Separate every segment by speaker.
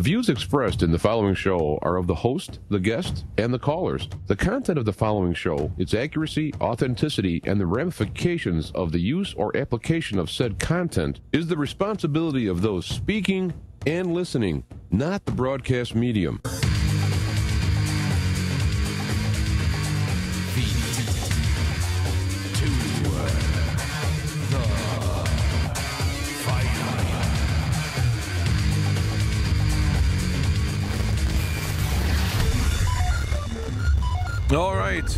Speaker 1: views expressed in the following show are of the host, the guest, and the callers. The content of the following show, its accuracy, authenticity, and the ramifications of the use or application of said content is the responsibility of those speaking and listening, not the broadcast medium.
Speaker 2: All right,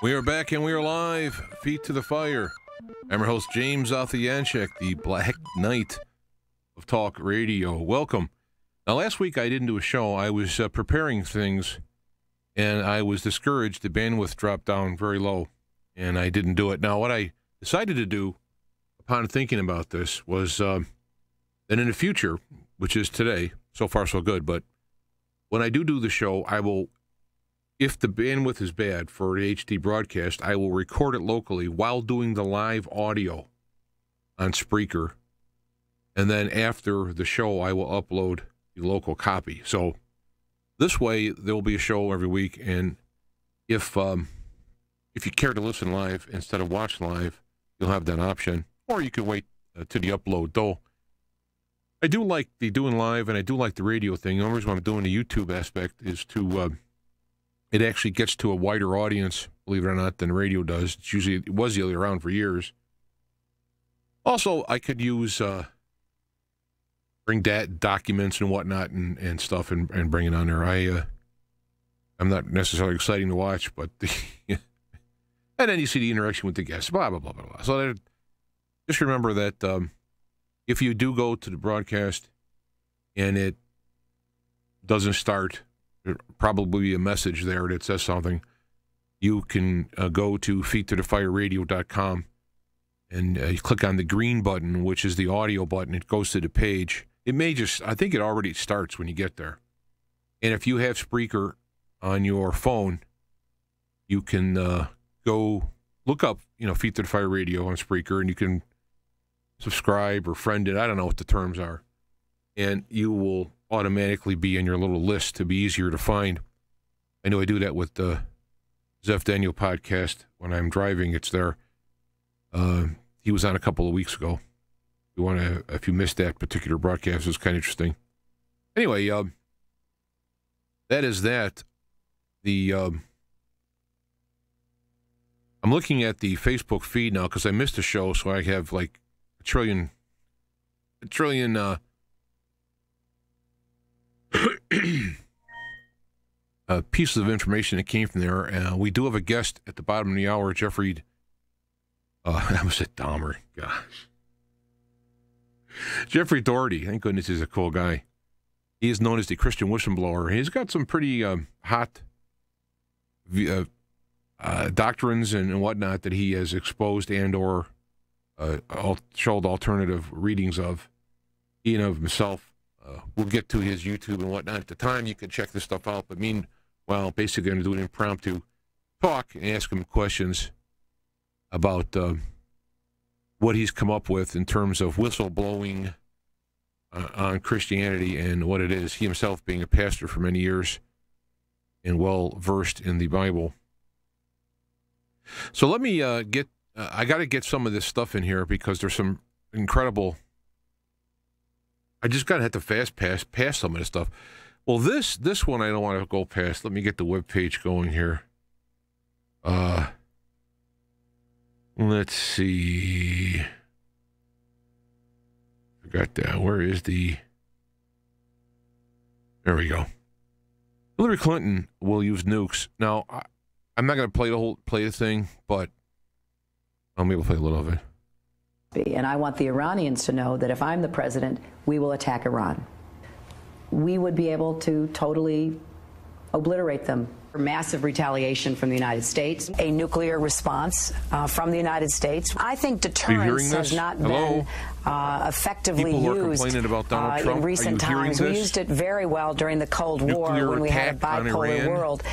Speaker 2: we are back and we are live. Feet to the fire. I'm your host, James Althianchek, the Black Knight of Talk Radio. Welcome. Now, last week I didn't do a show. I was preparing things, and I was discouraged. The bandwidth dropped down very low, and I didn't do it. Now, what I decided to do, upon thinking about this, was that in the future, which is today, so far so good, but when I do the show, I will, if the bandwidth is bad for the HD broadcast, I will record it locally while doing the live audio on Spreaker. And then after the show, I will upload the local copy. So this way, there will be a show every week. And if you care to listen live instead of watch live, you'll have that option. Or you can wait to the upload. Though I do like the doing live, and I do like the radio thing. The only reason I'm doing the YouTube aspect is to it actually gets to a wider audience, believe it or not, than radio does. It was usually around for years. Also, I could use bring documents and whatnot and stuff and bring it on there. I'm not necessarily exciting to watch, but and then you see the interaction with the guests, blah blah blah blah blah. So just remember that if you do go to the broadcast and it doesn't start, there'll probably be a message there that says something. You can go to feettothefireradio.com and you click on the green button, which is the audio button. It goes to the page. It may just, I think it already starts when you get there. And if you have Spreaker on your phone, you can go look up, Feet to the Fire Radio on Spreaker, and you can subscribe or friend it. I don't know what the terms are. And you will automatically be in your little list to be easier to find. I know I do that with the Zeph Daniel podcast. When I'm driving, it's there. He was on a couple of weeks ago. If you missed that particular broadcast, it was kind of interesting. Anyway, that is that. I'm looking at the Facebook feed now because I missed a show, so I have like a trillion pieces of information that came from there. We do have a guest at the bottom of the hour, Jeffry. I was at Dahmer. Gosh. Jeffry Daughter. Thank goodness he's a cool guy. He is known as the Christian Whistleblower. He's got some pretty hot doctrines and whatnot that he has exposed and or showed alternative readings of. He and of himself. We'll get to his YouTube and whatnot at the time. You can check this stuff out. But meanwhile, basically, I'm going to do an impromptu talk and ask him questions about what he's come up with in terms of whistleblowing on Christianity and what it is. He himself being a pastor for many years and well-versed in the Bible. So let me I got to get some of this stuff in here because there's some incredible... I just got to have to fast pass some of this stuff. Well, this one I don't want to go past. Let me get the webpage going here. Let's see. Forgot that. Where is the... There we go. Hillary Clinton will use nukes. Now, I'm not going to play the thing, but I'll be able to play a little of it.
Speaker 3: And I want the Iranians to know that if I'm the president, we will attack Iran. We would be able to totally obliterate them. Massive retaliation from the United States, a nuclear response from the United States. I think deterrence has not been effectively used in recent times. We used it very well during the Cold War when we had a bipolar world.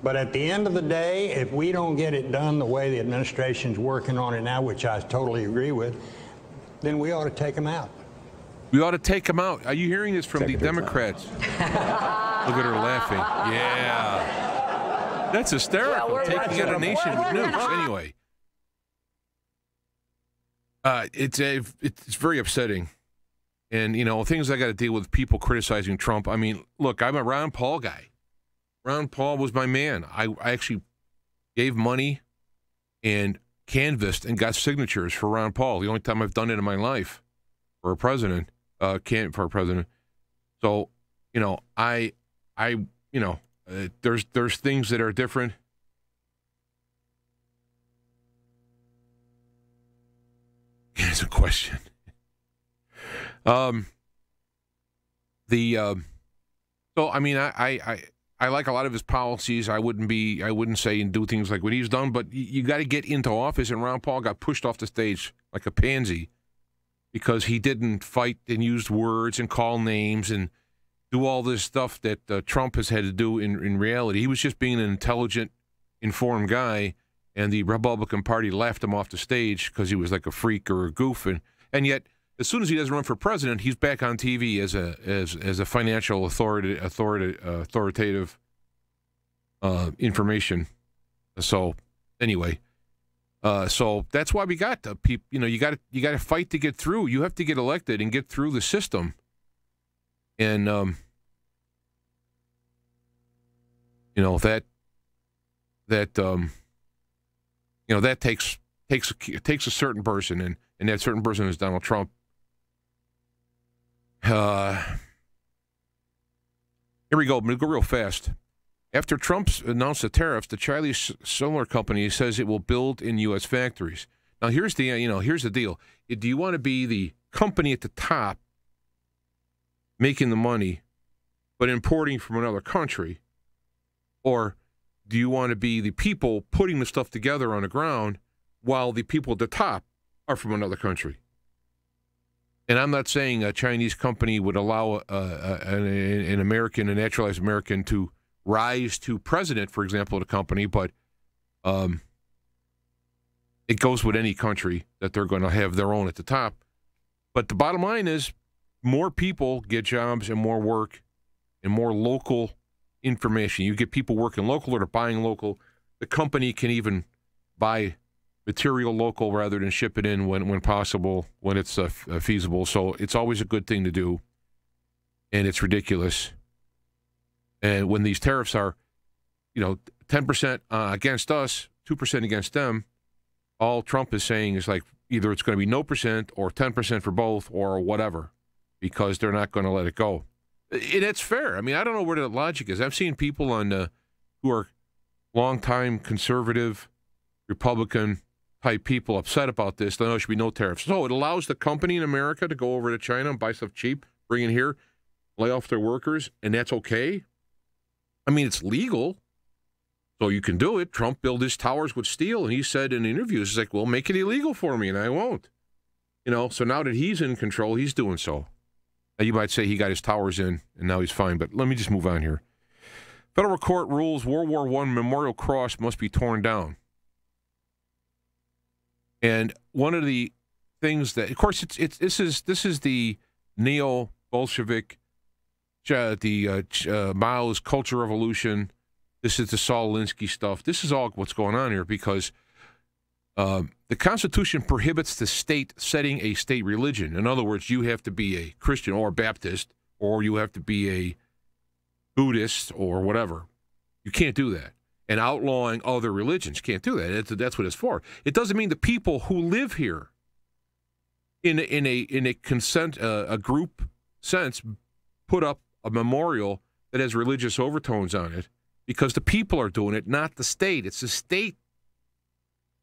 Speaker 4: But at the end of the day, if we don't get it done the way the administration's working on it now, which I totally agree with, then we ought to take them out.
Speaker 2: We ought to take them out. Are you hearing this from the Democrats? Look at her laughing. Yeah. That's hysterical.
Speaker 3: Well,
Speaker 2: taking out a nation with nukes. Anyway. It's very upsetting. And, you know, things I got to deal with, people criticizing Trump. I mean, look, I'm a Ron Paul guy. Ron Paul was my man. I actually gave money and canvassed and got signatures for Ron Paul. The only time I've done it in my life for a president, for a president. So, you know, there's things that are different. Here's a question. So I mean, I like a lot of his policies. I wouldn't say and do things like what he's done, but you got to get into office, and Ron Paul got pushed off the stage like a pansy because he didn't fight and use words and call names and do all this stuff that Trump has had to do in reality. He was just being an intelligent, informed guy, and the Republican Party laughed him off the stage because he was like a freak or a goof, and yet as soon as he doesn't run for president, he's back on TV as a financial authoritative information. So anyway, so that's why we got the people. You know, you got to fight to get through. You have to get elected and get through the system, and you know that takes a certain person, and that certain person is Donald Trump. Here we go. I'm going to go real fast. After Trump's announced the tariffs, the Chinese solar company says it will build in U.S. factories. Now, here's the deal. Do you want to be the company at the top making the money but importing from another country? Or do you want to be the people putting the stuff together on the ground while the people at the top are from another country? And I'm not saying a Chinese company would allow an American, a naturalized American, to rise to president, for example, of the company, but it goes with any country that they're going to have their own at the top. But the bottom line is more people get jobs and more work and more local information. You get people working local or buying local. The company can even buy material local rather than ship it in when possible, when it's feasible. So it's always a good thing to do, and it's ridiculous. And when these tariffs are, 10% against us, 2% against them, all Trump is saying is like either it's going to be no percent or 10% for both or whatever, because they're not going to let it go. And it's fair. I mean, I don't know where the logic is. I've seen people who are longtime conservative, Republican type people upset about this. There should be no tariffs. So it allows the company in America to go over to China and buy stuff cheap, bring it here, lay off their workers, and that's okay. I mean, it's legal, so you can do it. Trump built his towers with steel, and he said in interviews, he's like, well, make it illegal for me, and I won't. So now that he's in control, he's doing so. Now, you might say he got his towers in, and now he's fine, but let me just move on here. Federal court rules World War I Memorial Cross must be torn down. And one of the things that, of course, this is the neo-Bolshevik, Mao's Culture Revolution. This is the Saul Alinsky stuff. This is all what's going on here because the Constitution prohibits the state setting a state religion. In other words, you have to be a Christian or Baptist, or you have to be a Buddhist or whatever. You can't do that. And outlawing other religions can't do that. That's what it's for. It doesn't mean the people who live here in a consent a group sense put up a memorial that has religious overtones on it because the people are doing it, not the state. It's the state.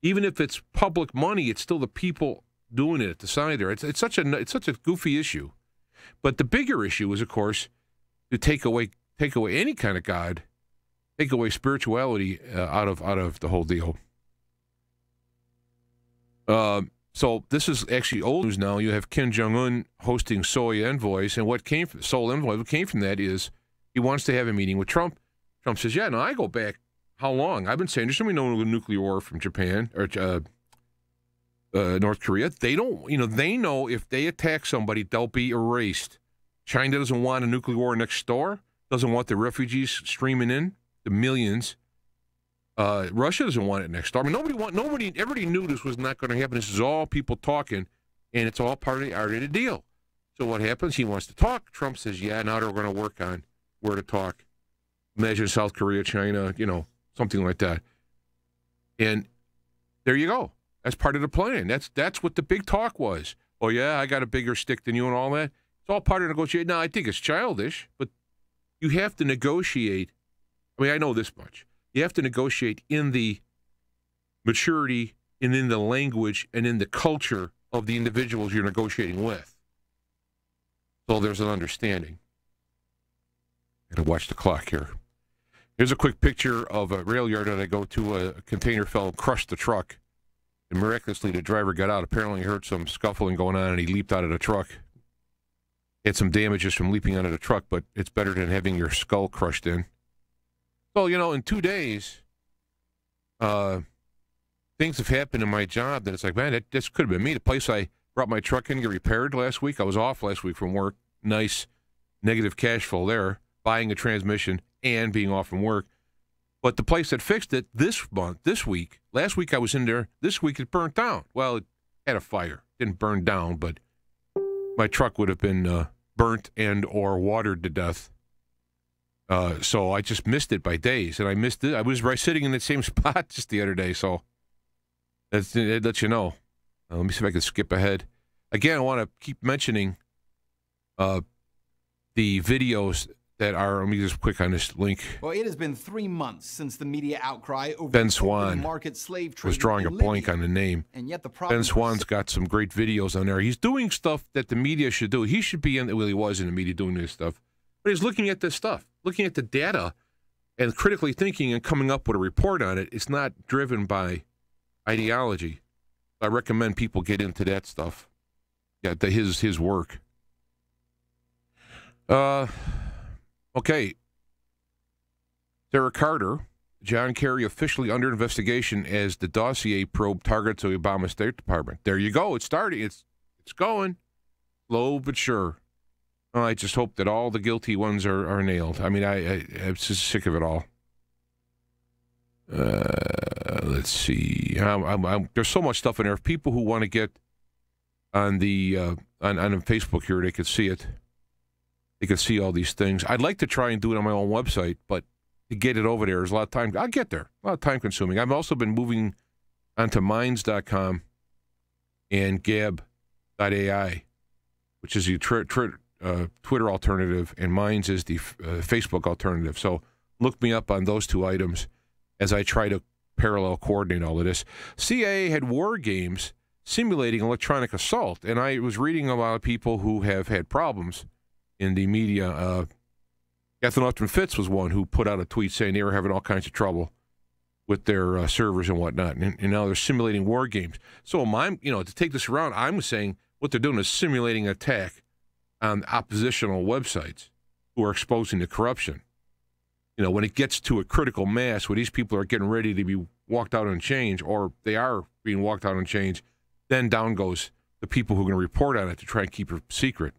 Speaker 2: Even if it's public money, it's still the people doing it at the side there. It's such a goofy issue. But the bigger issue is, of course, to take away any kind of God. Take away spirituality out of the whole deal. So this is actually old news now. You have Kim Jong-un hosting Seoul envoys, and what came from that is he wants to have a meeting with Trump. Trump says, yeah, no, I go back how long? I've been saying there's going to be no nuclear war from Japan or North Korea. They don't, they know if they attack somebody, they'll be erased. China doesn't want a nuclear war next door, doesn't want the refugees streaming in, the millions. Russia doesn't want it next door. I mean, everybody knew this was not going to happen. This is all people talking, and it's all part of the deal. So what happens? He wants to talk. Trump says, yeah, now they're going to work on where to talk. Imagine South Korea, China, something like that. And there you go. That's part of the plan. That's what the big talk was. Oh, yeah, I got a bigger stick than you and all that. It's all part of the negotiation. Now, I think it's childish, but you have to negotiate. I mean, I know this much. You have to negotiate in the maturity and in the language and in the culture of the individuals you're negotiating with. So there's an understanding. I'm going to watch the clock here. Here's a quick picture of a rail yard that I go to. A container fell and crushed the truck. And miraculously, the driver got out. Apparently, he heard some scuffling going on, and he leaped out of the truck. Had some damages from leaping out of the truck, but it's better than having your skull crushed in. So, in 2 days, things have happened in my job that it's like, man, this could have been me. The place I brought my truck in to get repaired last week, I was off last week from work. Nice negative cash flow there, buying a transmission and being off from work. But the place that fixed it this week, last week I was in there, this week it burnt down. Well, it had a fire. Didn't burn down, but my truck would have been burnt and or watered to death. So I just missed it by days, and I missed it. I was sitting in the same spot just the other day, so it lets you know. Let me see if I can skip ahead. Again, I want to keep mentioning the videos that are, let me just quick on this link.
Speaker 5: Well, it has been 3 months since the media outcry over
Speaker 2: Ben Swan
Speaker 5: market slave trade
Speaker 2: was drawing a blank on the name.
Speaker 5: And yet
Speaker 2: Ben Swan's got some great videos on there. He's doing stuff that the media should do. He should be he was in the media doing this stuff. But he's looking at this stuff, looking at the data and critically thinking and coming up with a report on it. It's not driven by ideology. I recommend people get into that stuff. Yeah, his work. Okay. Sarah Carter, John Kerry officially under investigation as the dossier probe targets the Obama State Department. There you go. It's starting. It's going. Slow but sure. I just hope that all the guilty ones are nailed. I mean, I'm just sick of it all. Let's see. There's so much stuff in there. If people who want to get on the on Facebook here, they could see it. They could see all these things. I'd like to try and do it on my own website, but to get it over there is a lot of time. I'll get there. A lot of time consuming. I've also been moving onto minds.com and gab.ai, which is the Twitter alternative, and Minds is the Facebook alternative. So look me up on those two items as I try to parallel coordinate all of this. CIA had war games simulating electronic assault, and I was reading about people who have had problems in the media. Catherine Upton Fitz was one who put out a tweet saying they were having all kinds of trouble with their servers and whatnot, and now they're simulating war games. So to take this around, I'm saying what they're doing is simulating an attack on oppositional websites who are exposing the corruption. When it gets to a critical mass where these people are getting ready to be walked out on change, or they are being walked out on change, then down goes the people who are going to report on it to try and keep it secret.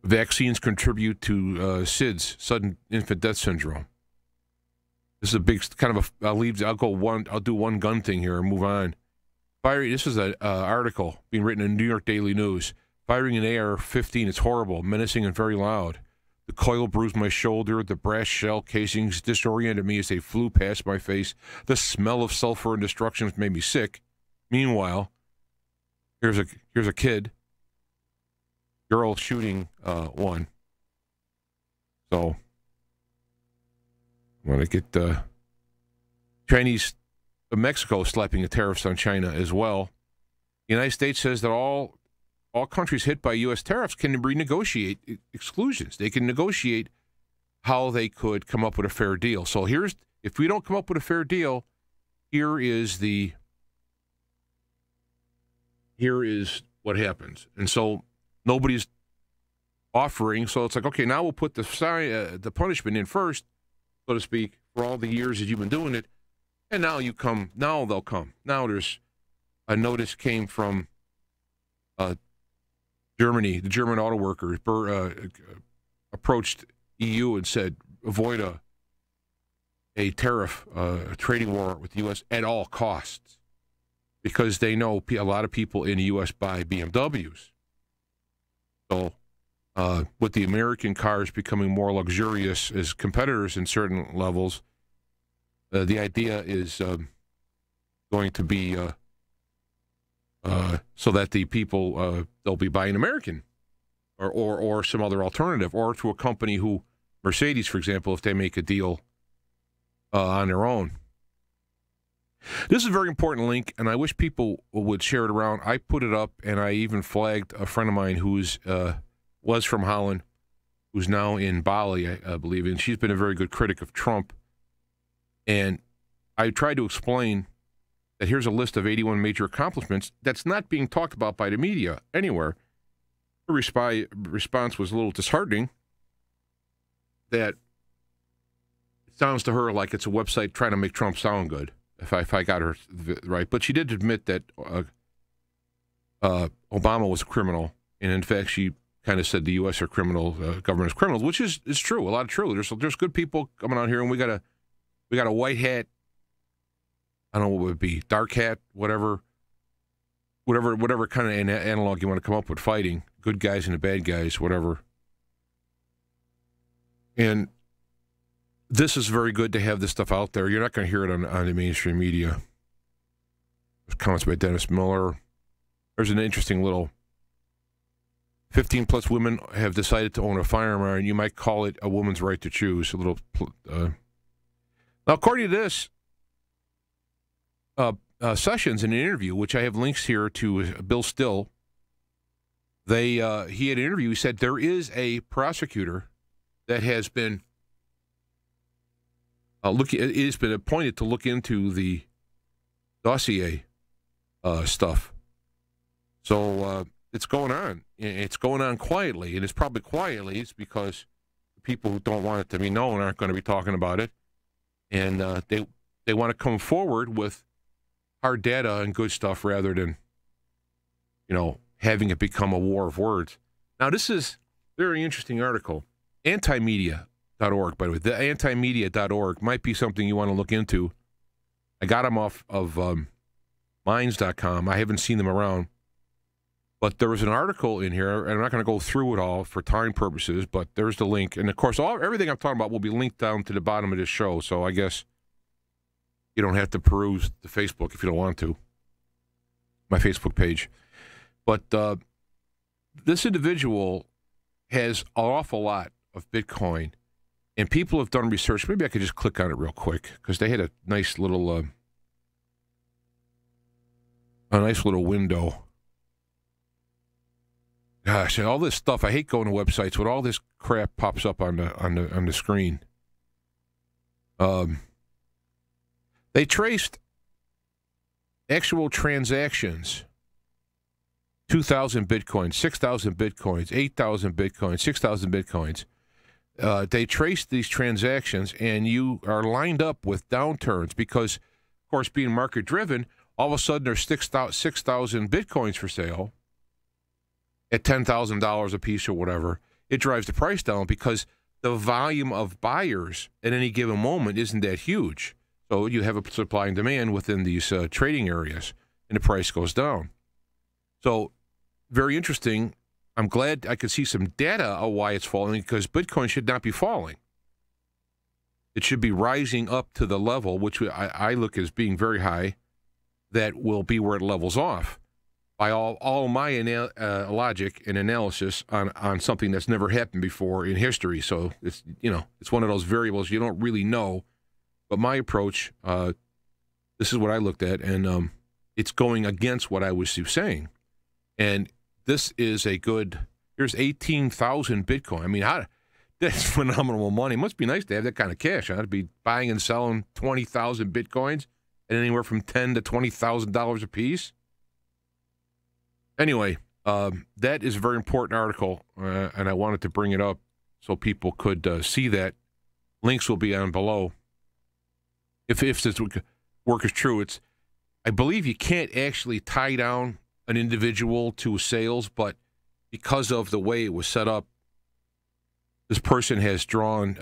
Speaker 2: Vaccines contribute to SIDS, sudden infant death syndrome. This is a big kind of I'll do one gun thing here and move on. This is an article being written in New York Daily News. Firing an AR-15, it's horrible, menacing and very loud. The coil bruised my shoulder. The brass shell casings disoriented me as they flew past my face. The smell of sulfur and destruction made me sick. Meanwhile, here's a kid. Girl shooting one. So I'm going to get Mexico slapping the tariffs on China as well. The United States says that all countries hit by U.S. tariffs can renegotiate exclusions. They can negotiate how they could come up with a fair deal. So if we don't come up with a fair deal, here is what happens. And so nobody's offering. So it's like, okay, now we'll put the punishment in first, so to speak, for all the years that you've been doing it. And now they'll come. Now there's a notice came from Germany. The German auto workers approached EU and said, avoid a tariff, a trading war with the U.S. at all costs, because they know a lot of people in the U.S. buy BMWs. So with the American cars becoming more luxurious as competitors in certain levels, the idea is going to be so that the people, they'll be buying American or some other alternative, or to a company who, Mercedes, for example, if they make a deal on their own. This is a very important link, and I wish people would share it around. I put it up, and I even flagged a friend of mine who's was from Holland, who's now in Bali, I believe, and she's been a very good critic of Trump. And I tried to explain that here's a list of 81 major accomplishments that's not being talked about by the media anywhere. Her response was a little disheartening, that it sounds to her like it's a website trying to make Trump sound good, if I got her right. But she did admit that Obama was a criminal, and in fact, she kind of said the U.S. are criminal, government is criminals, which is true, a lot of true. There's good people coming out here, and we got a white hat. I don't know what it would be, dark hat, whatever kind of analog you want to come up with, fighting good guys and the bad guys, whatever. And this is very good to have this stuff out there. You're not going to hear it on the mainstream media. There's comments by Dennis Miller. There's an interesting little 15-plus women have decided to own a firearm, and you might call it a woman's right to choose. A little. Now, according to this, Sessions in an interview, which I have links here to Bill Still, he had an interview. He said there is a prosecutor that has been it's been appointed to look into the dossier stuff. So it's going on. It's going on quietly, and it's probably quietly. It's because the people who don't want it to be known aren't going to be talking about it, and they want to come forward with hard data and good stuff rather than, having it become a war of words. Now, this is a very interesting article. Antimedia.org, by the way. The antimedia.org might be something you want to look into. I got them off of minds.com. I haven't seen them around. But there was an article in here, and I'm not going to go through it all for time purposes, but there's the link. And, of course, everything I'm talking about will be linked down to the bottom of this show, so I guess you don't have to peruse the Facebook if you don't want to, my Facebook page. But this individual has an awful lot of Bitcoin, and people have done research. Maybe I could just click on it real quick, because they had a nice little window. Gosh, all this stuff. I hate going to websites when all this crap pops up on the screen. They traced actual transactions: 2,000 bitcoins, 6,000 bitcoins, 8,000 bitcoins, 6,000 bitcoins. They traced these transactions, and you are lined up with downturns because, of course, being market driven, all of a sudden there's 6,000 bitcoins for sale at $10,000 a piece or whatever. It drives the price down because the volume of buyers at any given moment isn't that huge. So you have a supply and demand within these trading areas, and the price goes down. So very interesting. I'm glad I could see some data of why it's falling, because Bitcoin should not be falling. It should be rising up to the level, which I look as being very high, that will be where it levels off. By all my logic and analysis on something that's never happened before in history. So it's one of those variables you don't really know. But my approach, this is what I looked at, and it's going against what I was saying. And this is here's 18,000 Bitcoin. I mean, that's phenomenal money. It must be nice to have that kind of cash. I'd be buying and selling 20,000 Bitcoins at anywhere from $10,000 to $20,000 a piece. Anyway, that is a very important article, and I wanted to bring it up so people could see that. Links will be on below. If this, work is true. I believe you can't actually tie down an individual to sales, but because of the way it was set up, this person has drawn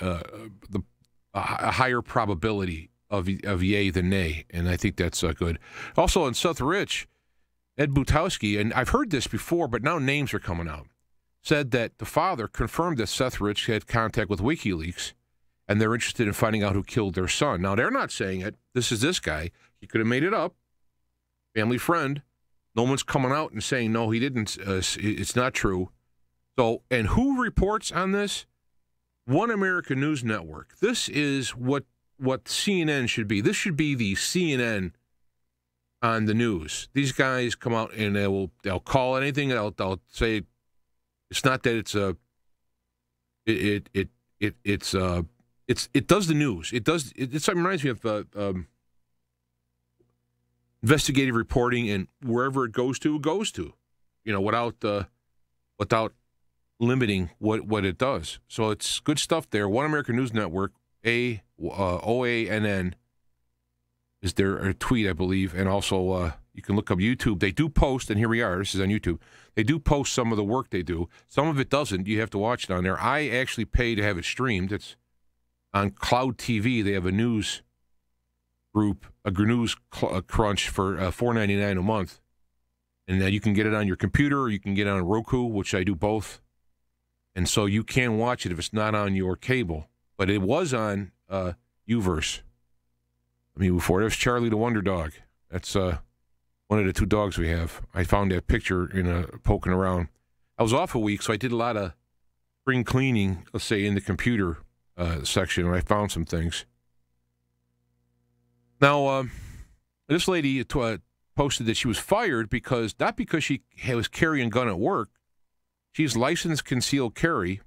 Speaker 2: a higher probability of yay than nay, and I think that's good. Also, in Seth Rich, Ed Butowski, and I've heard this before, but now names are coming out, said that the father confirmed that Seth Rich had contact with WikiLeaks, and they're interested in finding out who killed their son. Now, they're not saying it. This is this guy. He could have made it up. Family friend. No one's coming out and saying, no, he didn't. It's not true. So, and who reports on this? One American News Network. This is what CNN should be. This should be the CNN on the news. These guys come out and they'll call anything. They'll say it's not that it's a it does the news. It reminds me of investigative reporting, and wherever it goes to, without limiting what it does. So it's good stuff there. One American News Network, OANN, is their tweet, I believe, and also you can look up YouTube. They do post, and here we are. This is on YouTube. They do post some of the work they do. Some of it doesn't. You have to watch it on there. I actually pay to have it streamed. It's on Cloud TV. They have a news group, a news crunch for $4.99 a month, and you can get it on your computer, or you can get it on Roku, which I do both. And so you can watch it if it's not on your cable. But it was on Uverse. I mean, before it was Charlie the Wonder Dog. That's one of the two dogs we have. I found that picture poking around. I was off a week, so I did a lot of spring cleaning, let's say, in the computer section, and I found some things. Now, this lady posted that she was fired not because she was carrying a gun at work. She's licensed concealed carry,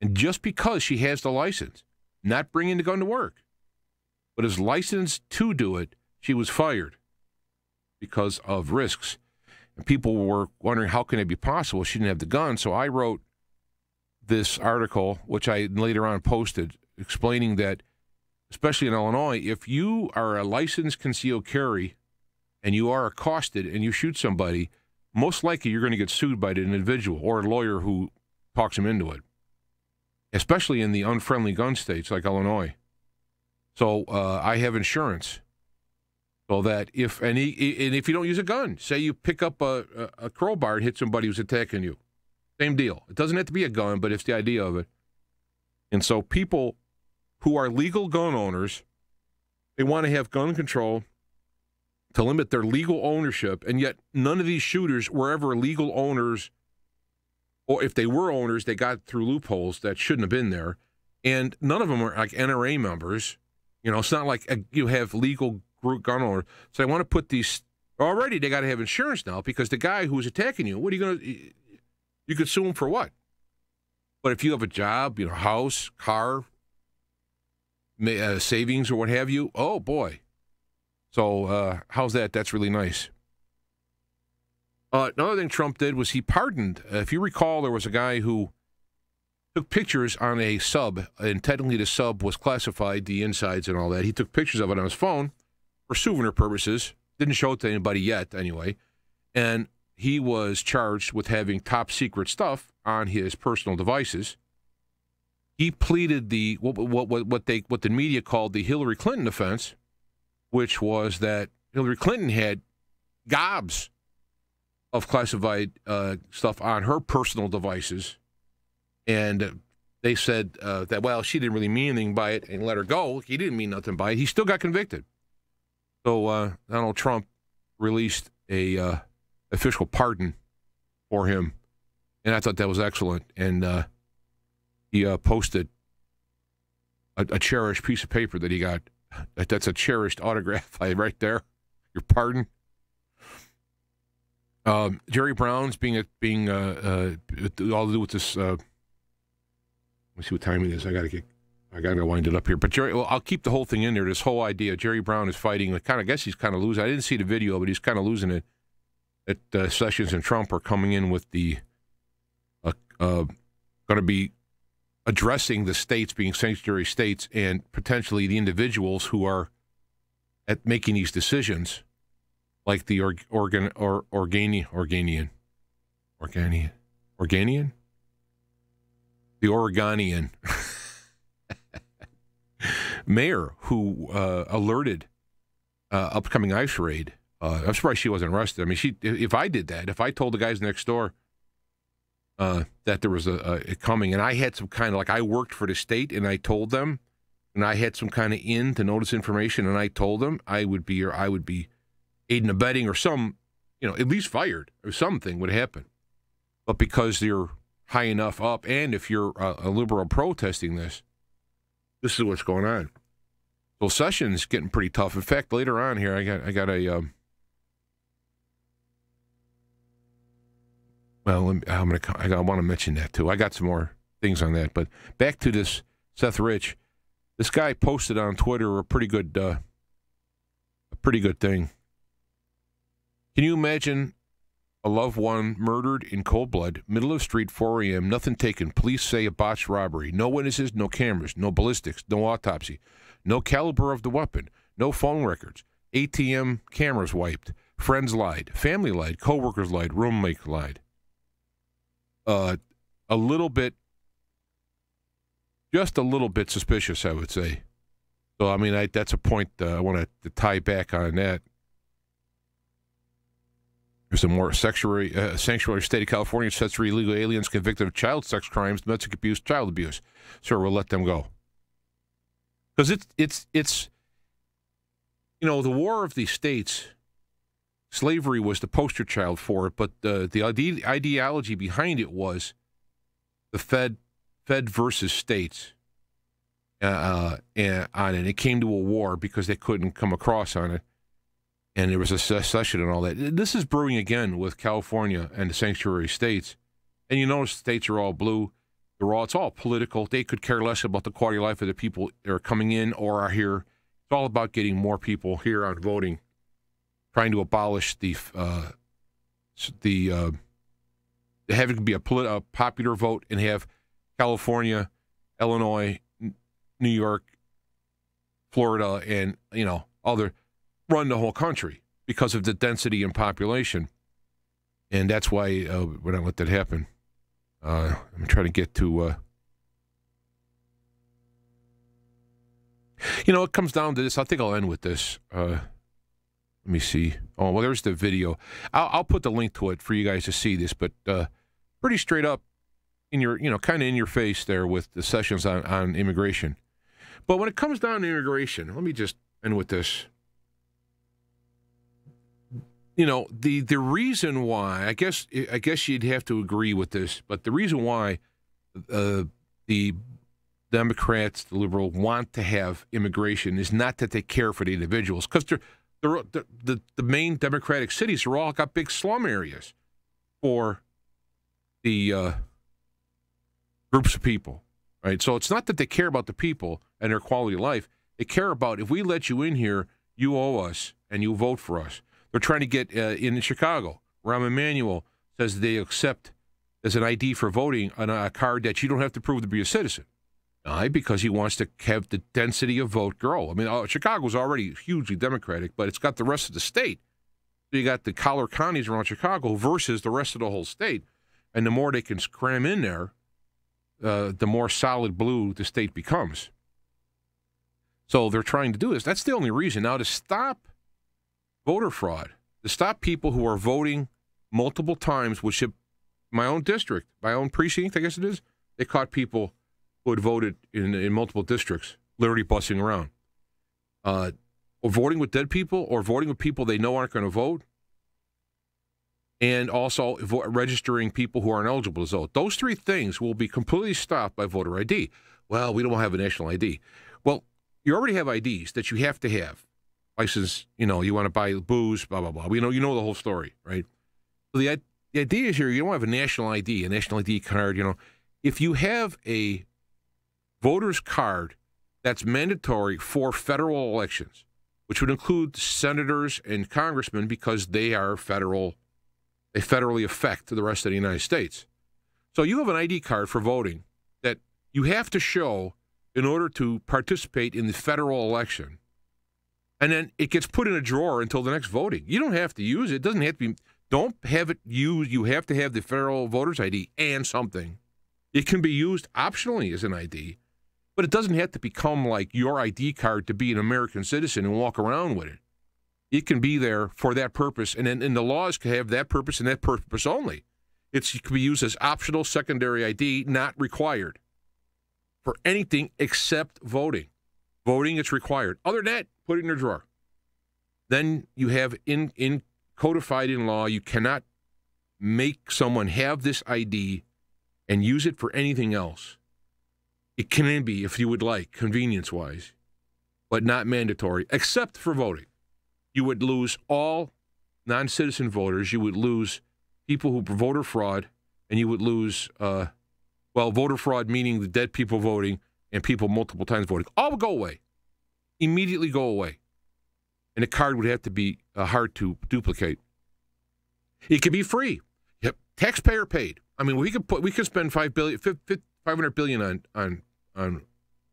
Speaker 2: and just because she has the license, not bringing the gun to work, but is licensed to do it, she was fired because of risks. And people were wondering, how can it be possible? She didn't have the gun. So I wrote this article, which I later on posted, explaining that, especially in Illinois, if you are a licensed concealed carry and you are accosted and you shoot somebody, most likely you're going to get sued by the individual or a lawyer who talks him into it, especially in the unfriendly gun states like Illinois. So I have insurance, so that if you don't use a gun, say you pick up a crowbar and hit somebody who's attacking you, same deal. It doesn't have to be a gun, but it's the idea of it. And so people who are legal gun owners, they want to have gun control to limit their legal ownership, and yet none of these shooters were ever legal owners, or if they were owners, they got through loopholes that shouldn't have been there, and none of them are like NRA members. It's not like you have legal group gun owners. So I want to put these, already they got to have insurance now, because the guy who's attacking you, what are you going to, you could sue him for what? But if you have a job, house, car, savings or what have you, oh boy. So how's that? That's really nice. Another thing Trump did was he pardoned. If you recall, there was a guy who took pictures on a sub, and technically the sub was classified, the insides and all that. He took pictures of it on his phone for souvenir purposes. Didn't show it to anybody yet, anyway. And he was charged with having top secret stuff on his personal devices. He pleaded the what the media called the Hillary Clinton offense, which was that Hillary Clinton had gobs of classified stuff on her personal devices. And they said that, well, she didn't really mean anything by it and let her go. He didn't mean nothing by it. He still got convicted. So Donald Trump released a official pardon for him. And I thought that was excellent. And he posted a cherished piece of paper that he got. That's a cherished autograph right there. Your pardon. Jerry Brown's being all to do with this. Let's see what time it is. I gotta wind it up here. But Jerry, well, I'll keep the whole thing in there. This whole idea, Jerry Brown is fighting. I guess he's kind of losing. I didn't see the video, but he's kind of losing it. That Sessions and Trump are coming in with the going to be addressing the states being sanctuary states and potentially the individuals who are at making these decisions, like the Organian mayor who alerted upcoming ice raid. I'm surprised she wasn't arrested. I mean, if I did that, if I told the guys next door that there was a coming, and I had some kind of, like, I worked for the state, and I told them, and I had some kind of in to notice information, and I told them, I would be aiding and abetting or some, at least fired, or something would happen. But because you're high enough up, and if you're a liberal protesting this is what's going on. So Sessions getting pretty tough. In fact, later on here, I got a well, I want to mention that too. I got some more things on that, but back to this Seth Rich. This guy posted on Twitter a pretty good thing. Can you imagine a loved one murdered in cold blood, middle of the street, 4 a.m., nothing taken, police say a botched robbery, no witnesses, no cameras, no ballistics, no autopsy, no caliber of the weapon, no phone records, ATM cameras wiped, friends lied, family lied, co-workers lied, roommate lied. A little bit, just a little bit suspicious, I would say. So, I mean, that's a point I want to tie back on that. There's a more sanctuary state of California sets free illegal aliens convicted of child sex crimes, domestic abuse, child abuse. Sure, we'll let them go. Because it's the War of the States, slavery was the poster child for it, but the ideology behind it was the Fed versus states. And it came to a war because they couldn't come across on it. And there was a secession and all that. This is brewing again with California and the sanctuary states. And you notice states are all blue. It's all political. They could care less about the quality of life of the people that are coming in or are here. It's all about getting more people here on voting, trying to abolish having to be a popular vote and have California, Illinois, New York, Florida, and other run the whole country because of the density in population. And that's why when I let that happen, I'm trying to get to, it comes down to this. I think I'll end with this. Let me see. Oh, well, there's the video. I'll put the link to it for you guys to see this, but pretty straight up in your, kind of in your face there with the Sessions on immigration. But when it comes down to immigration, let me just end with this. The reason why, I guess you'd have to agree with this, but the reason why the Democrats, the liberal, want to have immigration is not that they care for the individuals, because the main Democratic cities are all got big slum areas for the groups of people, right? So it's not that they care about the people and their quality of life. They care about, if we let you in here, you owe us and you vote for us. They're trying to get in Chicago. Rahm Emanuel says they accept as an ID for voting on a card that you don't have to prove to be a citizen. Why? Because he wants to have the density of vote grow. I mean, Chicago's already hugely Democratic, but it's got the rest of the state. So you got the collar counties around Chicago versus the rest of the whole state. And the more they can cram in there, the more solid blue the state becomes. So they're trying to do this. That's the only reason. Now, to stop voter fraud, to stop people who are voting multiple times, which my own district, my own precinct, I guess it is, they caught people who had voted in multiple districts, literally bussing around. Or voting with dead people, or voting with people they know aren't going to vote, and also registering people who aren't eligible to vote. Those three things will be completely stopped by voter ID. Well, we don't have a national ID. Well, you already have IDs that you have to have. License, you want to buy booze, blah, blah, blah. You know the whole story, right? So the idea is here, you don't have a national ID card. If you have a voter's card that's mandatory for federal elections, which would include senators and congressmen because they federally affect the rest of the United States. So you have an ID card for voting that you have to show in order to participate in the federal election. and then it gets put in a drawer until the next voting. You don't have to use it. It doesn't have to be. Don't have it used. You have to have the federal voter's ID and something. It can be used optionally as an ID, but it doesn't have to become like your ID card to be an American citizen and walk around with it. It can be there for that purpose, and the laws can have that purpose and that purpose only. It can be used as optional secondary ID, not required for anything except voting. Voting, it's required. Other than that, put it in your drawer. Then you have in codified in law, you cannot make someone have this ID and use it for anything else. It can be, if you would like, convenience-wise, but not mandatory, except for voting. You would lose all non-citizen voters. You would lose people who voter fraud, and you would lose, voter fraud meaning the dead people voting and people multiple times voting. All would go away. Immediately go away. And the card would have to be hard to duplicate. It could be free. Yep. Taxpayer paid. I mean, we could spend $500 billion on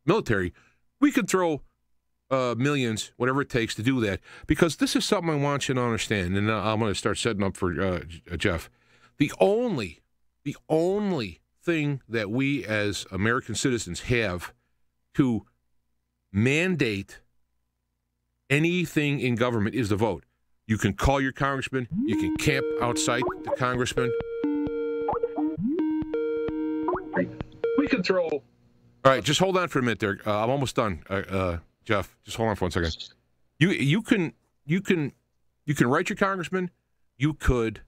Speaker 2: military. We could throw millions, whatever it takes to do that, because this is something I want you to understand, and I'm going to start setting up for Jeff. The only thing that we as American citizens have to mandate anything in government is the vote. You can call your congressman. You can camp outside the congressman. We can throw. All right, just hold on for a minute there. I'm almost done, Jeff. Just hold on for 1 second. You can write your congressman. You could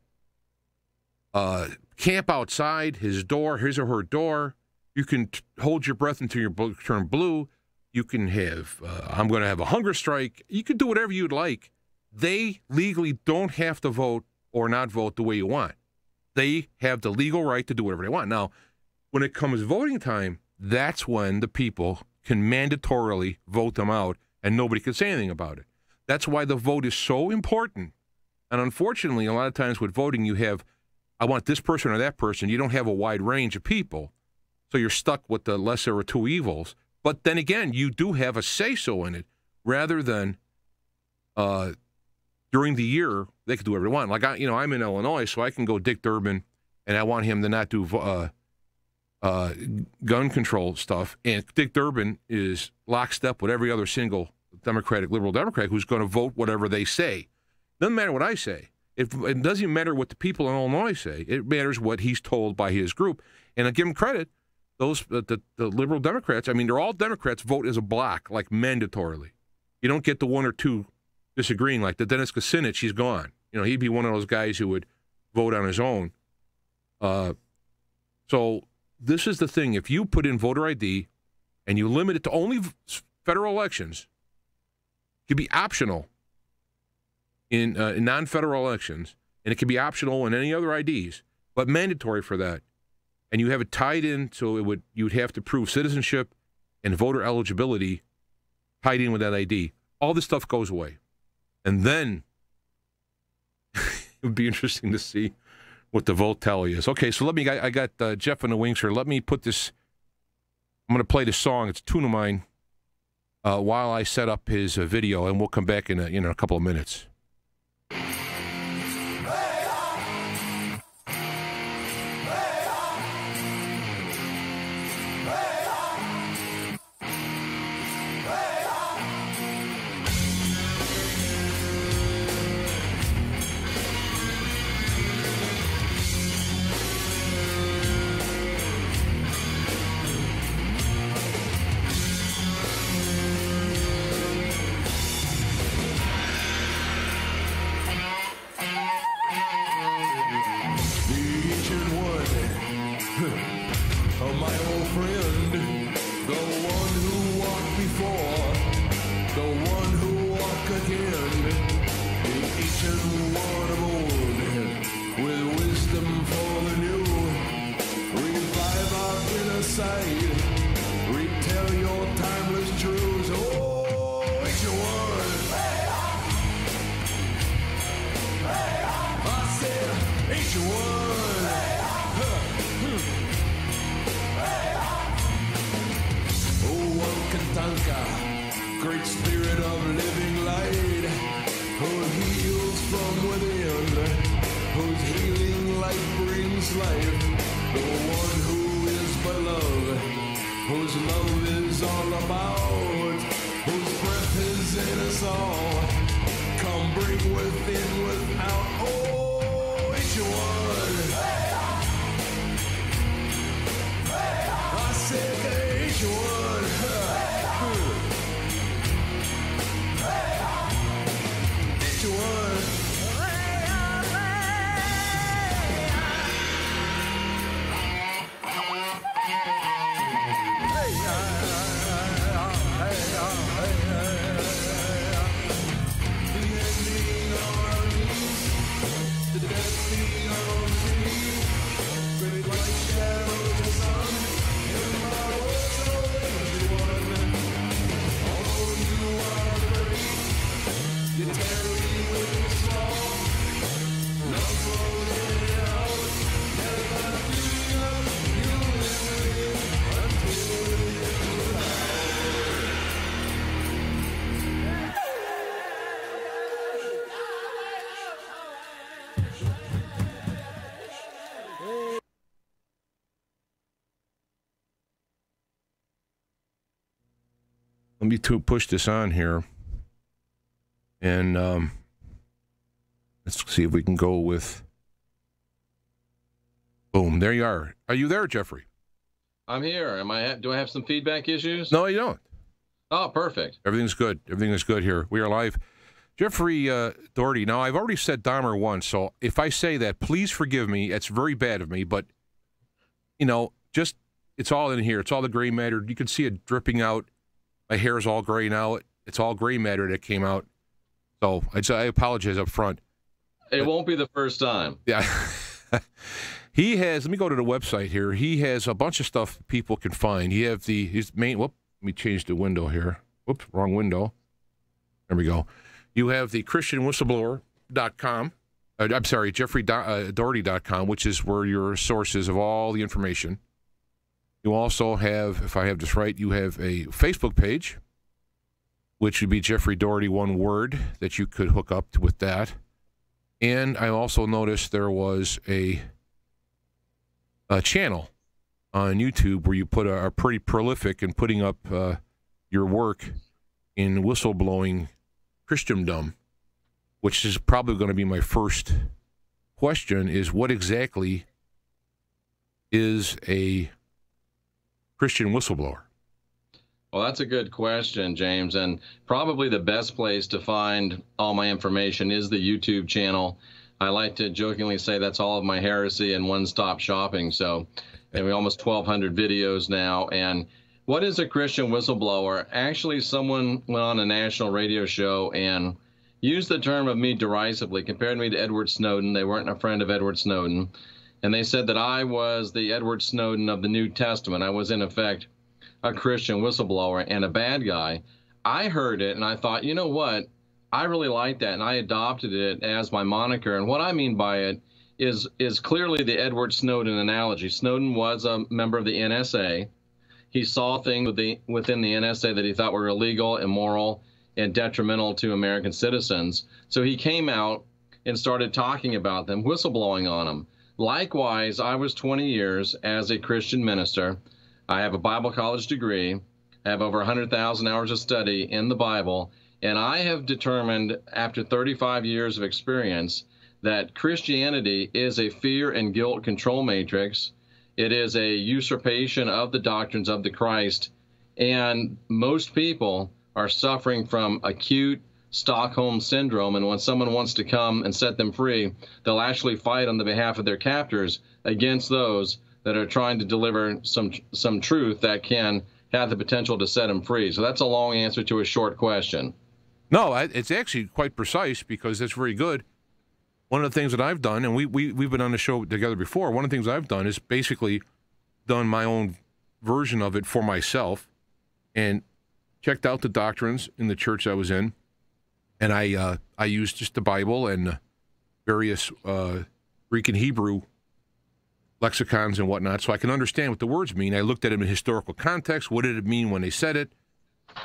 Speaker 2: camp outside his or her door. You can hold your breath until you turn blue. You can have, I'm going to have a hunger strike. You can do whatever you'd like. They legally don't have to vote or not vote the way you want. They have the legal right to do whatever they want. Now, when it comes voting time, that's when the people can mandatorily vote them out and nobody can say anything about it. That's why the vote is so important. And unfortunately, a lot of times with voting, you have, I want this person or that person. You don't have a wide range of people. So you're stuck with the lesser of two evils. But then again, you do have a say-so in it, rather than during the year, they could do whatever they want. Like, I'm in Illinois, so I can go Dick Durbin, and I want him to not do gun control stuff. And Dick Durbin is lockstep with every other single liberal Democrat who's going to vote whatever they say. Doesn't matter what I say. It doesn't matter what the people in Illinois say. It matters what he's told by his group. And I give him credit. Those the liberal Democrats, I mean, they're all Democrats, vote as a block, like mandatorily. You don't get the one or two disagreeing, like the Dennis Kucinich, he's gone. He'd be one of those guys who would vote on his own. So this is the thing. If you put in voter ID and you limit it to only federal elections, it could be optional in non-federal elections, and it can be optional in any other IDs, but mandatory for that. And you have it tied in, so you'd have to prove citizenship and voter eligibility tied in with that ID. All this stuff goes away. And then it would be interesting to see what the vote tally is. Okay, so I got Jeff in the wings here. Let me put this, I'm going to play this song. It's a tune of mine while I set up his video, and we'll come back in a couple of minutes.
Speaker 6: Great spirit of living life. who heals from within, whose healing light brings life, the one who is beloved, whose love is all about, whose breath is in us all. Come bring within, without, oh, each one. I said each one. Each one.
Speaker 2: Let me push this on here, and let's see if we can go with, boom, there you are. Are you there, Jeffrey?
Speaker 7: I'm here. Do I have some feedback issues?
Speaker 2: No, you don't.
Speaker 7: Oh, perfect.
Speaker 2: Everything's good. Everything is good here. We are live. Jeffrey Daugherty. Now, I've already said Dahmer once, so if I say that, please forgive me. It's very bad of me, but, you know, just, it's all in here. It's all the gray matter. You can see it dripping out. My hair is all gray now. It's all gray matter that came out. So I apologize up front.
Speaker 7: It won't be the first time.
Speaker 2: Yeah. He has, let me go to the website here. He has a bunch of stuff people can find. He have his main, whoop, let me change the window here. Whoops, wrong window. There we go. You have the Christian Whistleblower.com. I'm sorry, JeffryDaughter.com, which is where your source is of all the information. You also have, if I have this right, you have a Facebook page, which would be Jeffrey Daugherty, one word, that you could hook up with that. And I also noticed there was a channel on YouTube where you are pretty prolific in putting up your work in whistleblowing Christendom, which is probably going to be my first question, is what exactly is a Christian whistleblower?
Speaker 7: Well, that's a good question, James, and probably the best place to find all my information is the YouTube channel. I like to jokingly say that's all of my heresy and one-stop shopping. So we almost 1,200 videos now. And what is a Christian whistleblower? Actually, someone went on a national radio show and used the term of me derisively, compared me to Edward Snowden. They weren't a friend of Edward Snowden. And they said that I was the Edward Snowden of the New Testament. I was, in effect, a Christian whistleblower and a bad guy. I heard it, and I thought, you know what? I really like that, and I adopted it as my moniker. And what I mean by it is clearly the Edward Snowden analogy. Snowden was a member of the NSA. He saw things within the NSA that he thought were illegal, immoral, and detrimental to American citizens. So he came out and started talking about them, whistleblowing on them. Likewise, I was 20 years as a Christian minister. I have a Bible college degree. I have over 100,000 hours of study in the Bible. And I have determined, after 35 years of experience, that Christianity is a fear and guilt control matrix. It is a usurpation of the doctrines of the Christ. And most people are suffering from acute Stockholm syndrome, and when someone wants to come and set them free, they'll actually fight on the behalf of their captors against those that are trying to deliver some truth that can have the potential to set them free. So that's a long answer to a short question.
Speaker 2: No, it's actually quite precise, because it's very good. One of the things that I've done, and we've been on the show together before, one of the things I've done is basically done my own version of it for myself and checked out the doctrines in the church I was in. And I used just the Bible and various Greek and Hebrew lexicons and whatnot, so I can understand what the words mean. I looked at them in historical context. What did it mean when they said it?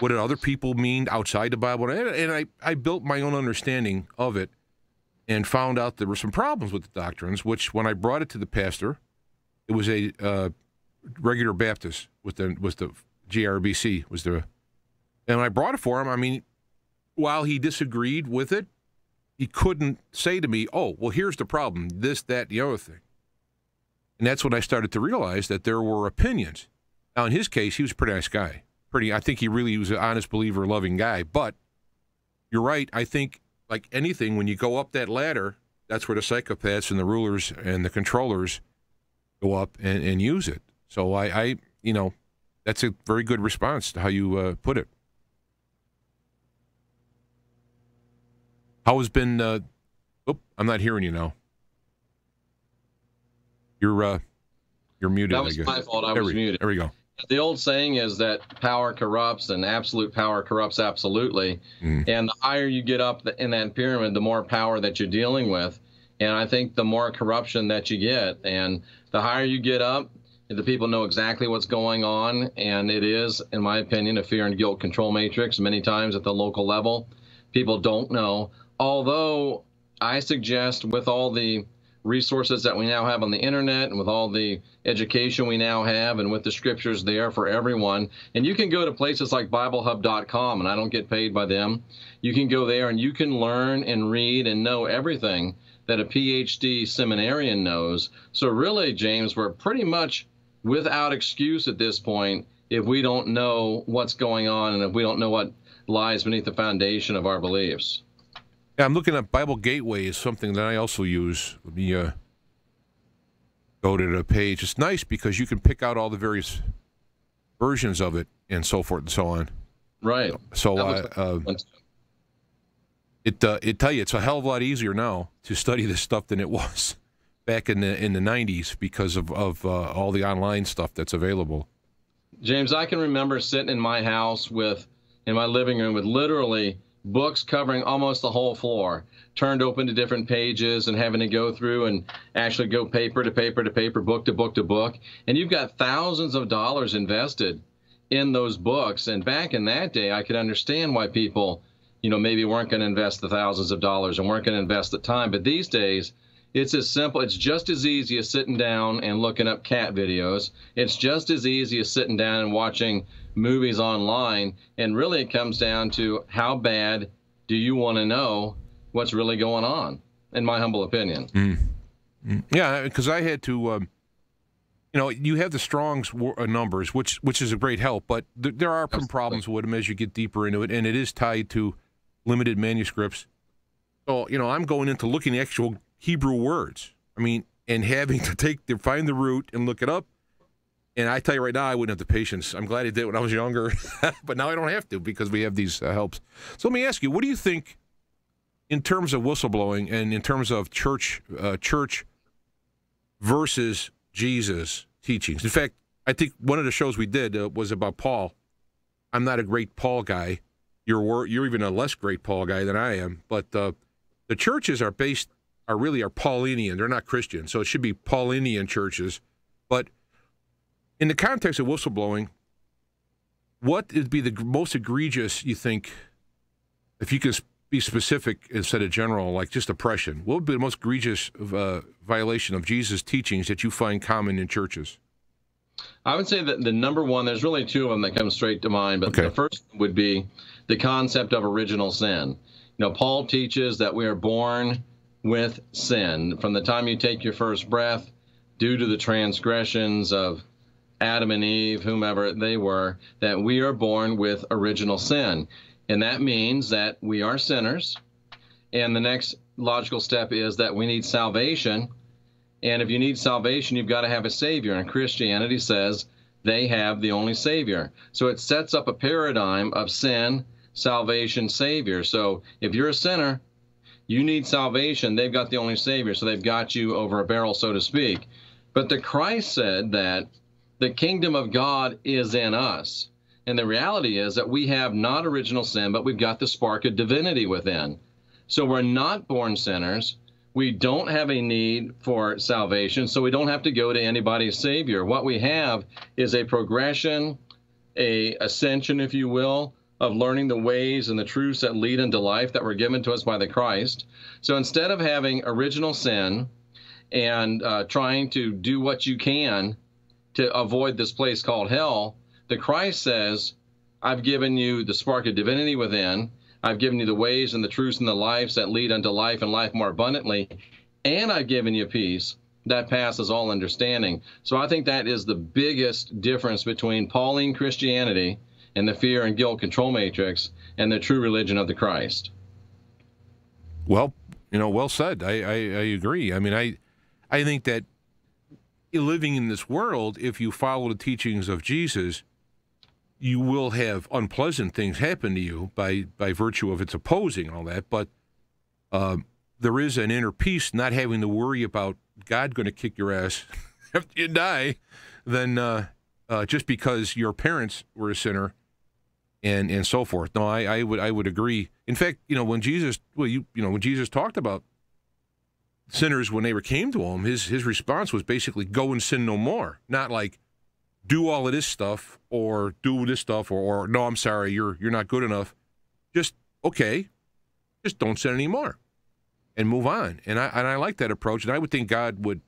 Speaker 2: what did other people mean outside the Bible? And I built my own understanding of it and found out there were some problems with the doctrines, which when I brought it to the pastor, it was a regular Baptist, was the GRBC, and I brought it for him. I mean, while he disagreed with it, he couldn't say to me, oh, well, here's the problem, this, that, the other thing. And that's when I started to realize that there were opinions. Now, in his case, he was a pretty nice guy. I think he really was an honest believer, loving guy. But you're right. I think, like anything, when you go up that ladder, that's where the psychopaths and the rulers and the controllers go up and use it. So I that's a very good response to how you put it. How has been? I'm not hearing you now. You're muted.
Speaker 7: That was my fault. I was muted.
Speaker 2: There we go.
Speaker 7: The old saying is that power corrupts, and absolute power corrupts absolutely. And the higher you get up in that pyramid, the more power that you're dealing with. And I think the more corruption that you get, and the higher you get up, the people know exactly what's going on. And it is, in my opinion, a fear and guilt control matrix. Many times at the local level, people don't know. Although I suggest, with all the resources that we now have on the internet and with all the education we now have and with the scriptures there for everyone, and you can go to places like BibleHub.com, and I don't get paid by them. You can go there and you can learn and read and know everything that a PhD seminarian knows. So really, James, we're pretty much without excuse at this point if we don't know what's going on and if we don't know what lies beneath the foundation of our beliefs.
Speaker 2: Yeah, I'm looking at Bible Gateway is something that I also use. Let me go to the page. It's nice because you can pick out all the various versions of it and so forth and so on.
Speaker 7: Right.
Speaker 2: So it tell you it's a hell of a lot easier now to study this stuff than it was back in the 90s because of all the online stuff that's available.
Speaker 7: James, I can remember sitting in my house in my living room with literally books covering almost the whole floor, turned open to different pages and having to go through and actually go paper to paper to paper, book to book to book. And you've got thousands of dollars invested in those books. And back in that day, I could understand why people, maybe weren't going to invest the thousands of dollars and weren't going to invest the time. But these days, it's as simple. It's just as easy as sitting down and looking up cat videos. It's just as easy as sitting down and watching movies online. And really, it comes down to how bad do you want to know what's really going on, in my humble opinion.
Speaker 2: Yeah, because I had to, you have the Strong's numbers, which is a great help, but there are some problems with them as you get deeper into it, and it is tied to limited manuscripts. So, I'm going into looking at actual Hebrew words. And having to find the root and look it up. And I tell you right now, I wouldn't have the patience. I'm glad I did when I was younger, but now I don't have to because we have these helps. So let me ask you, what do you think in terms of whistleblowing and in terms of church versus Jesus teachings? In fact, I think one of the shows we did was about Paul. I'm not a great Paul guy. You're even a less great Paul guy than I am. But the churches are really Paulinian. They're not Christian, so it should be Paulinian churches. But in the context of whistleblowing, what would be the most egregious, you think, if you can be specific instead of general, like just oppression? What would be the most egregious violation of Jesus' teachings that you find common in churches?
Speaker 7: I would say that the number one, there's really two of them that come straight to mind, but the first would be the concept of original sin. Paul teaches that we are born with sin. From the time you take your first breath, due to the transgressions of Adam and Eve, whomever they were, that we are born with original sin. And that means that we are sinners. And the next logical step is that we need salvation. And if you need salvation, you've got to have a Savior. And Christianity says they have the only Savior. So it sets up a paradigm of sin, salvation, Savior. So if you're a sinner, you need salvation. They've got the only Savior. So they've got you over a barrel, so to speak. But the Christ said that the kingdom of God is in us. And the reality is that we have not original sin, but we've got the spark of divinity within. So we're not born sinners. We don't have a need for salvation, so we don't have to go to anybody's Savior. What we have is a progression, a ascension, if you will, of learning the ways and the truths that lead into life that were given to us by the Christ. So instead of having original sin and trying to do what you can to avoid this place called hell, the Christ says, I've given you the spark of divinity within. I've given you the ways and the truths and the lives that lead unto life and life more abundantly. And I've given you peace that passes all understanding. So I think that is the biggest difference between Pauline Christianity and the fear and guilt control matrix and the true religion of the Christ.
Speaker 2: Well, well said. I agree. I mean, I think that living in this world, if you follow the teachings of Jesus, you will have unpleasant things happen to you by virtue of its opposing and all that. But there is an inner peace, not having to worry about God going to kick your ass after you die, than just because your parents were a sinner and so forth. No, I would agree. In fact, when Jesus when Jesus talked about sinners when they came to him, his response was basically go and sin no more, not like do all of this stuff or do this stuff or no, I'm sorry, you're not good enough. Just okay, just don't sin anymore and move on. And I like that approach, and I would think God would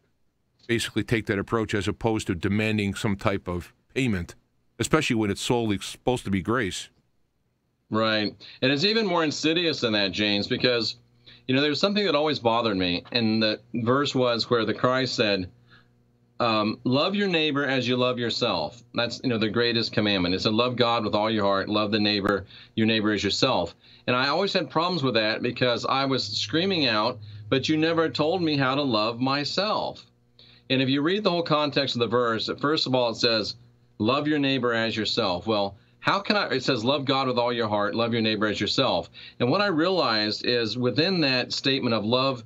Speaker 2: basically take that approach as opposed to demanding some type of payment, especially when it's solely supposed to be grace.
Speaker 7: Right. And it's even more insidious than that, James, because, there's something that always bothered me. And the verse was where the Christ said, love your neighbor as you love yourself. That's, the greatest commandment. It said, love God with all your heart, love your neighbor as yourself. And I always had problems with that because I was screaming out, but you never told me how to love myself. And if you read the whole context of the verse, first of all, it says, love your neighbor as yourself. Well, it says, love God with all your heart, love your neighbor as yourself. And what I realized is within that statement of love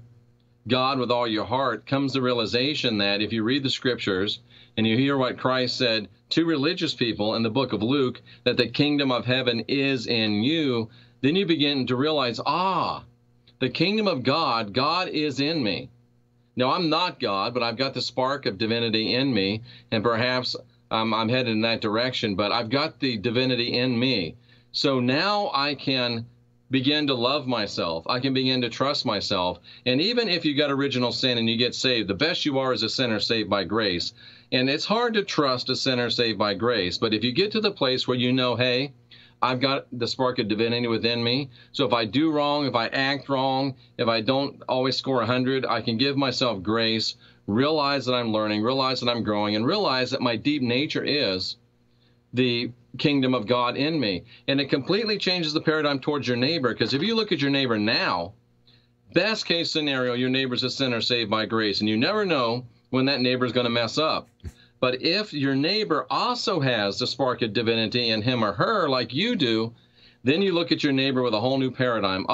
Speaker 7: God with all your heart comes the realization that if you read the scriptures and you hear what Christ said to religious people in the book of Luke, that the kingdom of heaven is in you, then you begin to realize, the kingdom of God is in me. Now, I'm not God, but I've got the spark of divinity in me, and perhaps I'm headed in that direction, but I've got the divinity in me. So now I can begin to love myself. I can begin to trust myself. And even if you got original sin and you get saved, the best you are is a sinner saved by grace. And it's hard to trust a sinner saved by grace. But if you get to the place where hey, I've got the spark of divinity within me. So if I do wrong, if I act wrong, if I don't always score 100, I can give myself grace, realize that I'm learning, realize that I'm growing, and realize that my deep nature is the kingdom of God in me. And it completely changes the paradigm towards your neighbor, because if you look at your neighbor now, best case scenario, your neighbor's a sinner saved by grace, and you never know when that neighbor is going to mess up. But if your neighbor also has the spark of divinity in him or her like you do, then you look at your neighbor with a whole new paradigm.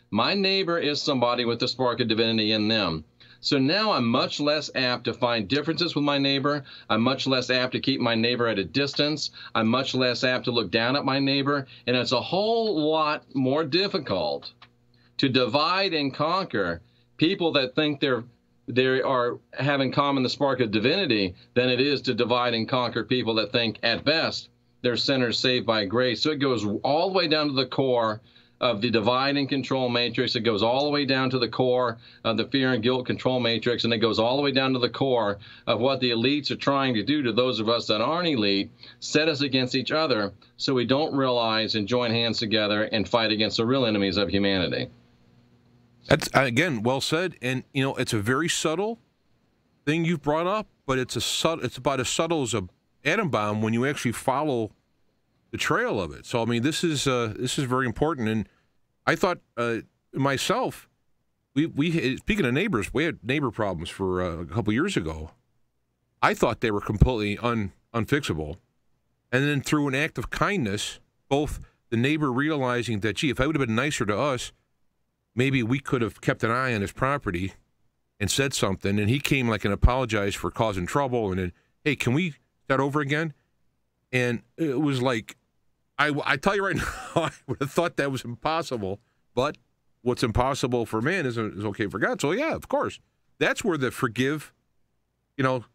Speaker 7: My neighbor is somebody with the spark of divinity in them. So now I'm much less apt to find differences with my neighbor. I'm much less apt to keep my neighbor at a distance. I'm much less apt to look down at my neighbor. And it's a whole lot more difficult to divide and conquer people that think they are having common the spark of divinity than it is to divide and conquer people that think at best they're sinners saved by grace. So it goes all the way down to the core of the divide and control matrix. It goes all the way down to the core of the fear and guilt control matrix, and it goes all the way down to the core of what the elites are trying to do to those of us that aren't elite, set us against each other so we don't realize and join hands together and fight against the real enemies of humanity.
Speaker 2: That's, again, well said, and it's a very subtle thing you've brought up, but it's about as subtle as an atom bomb when you actually follow the trail of it. So I mean, this is very important. And I thought myself, we speaking of neighbors, we had neighbor problems for a couple years ago. I thought they were completely unfixable, and then through an act of kindness, both the neighbor realizing that, gee, if I would have been nicer to us, maybe we could have kept an eye on his property and said something, and he came and apologized for causing trouble, and then, hey, can we start over again? And it was like, I tell you right now, I would have thought that was impossible, but what's impossible for man is okay for God. So, yeah, of course. That's where the forgive,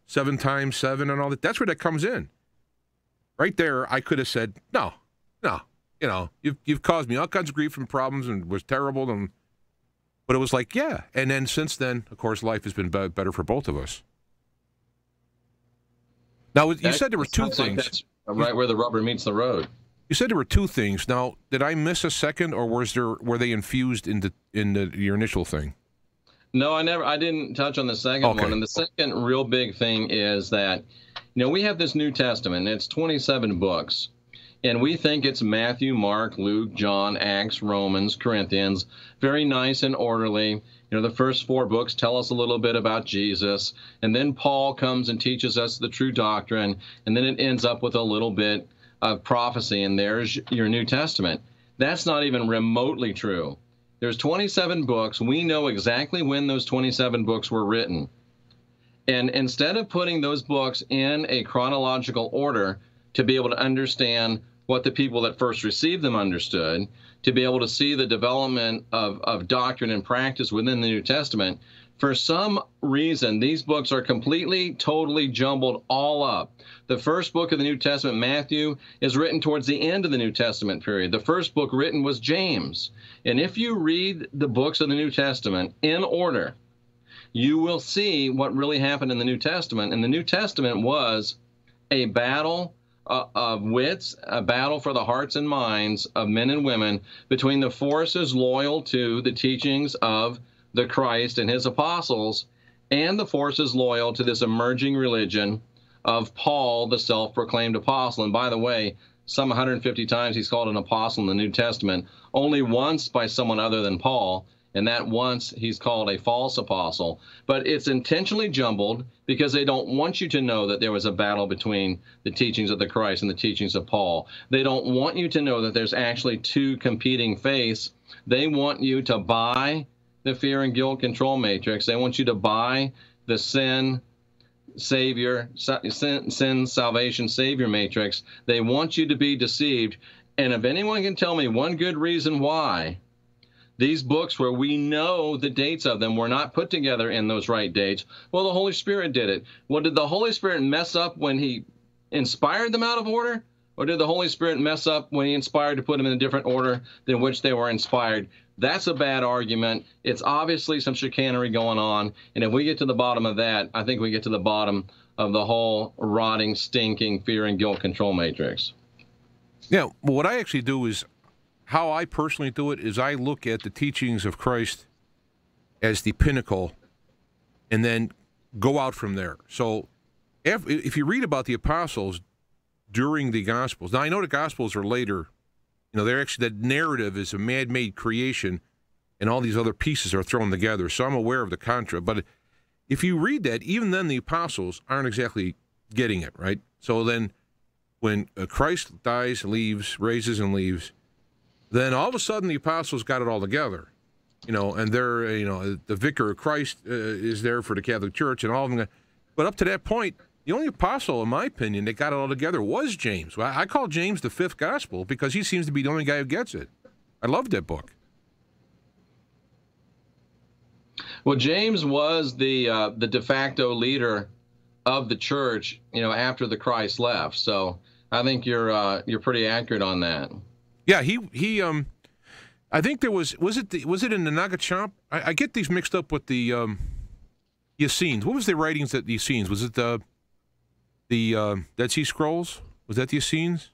Speaker 2: 7 times 7 and all that, that's where that comes in. Right there, I could have said, no,
Speaker 1: you know, you've caused me all kinds of grief and problems and was terrible. But it was like, yeah. And then since then, of course, life has been better for both of us. Now, you said there were two things.
Speaker 7: Like that's right where the rubber meets the road.
Speaker 1: You said there were two things. Now, did I miss a second, or were they infused in your initial thing?
Speaker 7: No, I didn't touch on the second one. And the second real big thing is that, you know, we have this New Testament. It's 27 books. And we think it's Matthew, Mark, Luke, John, Acts, Romans, Corinthians. Very nice and orderly. You know, the first 4 books tell us a little bit about Jesus. And then Paul comes and teaches us the true doctrine. And then it ends up with a little bit of prophecy. And there's your New Testament. That's not even remotely true. There's 27 books. We know exactly when those 27 books were written. And instead of putting those books in a chronological order to be able to understand what the people that first received them understood, to be able to see the development of doctrine and practice within the New Testament, for some reason, these books are completely, totally jumbled all up. The first book of the New Testament, Matthew, is written towards the end of the New Testament period. The first book written was James. And if you read the books of the New Testament in order, you will see what really happened in the New Testament. And the New Testament was a battle of wits, a battle for the hearts and minds of men and women between the forces loyal to the teachings of the Christ and his apostles and the forces loyal to this emerging religion of Paul, the self-proclaimed apostle. And by the way, some 150 times he's called an apostle in the New Testament, only once by someone other than Paul. And that once he's called a false apostle. But it's intentionally jumbled because they don't want you to know that there was a battle between the teachings of the Christ and the teachings of Paul. They don't want you to know that there's actually two competing faiths. They want you to buy the fear and guilt control matrix. They want you to buy the sin, salvation, savior matrix. They want you to be deceived. And if anyone can tell me one good reason why these books, where we know the dates of them, were not put together in those right dates, well, the Holy Spirit did it. Well, did the Holy Spirit mess up when he inspired them out of order? Or did the Holy Spirit mess up when he inspired to put them in a different order than which they were inspired? That's a bad argument. It's obviously some chicanery going on. And if we get to the bottom of that, I think we get to the bottom of the whole rotting, stinking fear and guilt control matrix.
Speaker 1: Yeah, well, what I actually do is, how I personally do it is I look at the teachings of Christ as the pinnacle and then go out from there. So if you read about the apostles during the Gospels, now I know the Gospels are later, you know, they're actually, that narrative is a man-made creation and all these other pieces are thrown together. So I'm aware of the contra. But if you read that, even then the apostles aren't exactly getting it, right? So then when Christ dies, leaves, raises and leaves, then all of a sudden the apostles got it all together, you know, and they're, you know, the vicar of Christ is there for the Catholic Church and all of them. But up to that point, the only apostle, in my opinion, that got it all together was James. Well, I call James the fifth gospel because he seems to be the only guy who gets it. I love that book.
Speaker 7: Well, James was the de facto leader of the church, you know, after the Christ left. So I think you're pretty accurate on that.
Speaker 1: Yeah, he I think there was it in the Nag Hammadi? I get these mixed up with the Essenes. What was the writings at the Essenes? Was it the Dead Sea Scrolls? Was that the Essenes?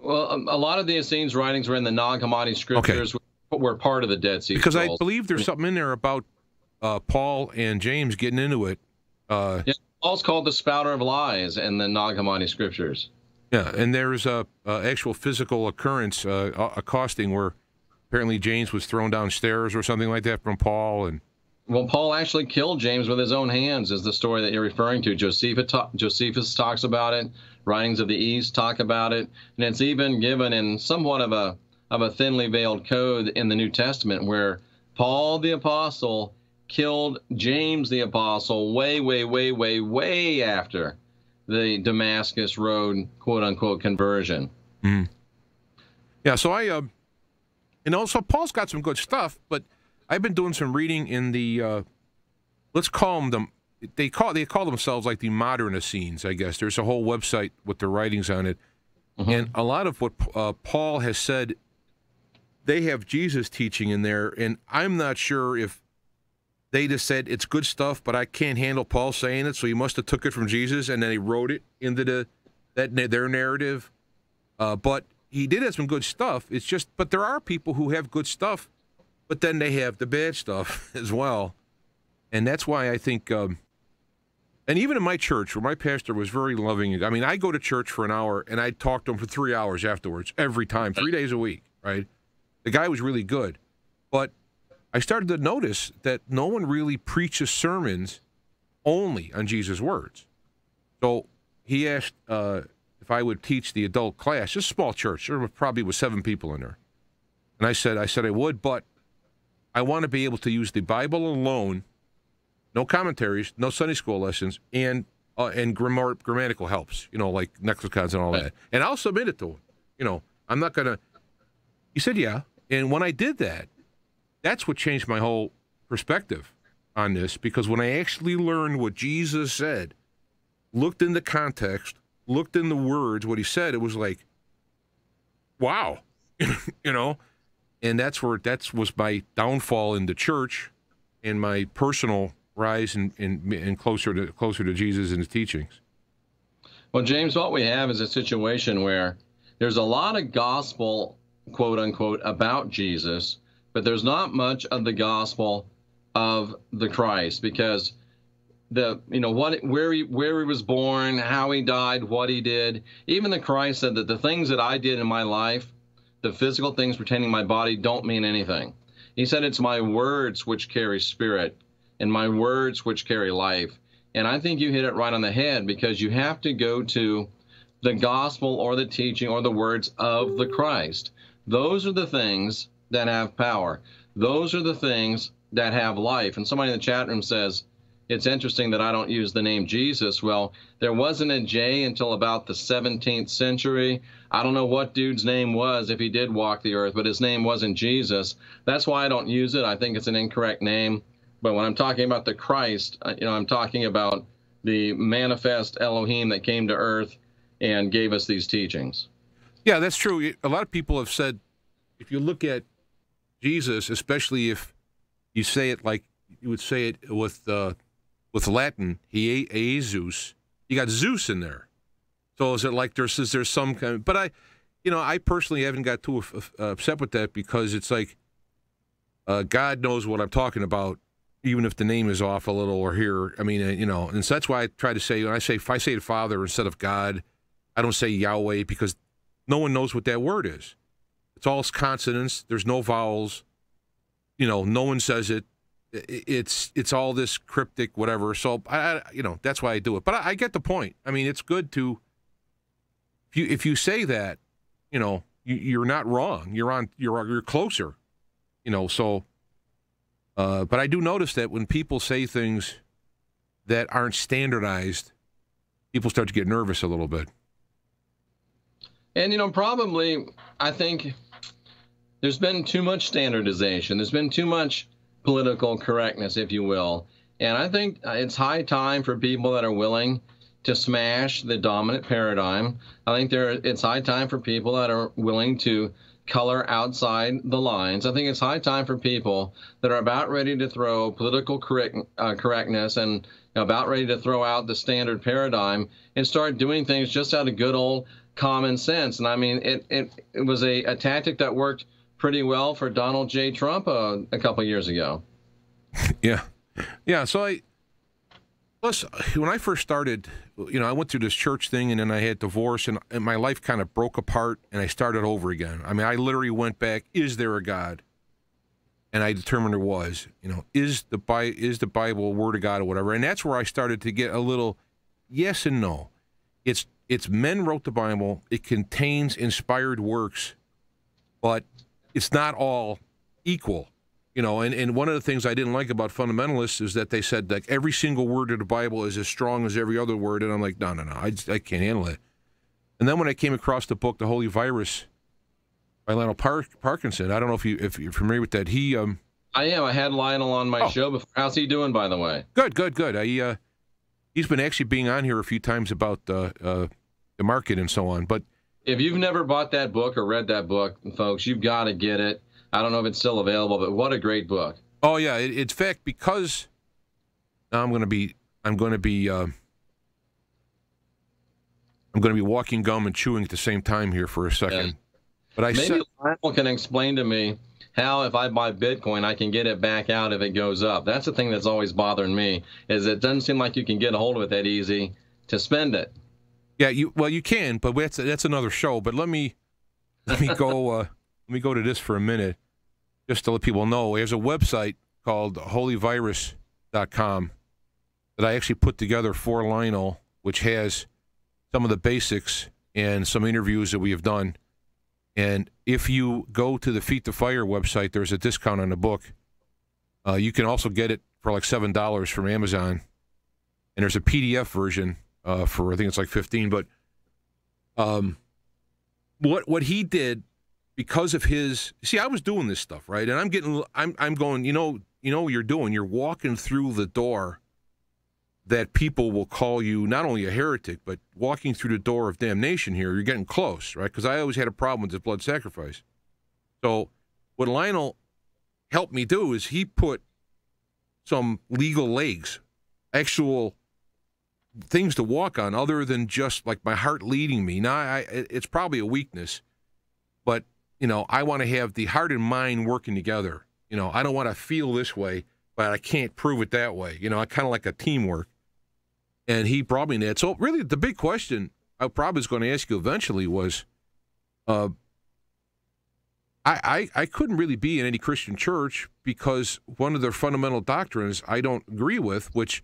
Speaker 7: Well, a lot of the Essenes writings were in the Nag Hammadi scriptures, were part of the Dead Sea Scrolls.
Speaker 1: Because I believe there's something in there about Paul and James getting into it.
Speaker 7: Yeah, Paul's called the spouter of lies in the Nag Hammadi scriptures.
Speaker 1: Yeah, and there's a actual physical occurrence, accosting, where apparently James was thrown downstairs or something like that from Paul. And
Speaker 7: well, Paul actually killed James with his own hands, is the story that you're referring to. Josephus talks about it. Writings of the East talk about it, and it's even given in somewhat of a thinly veiled code in the New Testament, where Paul the apostle killed James the apostle way after the Damascus Road, quote-unquote, conversion.
Speaker 1: Mm. Yeah, so and also Paul's got some good stuff, but I've been doing some reading in the, let's call them, they call themselves like the modern Essenes, I guess. There's a whole website with their writings on it. Mm-hmm. And a lot of what Paul has said they have Jesus teaching in there, and I'm not sure if they just said it's good stuff, but I can't handle Paul saying it, so he must have took it from Jesus, and then he wrote it into their narrative. But he did have some good stuff. It's just, but there are people who have good stuff, but then they have the bad stuff as well. And that's why I think, and even in my church, where my pastor was very loving, I mean, I go to church for an hour, and I talk to him for 3 hours afterwards, every time, 3 days a week, right? The guy was really good. But I started to notice that no one really preaches sermons only on Jesus' words. So he asked if I would teach the adult class, just a small church. There probably was 7 people in there. And I said I would, but I want to be able to use the Bible alone, no commentaries, no Sunday school lessons, and grammatical helps, like lexicons and all that. And I'll submit it to him. I'm not going to. He said, yeah. And when I did that, that's what changed my whole perspective on this, because when I actually learned what Jesus said, looked in the context, looked in the words, what he said, it was like, wow, and that was my downfall in the church and my personal rise and closer to Jesus and his teachings.
Speaker 7: Well, James, what we have is a situation where there's a lot of gospel, quote unquote, about Jesus, but there's not much of the gospel of the Christ, because where he was born, how he died, what he did. Even the Christ said that the things that I did in my life, the physical things pertaining to my body, don't mean anything. He said it's my words which carry spirit and my words which carry life. And I think you hit it right on the head, because you have to go to the gospel or the teaching or the words of the Christ. Those are the things that have power. Those are the things that have life. And somebody in the chat room says, it's interesting that I don't use the name Jesus. Well, there wasn't a J until about the 17th century. I don't know what dude's name was if he did walk the earth, but his name wasn't Jesus. That's why I don't use it. I think it's an incorrect name. But when I'm talking about the Christ, I'm talking about the manifest Elohim that came to earth and gave us these teachings.
Speaker 1: Yeah, that's true. A lot of people have said, if you look at Jesus, especially if you say it like you would say it with Latin, Jesus, you got Zeus in there. So is it like there's some kind of, but I personally haven't got too upset with that, because it's like God knows what I'm talking about, even if the name is off a little or here. I mean, and so that's why I try to say, if I say the Father instead of God, I don't say Yahweh, because no one knows what that word is. It's all consonants. There's no vowels. No one says it. It's all this cryptic whatever. So that's why I do it. But I get the point. I mean, it's good to, if you say that, you're not wrong. You're closer. So. But I do notice that when people say things that aren't standardized, people start to get nervous a little bit.
Speaker 7: And probably I think there's been too much standardization. There's been too much political correctness, if you will. And I think it's high time for people that are willing to smash the dominant paradigm. I think it's high time for people that are willing to color outside the lines. I think it's high time for people that are about ready to throw political correctness and about ready to throw out the standard paradigm and start doing things just out of good old common sense. And I mean, it was a tactic that worked pretty well for Donald J. Trump a couple of years ago.
Speaker 1: Yeah. So when I first started, I went through this church thing, and then I had divorce, and my life kind of broke apart, and I started over again. I mean, I literally went back, is there a God? And I determined there was. Is the Bible a word of God or whatever? And that's where I started to get a little yes and no. It's men wrote the Bible. It contains inspired works, but it's not all equal. And one of the things I didn't like about fundamentalists is that they said that every single word of the Bible is as strong as every other word, and I'm like, no, I can't handle it. And then when I came across the book, The Holy Virus, by Lionel Parkinson, I don't know if you're familiar with that. He
Speaker 7: I am. I had Lionel on my show before. How's he doing, by the way?
Speaker 1: Good. He's been actually being on here a few times about the market and so on. But
Speaker 7: if you've never bought that book or read that book, folks, you've got to get it. I don't know if it's still available, but what a great book.
Speaker 2: Oh yeah, it's fact because now I'm going to be walking gum and chewing at the same time here for a second.
Speaker 7: Yeah.
Speaker 2: But
Speaker 7: maybe Lionel can explain to me how, if I buy Bitcoin, I can get it back out if it goes up. That's the thing that's always bothering me, is it doesn't seem like you can get a hold of it that easy to spend it.
Speaker 2: Yeah, you can, but that's another show. But let me go to this for a minute, just to let people know. There's a website called holyvirus.com that I actually put together for Lionel, which has some of the basics and some interviews that we have done. And if you go to the Feet to Fire website, there's a discount on the book. You can also get it for like $7 from Amazon. And there's a PDF version for, I think it's like $15. But what he did, because of his, see, I was doing this stuff, right? And I'm going, you know what you're doing. You're walking through the door that people will call you not only a heretic, but walking through the door of damnation here. You're getting close, right? Because I always had a problem with the blood sacrifice. So what Lionel helped me do is he put some legal legs, actual things to walk on other than just like my heart leading me. Now, it's probably a weakness, but, I want to have the heart and mind working together. I don't want to feel this way, but I can't prove it that way. I kind of like a teamwork. And he brought me that. So really the big question I probably was going to ask you eventually was, I couldn't really be in any Christian church because one of their fundamental doctrines I don't agree with, which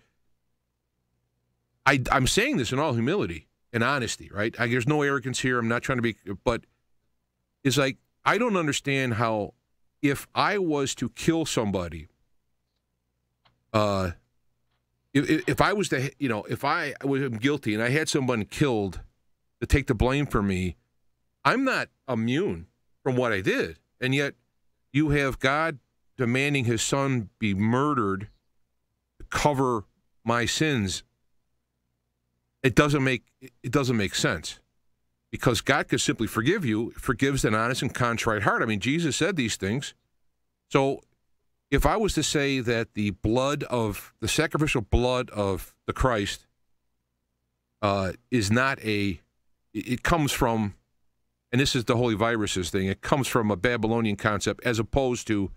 Speaker 2: I'm saying this in all humility and honesty, right? There's no arrogance here. I'm not trying to be, but it's like, I don't understand how if I was to kill somebody, if I was to, if I was guilty and I had someone killed to take the blame for me, I'm not immune from what I did. And yet you have God demanding his son be murdered to cover my sins. It doesn't make sense, because God could simply forgive you, forgives an honest and contrite heart. I mean, Jesus said these things. So if I was to say that the sacrificial blood of the Christ is not it comes from, and this is the Holy Viruses thing, it comes from a Babylonian concept as opposed to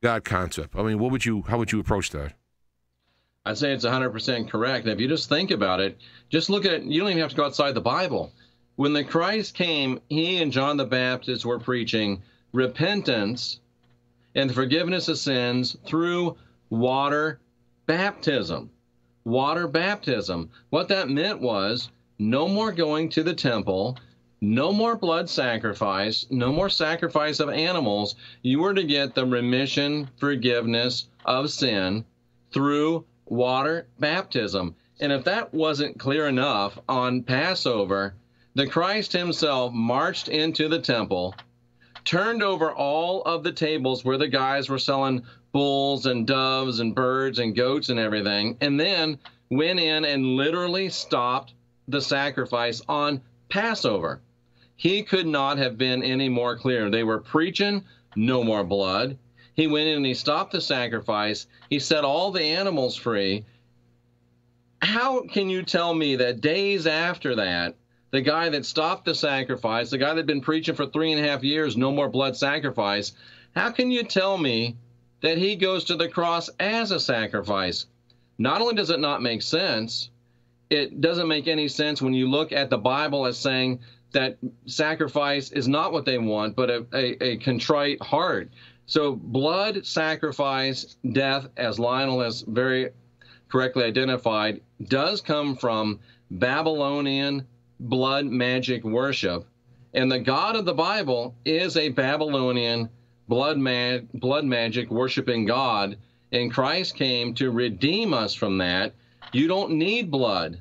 Speaker 2: God concept. I mean, how would you approach that?
Speaker 7: I'd say it's 100% correct. And if you just think about it, just look at it. You don't even have to go outside the Bible. When the Christ came, he and John the Baptist were preaching repentance and the forgiveness of sins through water baptism. Water baptism. What that meant was no more going to the temple, no more blood sacrifice, no more sacrifice of animals. You were to get the remission, forgiveness of sin through water baptism. And if that wasn't clear enough, on Passover, the Christ himself marched into the temple, turned over all of the tables where the guys were selling bulls and doves and birds and goats and everything, and then went in and literally stopped the sacrifice on Passover. He could not have been any more clear. They were preaching no more blood. He went in and he stopped the sacrifice. He set all the animals free. How can you tell me that days after that, the guy that stopped the sacrifice, the guy that had been preaching for 3.5 years, no more blood sacrifice, how can you tell me that he goes to the cross as a sacrifice? Not only does it not make sense, it doesn't make any sense when you look at the Bible as saying that sacrifice is not what they want, but a contrite heart. So blood, sacrifice, death, as Lionel has very correctly identified, does come from Babylonian blood magic worship. And the God of the Bible is a Babylonian blood magic worshiping God. And Christ came to redeem us from that. You don't need blood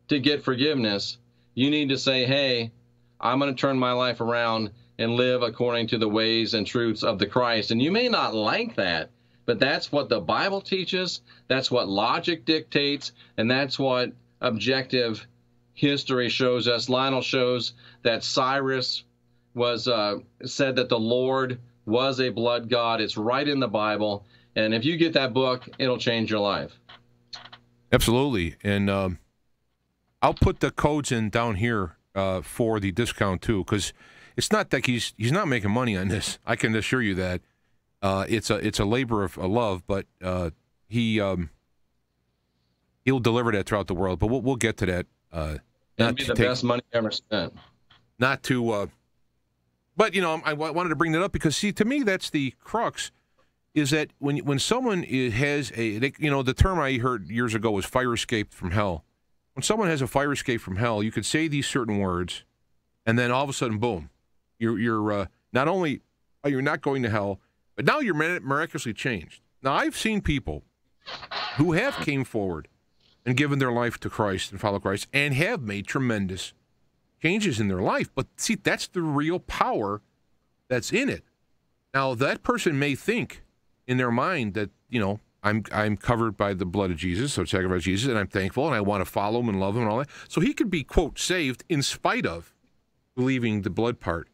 Speaker 7: to get forgiveness. You need to say, hey, I'm going to turn my life around and live according to the ways and truths of the Christ. And you may not like that, but that's what the Bible teaches. That's what logic dictates. And that's what objective history shows us. Lionel shows that Cyrus was said that the Lord was a blood god. It's right in the Bible. And if you get that book, it'll change your life.
Speaker 2: Absolutely. And I'll put the codes in down here for the discount too, because it's not that he's not making money on this. I can assure you that. It's a labor of love, but he'll deliver that throughout the world. But we'll get to that.
Speaker 7: It'd be the best money ever spent. Not to,
Speaker 2: but I wanted to bring that up because, see, to me that's the crux. Is that when someone has the term I heard years ago was fire escape from hell. When someone has a fire escape from hell, you could say these certain words, and then all of a sudden, boom, you're not only are you not going to hell, but now you're miraculously changed. Now, I've seen people who have came forward and given their life to Christ and follow Christ and have made tremendous changes in their life. But see, that's the real power that's in it. Now, that person may think in their mind that, I'm covered by the blood of Jesus, so sacrifice of Jesus, and I'm thankful, and I want to follow him and love him and all that. So he could be, quote, saved in spite of believing the blood part.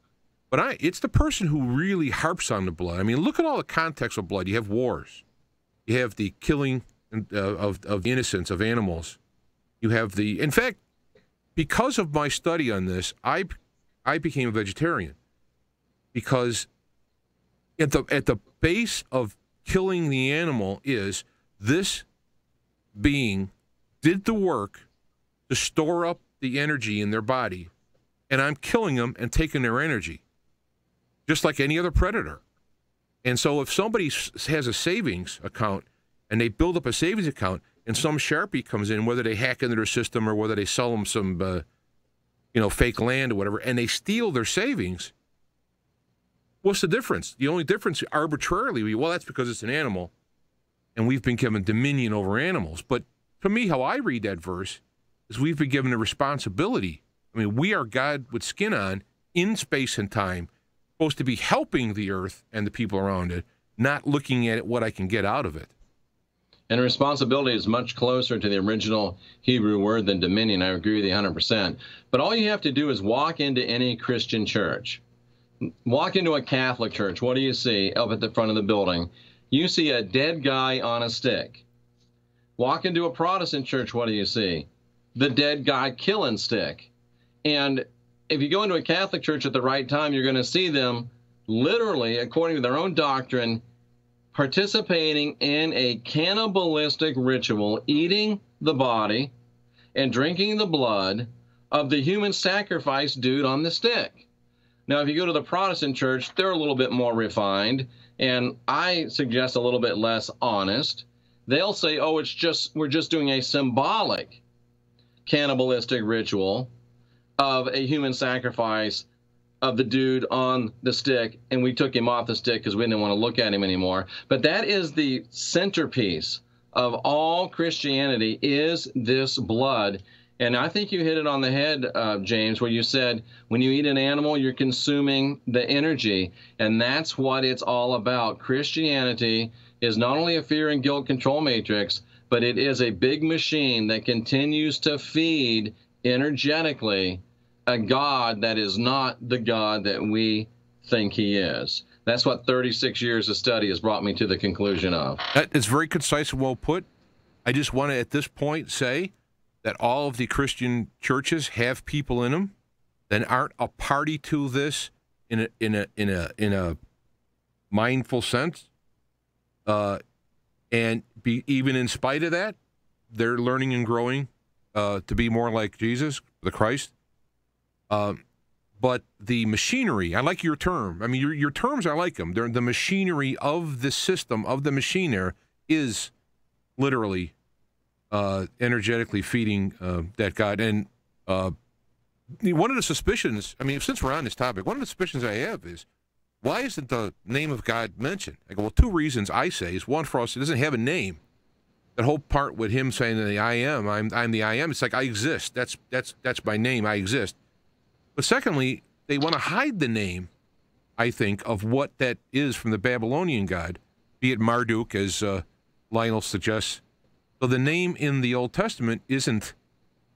Speaker 2: But it's the person who really harps on the blood. I mean, look at all the context of blood. You have wars. You have the killing of the innocents, of animals. You have in fact, because of my study on this, I became a vegetarian. Because at the base of killing the animal is this being did the work to store up the energy in their body, and I'm killing them and taking their energy, just like any other predator. And so if somebody has a savings account and they build up a savings account and some Sharpie comes in, whether they hack into their system or whether they sell them some fake land or whatever, and they steal their savings, what's the difference? The only difference arbitrarily would be, well, that's because it's an animal, and we've been given dominion over animals. But to me, how I read that verse is we've been given a responsibility. I mean, we are God with skin on in space and time, supposed to be helping the earth and the people around it, not looking at what I can get out of it.
Speaker 7: And responsibility is much closer to the original Hebrew word than dominion. I agree with you 100%. But all you have to do is walk into any Christian church. Walk into a Catholic church. What do you see up at the front of the building? You see a dead guy on a stick. Walk into a Protestant church. What do you see? The dead guy killing stick. And if you go into a Catholic church at the right time, you're going to see them literally, according to their own doctrine, participating in a cannibalistic ritual, eating the body and drinking the blood of the human sacrifice dude on the stick. Now, if you go to the Protestant church, they're a little bit more refined, and I suggest a little bit less honest. They'll say, oh, we're just doing a symbolic cannibalistic ritual of a human sacrifice of the dude on the stick, and we took him off the stick because we didn't want to look at him anymore. But that is the centerpiece of all Christianity, is this blood. And I think you hit it on the head, James, where you said when you eat an animal, you're consuming the energy. And that's what it's all about. Christianity is not only a fear and guilt control matrix, but it is a big machine that continues to feed energetically a God that is not the God that we think he is. That's what 36 years of study has brought me to the conclusion of.
Speaker 2: That is very concise and well put. I just want to, at this point, say that all of the Christian churches have people in them that aren't a party to this in a mindful sense, and even in spite of that, they're learning and growing to be more like Jesus, the Christ. But the machinery, I like your term. I mean, your terms, I like them. They're the machinery of the system, of the machine there, is literally energetically feeding that God. And one of the suspicions, I mean, since we're on this topic, one of the suspicions I have is, why isn't the name of God mentioned? I go, well, two reasons I say is, one, for us, it doesn't have a name. That whole part with him saying that I'm the I am, it's like I exist. That's my name, I exist. But secondly, they want to hide the name, I think, of what that is from the Babylonian God, be it Marduk, as Lionel suggests. So the name in the Old Testament isn't,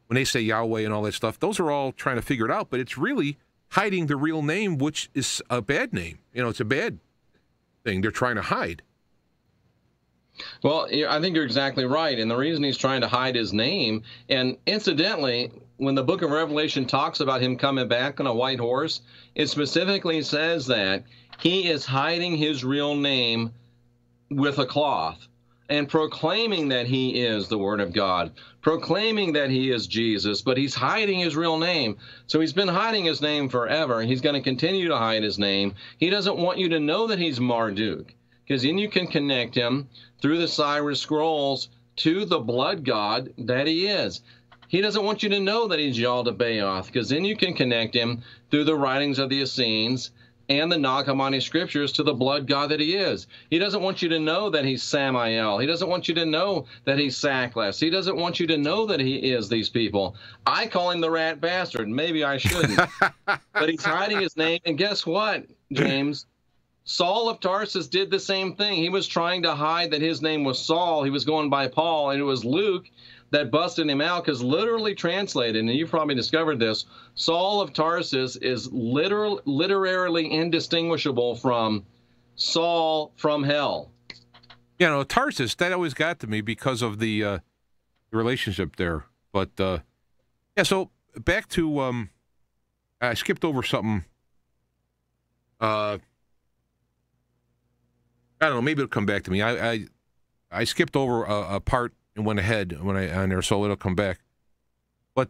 Speaker 2: when they say Yahweh and all that stuff, those are all trying to figure it out, but it's really hiding the real name, which is a bad name. You know, it's a bad
Speaker 1: thing they're trying to hide.
Speaker 7: Well, I think you're exactly right. And the reason he's trying to hide his name, and incidentally, when the book of Revelation talks about him coming back on a white horse, it specifically says that he is hiding his real name with a cloth and proclaiming that he is the Word of God, proclaiming that he is Jesus, but he's hiding his real name. So he's been hiding his name forever, and he's going to continue to hide his name. He doesn't want you to know that he's Marduk, because then you can connect him through the Cyrus scrolls to the blood god that he is. He doesn't want you to know that he's Yaldabaoth, because then you can connect him through the writings of the Essenes and the Nag Hammadi scriptures to the blood god that he is. He doesn't want you to know that he's Samael. He doesn't want you to know that he's Sackless. He doesn't want you to know that he is these people. I call him the rat bastard. Maybe I shouldn't. But he's hiding his name. And guess what, James? Saul of Tarsus did the same thing. He was trying to hide that his name was Saul. He was going by Paul, and it was Luke that busted him out, because literally translated, and you've probably discovered this, Saul of Tarsus is literally indistinguishable from Saul from hell.
Speaker 1: You know, Tarsus, that always got to me because of the relationship there. But, yeah, so back to, I skipped over something. I don't know, maybe it'll come back to me. I skipped over a part and went ahead when on there, so it'll come back. But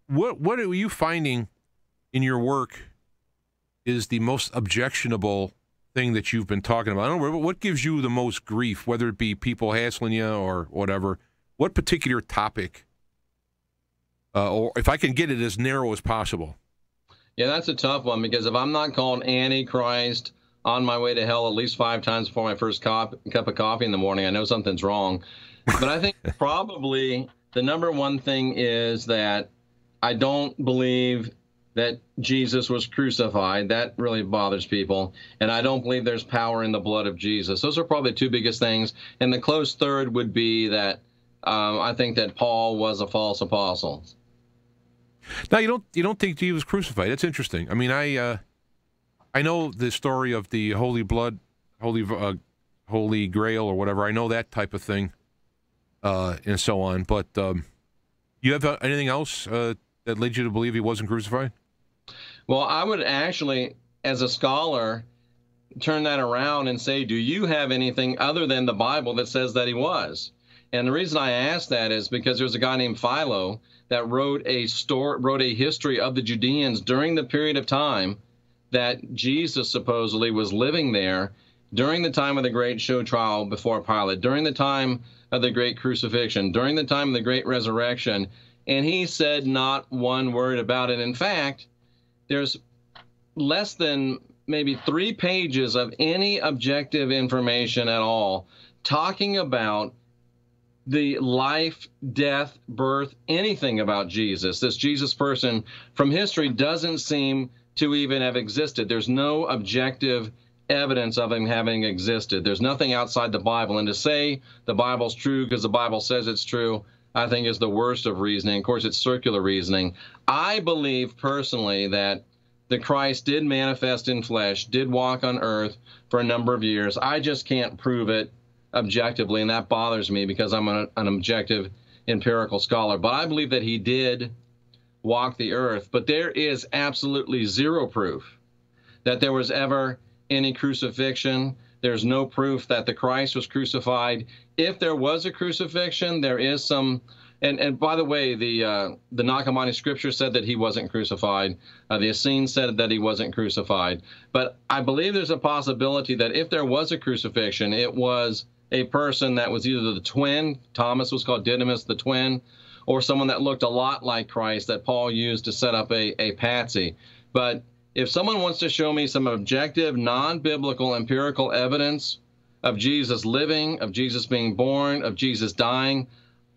Speaker 1: what are you finding in your work is the most objectionable thing that you've been talking about? I don't know, what gives you the most grief, whether it be people hassling you or whatever? What particular topic, or if I can get it as narrow as possible?
Speaker 7: Yeah, that's a tough one, because if I'm not called Antichrist on my way to hell at least 5 times before my first cup of coffee in the morning, I know something's wrong. But I think probably the number one thing is that I don't believe that Jesus was crucified. That really bothers people. And I don't believe there's power in the blood of Jesus. Those are probably the 2 biggest things. And the close third would be that I think that Paul was a false apostle.
Speaker 1: Now, you don't think he was crucified? That's interesting. I mean, I know the story of the holy blood, holy grail or whatever. I know that type of thing, and so on. But you have anything else that led you to believe he wasn't crucified?
Speaker 7: Well, I would actually, as a scholar, turn that around and say, do you have anything other than the Bible that says that he was? And the reason I ask that is because there's a guy named Philo that wrote a history of the Judeans during the period of time that Jesus supposedly was living there, during the time of the great show trial before Pilate, during the time of the great crucifixion, during the time of the great resurrection, and he said not one word about it. In fact, there's less than maybe 3 pages of any objective information at all talking about the life, death, birth, anything about Jesus. This Jesus person from history doesn't seem to even have existed. There's no objective evidence of him having existed. There's nothing outside the Bible. And to say the Bible's true because the Bible says it's true, I think is the worst of reasoning. Of course, it's circular reasoning. I believe personally that the Christ did manifest in flesh, did walk on earth for a number of years. I just can't prove it objectively, and that bothers me because I'm an objective empirical scholar. But I believe that he did walk the earth. But there is absolutely zero proof that there was ever any crucifixion. There's no proof that the Christ was crucified. If there was a crucifixion, there is some, and by the way, the Nag Hammadi scripture said that he wasn't crucified. The Essenes said that he wasn't crucified. But I believe there's a possibility that if there was a crucifixion, it was a person that was either the twin, Thomas was called Didymus the twin, or someone that looked a lot like Christ that Paul used to set up a patsy. But if someone wants to show me some objective, non-biblical, empirical evidence of Jesus living, of Jesus being born, of Jesus dying,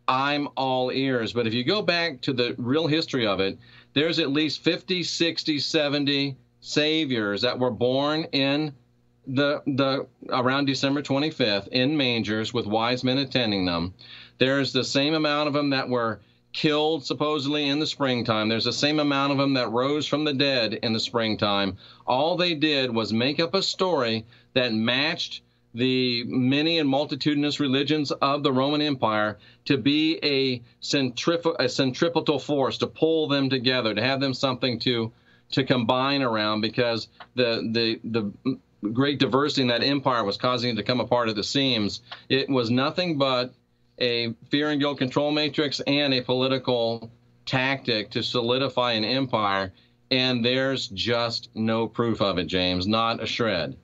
Speaker 7: I'm all ears. But if you go back to the real history of it, there's at least 50, 60, 70 saviors that were born in the around December 25th in mangers with wise men attending them. There's the same amount of them that were killed supposedly in the springtime. There's the same amount of them that rose from the dead in the springtime. All they did was make up a story that matched the many and multitudinous religions of the Roman Empire to be a centripetal force, to pull them together, to have them something to combine around, because the great diversity in that empire was causing it to come apart at the seams. It was nothing but a fear and guilt control matrix and a political tactic to solidify an empire, and there's just no proof of it, James, not a shred.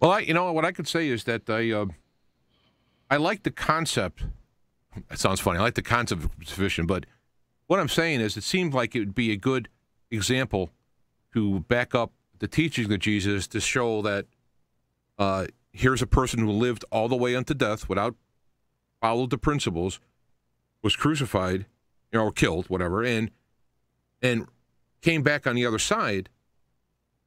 Speaker 1: Well, you know, what I could say is that I like the concept. That sounds funny. I like the concept of crucifixion, but what I'm saying is it seemed like it would be a good example to back up the teachings of Jesus, to show that here's a person who lived all the way unto death without followed the principles, was crucified, you know, or killed, whatever, and came back on the other side,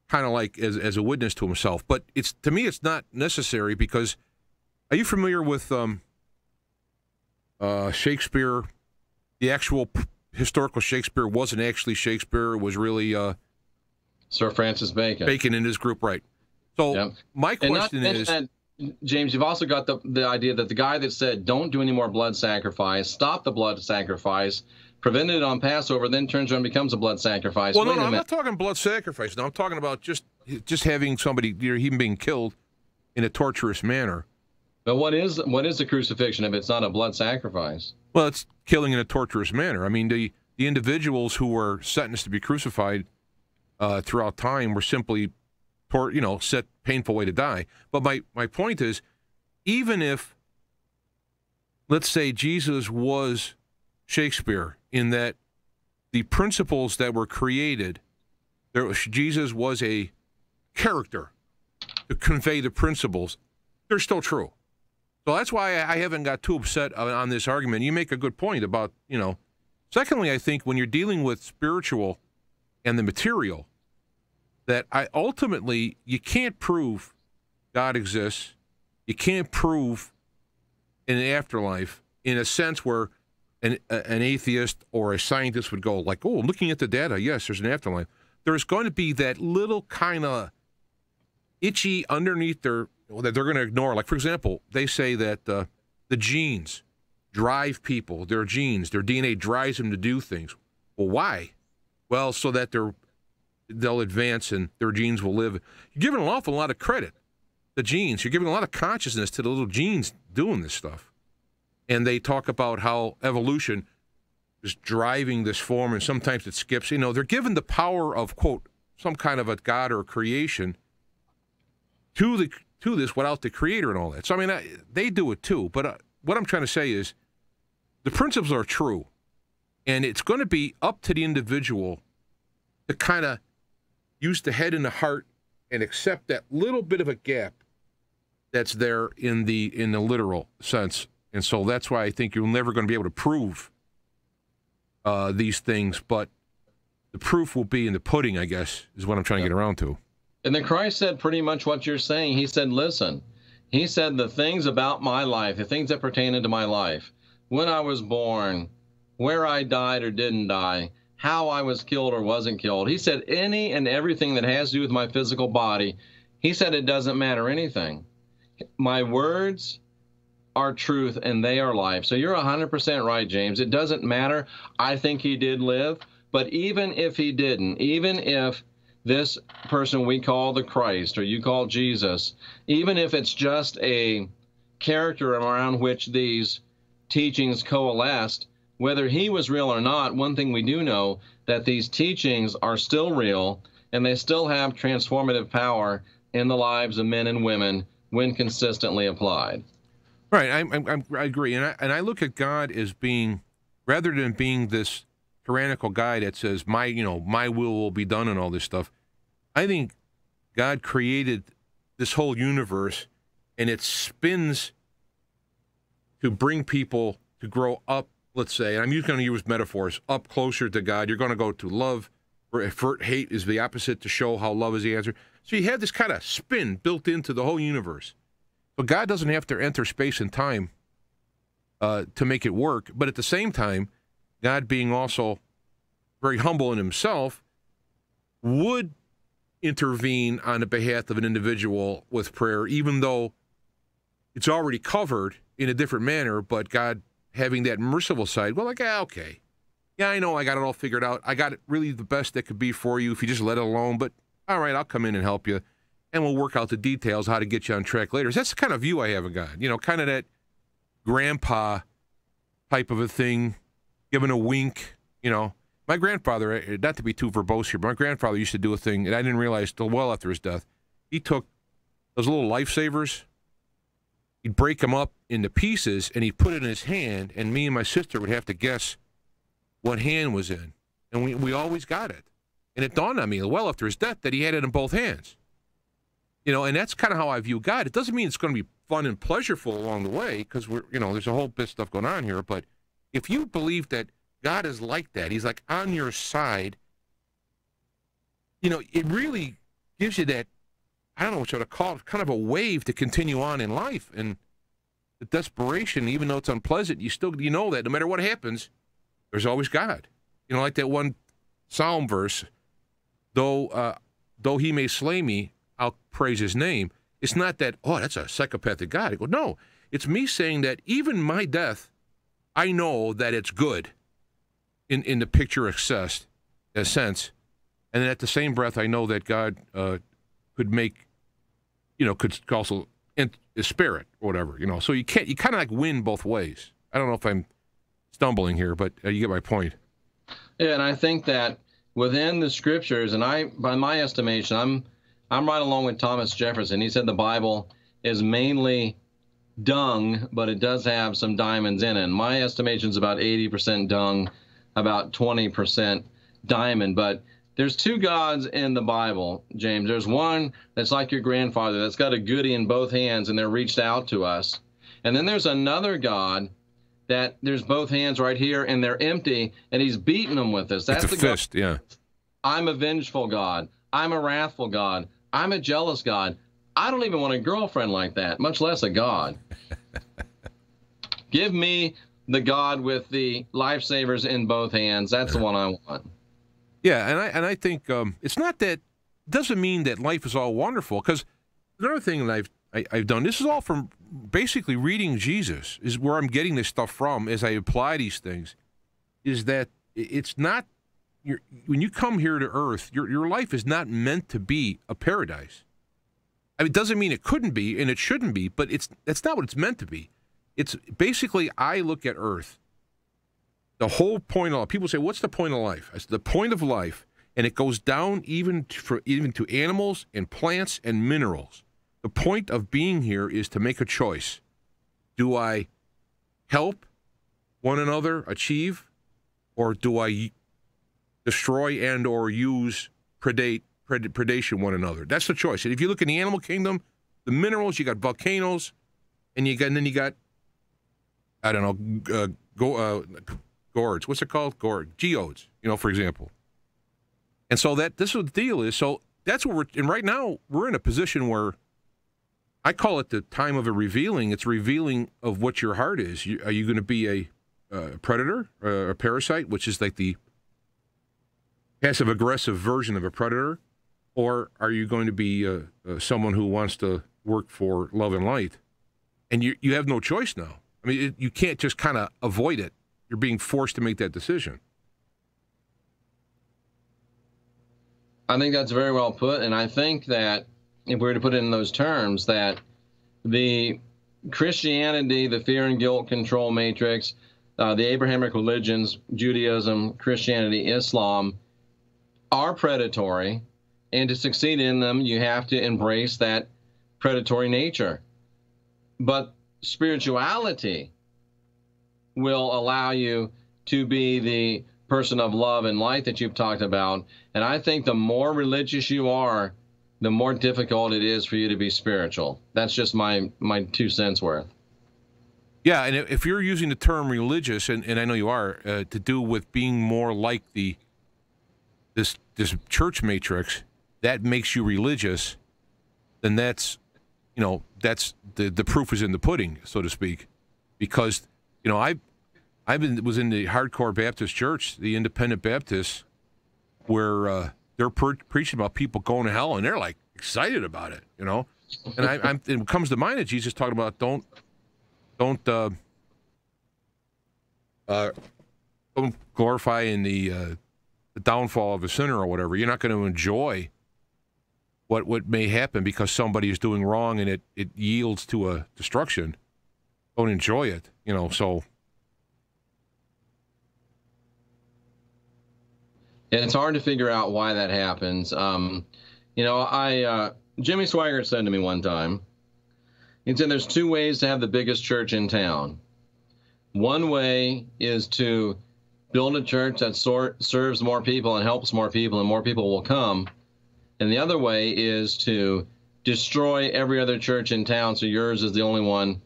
Speaker 1: kind of like as a witness to himself. But it's, to me, it's not necessary, because are you familiar with Shakespeare? The actual historical Shakespeare wasn't actually Shakespeare. It was really
Speaker 7: Sir Francis Bacon.
Speaker 1: Bacon and his group, right? So
Speaker 7: Yep.
Speaker 1: my question is,
Speaker 7: James, you've also got the idea that the guy that said, don't do any more blood sacrifice, stop the blood sacrifice, prevented it on Passover, then turns around and becomes a blood sacrifice.
Speaker 1: well, no, I'm not talking blood sacrifice. No, I'm talking about just having somebody, you know, him being killed in a torturous manner.
Speaker 7: But what is the crucifixion if it's not a blood sacrifice?
Speaker 1: Well, it's killing in a torturous manner. I mean, the individuals who were sentenced to be crucified throughout time were simply, set painful way to die. But my point is, even if, let's say, Jesus was Shakespeare, in that the principles that were created, Jesus was a character to convey the principles, they're still true. So that's why I haven't got too upset on this argument. You make a good point about, Secondly, I think when you're dealing with spiritual and the material, that ultimately you can't prove God exists. You can't prove an afterlife in a sense where an atheist or a scientist would go like, oh, looking at the data, yes, there's an afterlife. There's going to be that little kind of itchy underneath that they're going to ignore. Like, for example, they say that the genes drive people, their genes, their DNA drives them to do things. Well, why? Well, so that they'll advance and their genes will live. You're giving an awful lot of credit, the genes. You're giving a lot of consciousness to the little genes doing this stuff. And they talk about how evolution is driving this form, and sometimes it skips. They're given the power of, quote, some kind of a God or a creation to this without the creator and all that. So, I mean, they do it too. But what I'm trying to say is the principles are true, and it's going to be up to the individual to kind of use the head and the heart and accept that little bit of a gap that's there in the literal sense. And so that's why I think you're never going to be able to prove these things, but the proof will be in the pudding, I guess, is what I'm trying to get around to.
Speaker 7: And then Christ said pretty much what you're saying. He said, listen, he said the things about my life, the things that pertain into my life, when I was born, where I died or didn't die, how I was killed or wasn't killed. He said any and everything that has to do with my physical body, he said it doesn't matter anything. My words are truth and they are life. So you're 100% right, James. It doesn't matter. I think he did live, but even if he didn't, even if this person we call the Christ or you call Jesus, even if it's just a character around which these teachings coalesced, whether he was real or not, one thing we do know, that these teachings are still real and they still have transformative power in the lives of men and women when consistently applied.
Speaker 1: Right, I agree, and I look at God as being, rather than being this tyrannical guy that says my will be done and all this stuff. I think God created this whole universe, and it spins to bring people to grow up. Let's say, and I'm going to use metaphors, up closer to God. You're going to go to love, or avert hate is the opposite to show how love is the answer. So you have this kind of spin built into the whole universe. But God doesn't have to enter space and time to make it work. But at the same time, God being also very humble in himself, would intervene on the behalf of an individual with prayer, even though it's already covered in a different manner, but God having that merciful side, well, like, okay. Yeah, I know I got it all figured out. I got it really the best that could be for you if you just let it alone, but all right, I'll come in and help you, and we'll work out the details, how to get you on track later. That's the kind of view I have of God. You know, kind of that grandpa type of a thing, giving a wink, you know. My grandfather, not to be too verbose here, but my grandfather used to do a thing, and I didn't realize till well after his death. He took those little lifesavers, he'd break them up into pieces, and he'd put it in his hand, and me and my sister would have to guess what hand was in. And we always got it. And it dawned on me well after his death that he had it in both hands. You know, and that's kind of how I view God. It doesn't mean it's going to be fun and pleasureful along the way, because there's a whole bit of stuff going on here. But if you believe that God is like that, he's like on your side, you know, it really gives you that, I don't know what you want to call it, kind of a wave to continue on in life. And the desperation, even though it's unpleasant, you know that no matter what happens, there's always God. You know, like that one Psalm verse, though he may slay me, I'll praise his name. It's not that, oh, that's a psychopathic God. I go, no, it's me saying that even my death, I know that it's good in the picture assessed, in a sense. And then at the same breath, I know that God could make, could also spare it or whatever, So you kind of like win both ways. I don't know if I'm stumbling here, but you get my point.
Speaker 7: Yeah, and I think that within the scriptures, and by my estimation, I'm right along with Thomas Jefferson. He said the Bible is mainly dung, but it does have some diamonds in it. And my estimation is about 80% dung, about 20% diamond. But there's two gods in the Bible, James. There's one that's like your grandfather, that's got a goodie in both hands, and they're reached out to us. And then there's another God that there's both hands right here, and they're empty, and he's beating them with us. That's
Speaker 1: the fist, yeah.
Speaker 7: I'm a vengeful God. I'm a wrathful God. I'm a jealous God. I don't even want a girlfriend like that, much less a God. Give me the God with the lifesavers in both hands. That's the one I want.
Speaker 1: Yeah, and I think it's not that, doesn't mean that life is all wonderful, because another thing that I've done, this is all from basically reading Jesus, is where I'm getting this stuff from as I apply these things, is that it's not, when you come here to earth, your life is not meant to be a paradise. I mean, it doesn't mean it couldn't be, and it shouldn't be, but that's not what it's meant to be. It's basically, I look at earth, the whole point of life. People say, what's the point of life? I said, the point of life, and it goes down even to animals and plants and minerals. The point of being here is to make a choice. Do I help one another achieve, or do I destroy and or use predation one another? That's the choice. And if you look in the animal kingdom, the minerals, you got volcanoes, and then you got, I don't know, gourds. What's it called? Geodes, for example. And so this is what the deal is. So that's what and right now we're in a position where I call it the time of a revealing. It's revealing of what your heart is. Are you going to be a predator, a parasite, which is like the passive-aggressive version of a predator, or are you going to be someone who wants to work for love and light? And you have no choice now. I mean, you can't just kind of avoid it. You're being forced to make that decision.
Speaker 7: I think that's very well put, and I think that if we were to put it in those terms, that the Christianity, the fear and guilt control matrix, the Abrahamic religions, Judaism, Christianity, Islam, are predatory, and to succeed in them, you have to embrace that predatory nature. But spirituality will allow you to be the person of love and light that you've talked about. And I think the more religious you are, the more difficult it is for you to be spiritual. That's just my 2 cents worth.
Speaker 1: Yeah, and if you're using the term religious, and I know you are, to do with being more like this church matrix, that makes you religious, then that's the proof is in the pudding, so to speak. Because,
Speaker 2: was in the hardcore Baptist church, the Independent Baptists, where they're preaching about people going to hell, and they're like excited about it, you know. And it comes to mind that Jesus talked about don't glorify in the downfall of a sinner or whatever. You're not going to enjoy what may happen because somebody is doing wrong and it yields to a destruction. Don't enjoy it, you know. So.
Speaker 7: And it's hard to figure out why that happens. You know, Jimmy Swaggart said to me one time, he said there's two ways to have the biggest church in town. One way is to build a church that serves more people and helps more people, and more people will come. And the other way is to destroy every other church in town so yours is the only one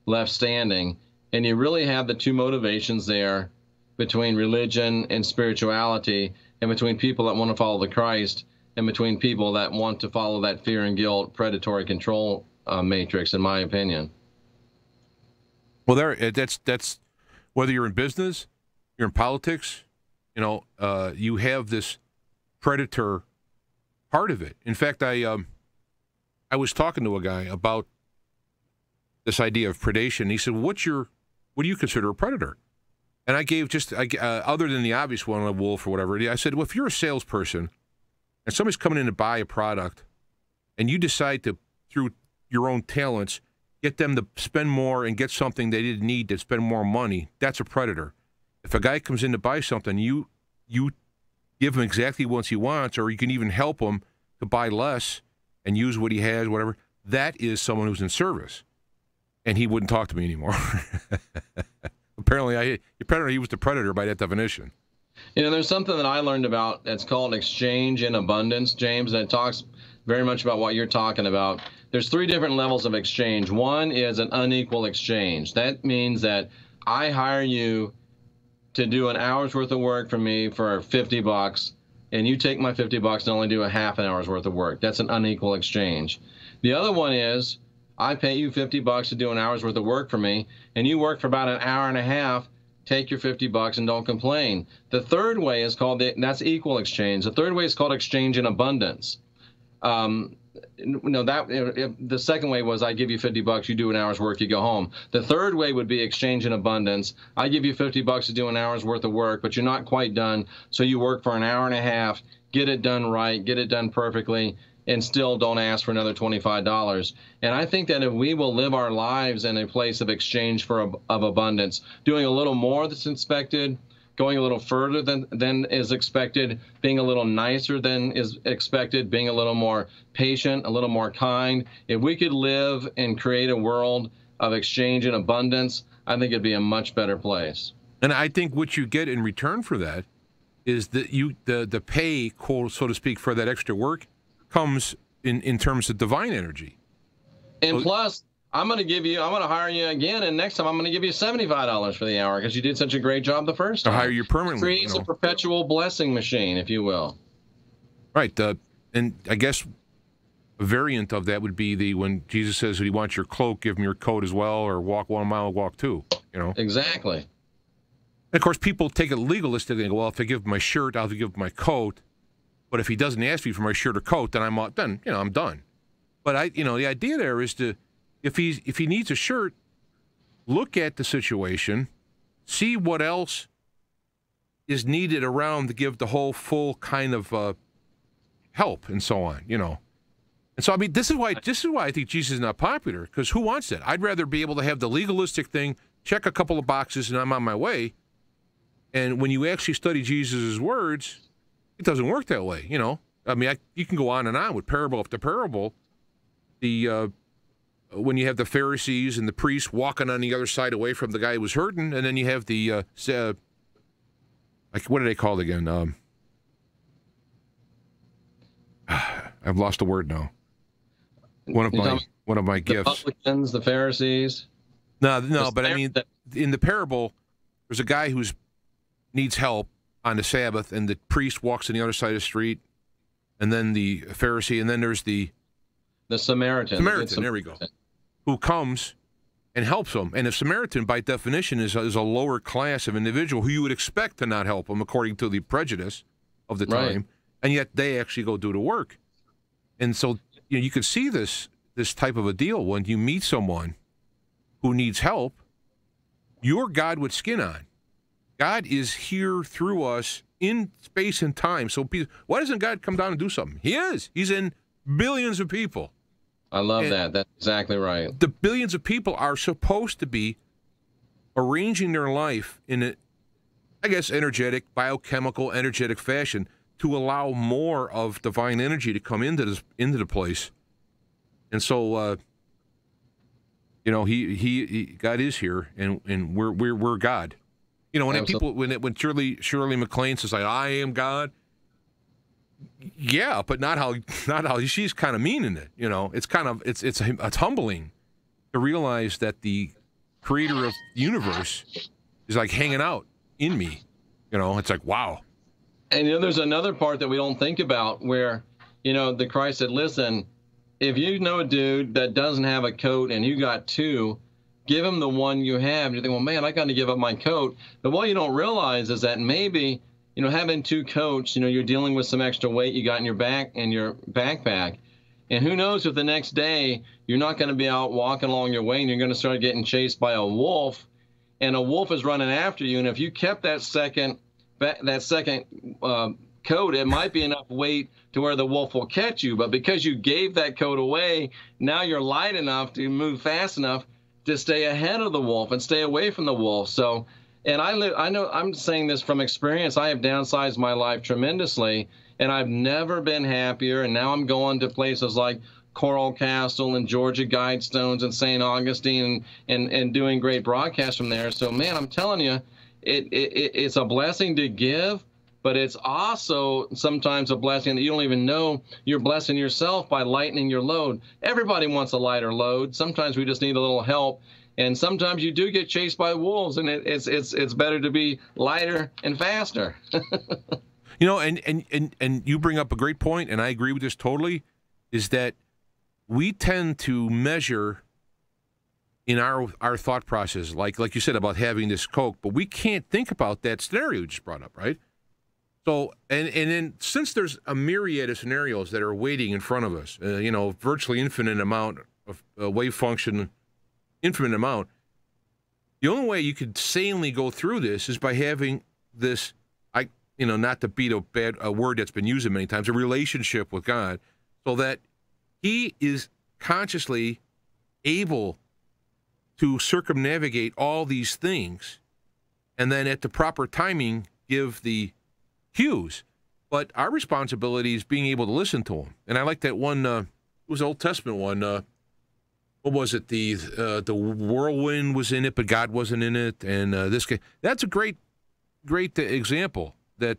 Speaker 7: left standing. And you really have the two motivations there between religion and spirituality, and between people that want to follow the Christ, and between people that want to follow that fear and guilt, predatory control matrix, in my opinion.
Speaker 2: Well, that's whether you're in business, you're in politics, you know, you have this predator part of it. In fact, I was talking to a guy about this idea of predation. He said, what do you consider a predator? And I gave other than the obvious one, a wolf or whatever, I said, well, if you're a salesperson and somebody's coming in to buy a product and you decide to, through your own talents, get them to spend more and get something they didn't need to spend more money, that's a predator. If a guy comes in to buy something, you give him exactly what he wants, or you can even help him to buy less and use what he has, whatever, that is someone who's in service. And he wouldn't talk to me anymore. Apparently, he was the predator by that definition.
Speaker 7: You know, there's something that I learned about that's called exchange in abundance, James, and it talks very much about what you're talking about. There's three different levels of exchange. One is an unequal exchange. That means that I hire you to do an hour's worth of work for me for $50, and you take my $50 and only do a half an hour's worth of work. That's an unequal exchange. The other one is I pay you $50 to do an hour's worth of work for me, and you work for about an hour and a half, take your $50 and don't complain. The third way is called, that's equal exchange. The third way is called exchange in abundance. The second way was I give you $50, you do an hour's work, you go home. The third way would be exchange in abundance. I give you $50 to do an hour's worth of work, but you're not quite done, so you work for an hour and a half, get it done right, get it done perfectly, and still don't ask for another $25. And I think that if we will live our lives in a place of exchange of abundance, doing a little more that's expected, going a little further than is expected, being a little nicer than is expected, being a little more patient, a little more kind, if we could live and create a world of exchange and abundance, I think it'd be a much better place.
Speaker 2: And I think what you get in return for that is that the pay, quote, so to speak, for that extra work comes in terms of divine energy.
Speaker 7: And plus, I'm going to hire you again, and next time I'm going to give you $75 for the hour because you did such a great job the first time.
Speaker 2: I'll hire you permanently.
Speaker 7: It creates a perpetual blessing machine, if you will.
Speaker 2: Right. And I guess a variant of that would be when Jesus says, if you want your cloak, give him your coat as well, or walk 1 mile, walk 2, you know?
Speaker 7: Exactly.
Speaker 2: And of course, people take it legalistically and go, well, if I give him my shirt, I'll give him my coat. But if he doesn't ask me for my shirt or coat, then I'm done. But the idea there is to, if he needs a shirt, look at the situation, see what else is needed around to give the whole full kind of help and so on, you know. And so I mean, this is why I think Jesus is not popular, because who wants that? I'd rather be able to have the legalistic thing, check a couple of boxes, and I'm on my way. And when you actually study Jesus' words, it doesn't work that way, you know. I mean, you can go on and on with parable after parable. When you have the Pharisees and the priests walking on the other side away from the guy who was hurting, and then you have the what are they called again? I've lost the word now. One of my gifts.
Speaker 7: The publicans, the Pharisees.
Speaker 2: No, but I mean, in the parable, there's a guy who needs help on the Sabbath, and the priest walks on the other side of the street, and then the Pharisee, and then there's the Samaritan, there we go, who comes
Speaker 1: and helps them. And a Samaritan, by definition, is a lower class of individual who you would expect to not help them according to the prejudice of the time,
Speaker 7: Right.
Speaker 1: and yet they actually go do the work. And so you can see this type of a deal when you meet someone who needs help. You're God with skin on. God is here through us in space and time. So why doesn't God come down and do something? He is. He's in billions of people.
Speaker 7: I love that. That's exactly right.
Speaker 1: The billions of people are supposed to be arranging their life in a, I guess, energetic, biochemical, energetic fashion to allow more of divine energy to come into the place. And so, God is here, and we're God. When people when Shirley MacLaine says like, I am God. Yeah, but not how she's kind of meaning it. It's humbling to realize that the creator of the universe is like hanging out in me. It's like, wow.
Speaker 7: And there's another part that we don't think about where, the Christ said, listen, if you know a dude that doesn't have a coat and you got two, give him the one you have. And you think, well, man, I got to give up my coat. But what you don't realize is that maybe, having two coats, you're dealing with some extra weight you got in your back and your backpack. And who knows if the next day you're not going to be out walking along your way and you're going to start getting chased by a wolf, and a wolf is running after you. And if you kept that second coat, it might be enough weight to where the wolf will catch you. But because you gave that coat away, now you're light enough to move fast enough to stay ahead of the wolf and stay away from the wolf. So, and I know I'm saying this from experience. I have downsized my life tremendously, and I've never been happier. And now I'm going to places like Coral Castle and Georgia Guidestones and St. Augustine and doing great broadcasts from there. So, man, I'm telling you, it's a blessing to give, but it's also sometimes a blessing that you don't even know you're blessing yourself by lightening your load. Everybody wants a lighter load. Sometimes we just need a little help. And sometimes you do get chased by wolves, and it's better to be lighter and faster.
Speaker 1: And you bring up a great point, and I agree with this totally, is that we tend to measure in our thought process, like you said about having this Coke, but we can't think about that scenario you just brought up, right? So, and then since there's a myriad of scenarios that are waiting in front of us, virtually infinite amount of wave function, infinite amount, the only way you could sanely go through this is by having this, not to beat a word that's been used many times, a relationship with God, so that He is consciously able to circumnavigate all these things, and then at the proper timing give the cues. But our responsibility is being able to listen to Him. And I like that one. It was an Old Testament one. What was it? The whirlwind was in it, but God wasn't in it. And this guy. That's a great example that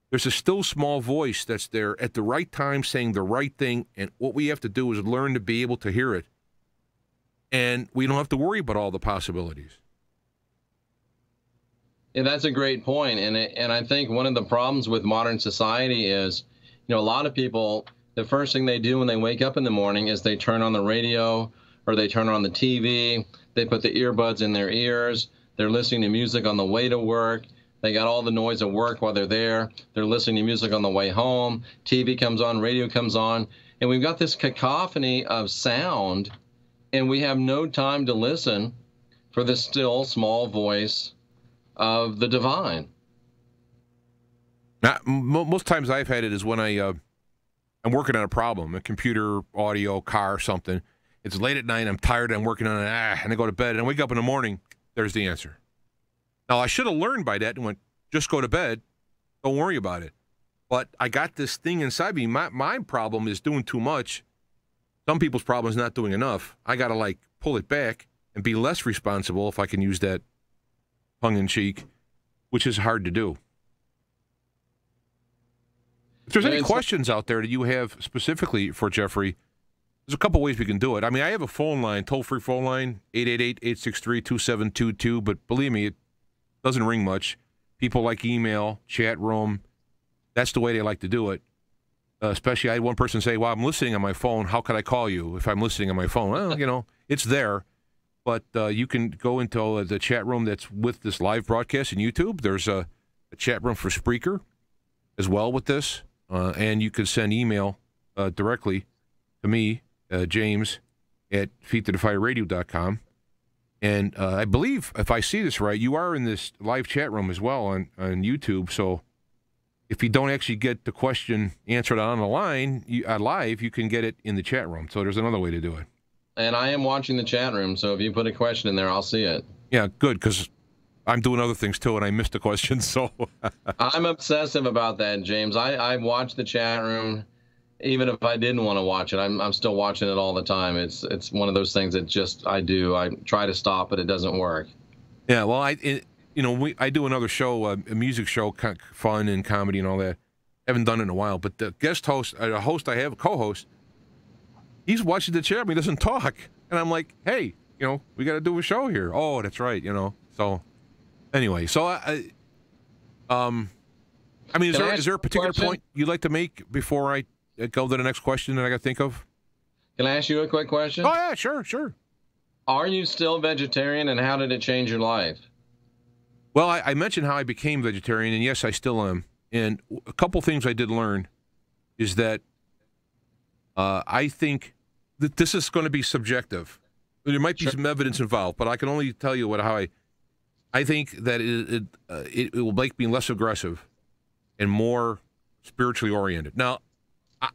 Speaker 1: there's a still small voice that's there at the right time saying the right thing, and what we have to do is learn to be able to hear it. And we don't have to worry about all the possibilities.
Speaker 7: Yeah, that's a great point. And I think one of the problems with modern society is, a lot of people, the first thing they do when they wake up in the morning is they turn on the radio or they turn on the TV. They put the earbuds in their ears. They're listening to music on the way to work. They got all the noise at work while they're there. They're listening to music on the way home. TV comes on, radio comes on. And we've got this cacophony of sound, and we have no time to listen for the still small voice of the divine.
Speaker 1: Now, most times I've had it is when I'm working on a problem, a computer, audio, car, something. It's late at night, I'm tired, I'm working on it, and I go to bed, and I wake up in the morning, there's the answer. Now, I should have learned by that and went, just go to bed, don't worry about it. But I got this thing inside me. My problem is doing too much. Some people's problem is not doing enough. I got to, pull it back and be less responsible, if I can use that tongue-in-cheek, which is hard to do. If there's any questions out there that you have specifically for Jeffrey, there's a couple ways we can do it. I mean, I have a phone line, toll-free phone line, 888-863-2722, but believe me, it doesn't ring much. People like email, chat room. That's the way they like to do it. Especially, I had one person say, well, I'm listening on my phone. How could I call you if I'm listening on my phone? Well, it's there. but you can go into the chat room that's with this live broadcast in YouTube. There's a chat room for Spreaker as well with this, and you can send email directly to me, James, at feettothefireradio.com. And I believe, if I see this right, you are in this live chat room as well on YouTube. So if you don't actually get the question answered on the line live, you can get it in the chat room. So there's another way to do it.
Speaker 7: And I am watching the chat room, so if you put a question in there, I'll see it.
Speaker 1: Yeah, good, because I'm doing other things too, and I missed the question. So
Speaker 7: I'm obsessive about that, James. I watch the chat room. Even if I didn't want to watch it, I'm still watching it all the time. It's one of those things that I do. I try to stop, but it doesn't work.
Speaker 1: Yeah, well, I do another show, a music show, fun and comedy and all that. Haven't done it in a while, but the guest host, a host I have, a co-host, he's watching the chat room. He doesn't talk, and I'm like, hey, we got to do a show here. Oh, that's right, So anyway, so I mean, is there a particular point you'd like to make before I go to the next question that I got to think of?
Speaker 7: Can I ask you a quick question?
Speaker 1: Oh, yeah, sure.
Speaker 7: Are you still vegetarian, and how did it change your life?
Speaker 1: Well, I mentioned how I became vegetarian, and yes, I still am. And a couple things I did learn is that I think that this is going to be subjective. There might be some evidence involved, but I can only tell you how I think that it will make me less aggressive and more spiritually oriented. Now,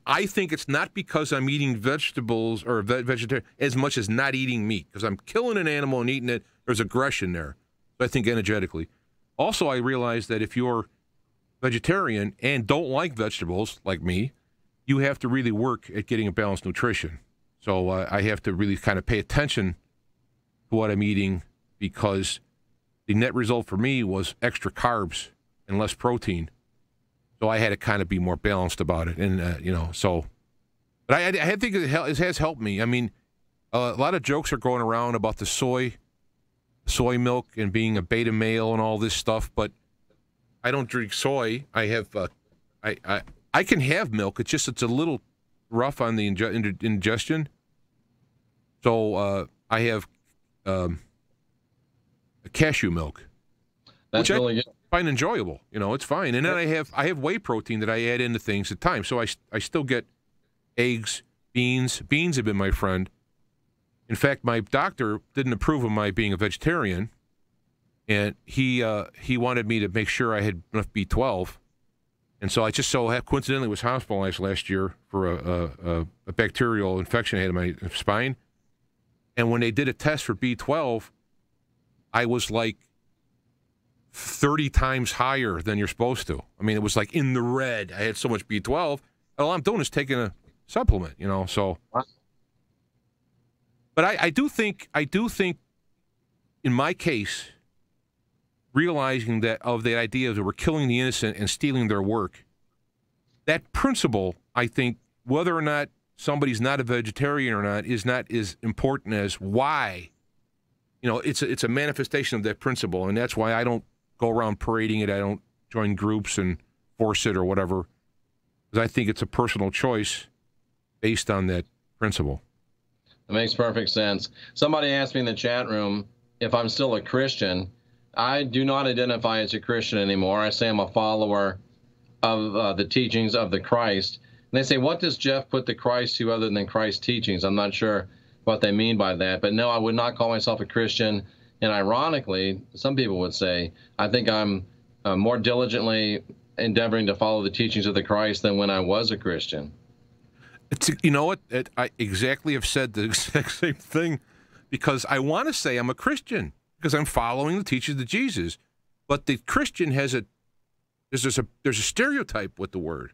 Speaker 1: I think it's not because I'm eating vegetables or vegetarian as much as not eating meat, because I'm killing an animal and eating it. There's aggression there. So I think energetically. Also, I realize that if you're vegetarian and don't like vegetables like me, you have to really work at getting a balanced nutrition. So I have to really kind of pay attention to what I'm eating, because the net result for me was extra carbs and less protein. So I had to kind of be more balanced about it, and so. But I think it has helped me. I mean, a lot of jokes are going around about the soy milk and being a beta male and all this stuff, but I don't drink soy. I have I can have milk. It's a little rough on the ingestion. So I have cashew milk.
Speaker 7: That's really good.
Speaker 1: Find enjoyable, it's fine. And then I have whey protein that I add into things at times. So I still get eggs, beans. Beans have been my friend. In fact, my doctor didn't approve of my being a vegetarian, and he wanted me to make sure I had enough B12. And so I just coincidentally was hospitalized last year for a bacterial infection I had in my spine. And when they did a test for B12, I was like 30 times higher than you're supposed to. I mean, it was like in the red. I had so much B12. All I'm doing is taking a supplement, so. But I do think in my case, realizing that the idea that we're killing the innocent and stealing their work, that principle, I think, whether or not somebody's not a vegetarian or not, is not as important as why. It's a manifestation of that principle, and that's why I don't go around parading it. I don't join groups and force it or whatever, because I think it's a personal choice based on that principle.
Speaker 7: It makes perfect sense. Somebody asked me in the chat room if I'm still a Christian. I do not identify as a Christian anymore. I say I'm a follower of the teachings of the Christ. And they say, what does Jeff put the Christ to other than Christ's teachings? I'm not sure what they mean by that. But no, I would not call myself a Christian. And ironically, some people would say, I think I'm more diligently endeavoring to follow the teachings of the Christ than when I was a Christian.
Speaker 1: You know what? I exactly have said the exact same thing, because I want to say I'm a Christian because I'm following the teachings of Jesus. But the Christian there's a stereotype with the word.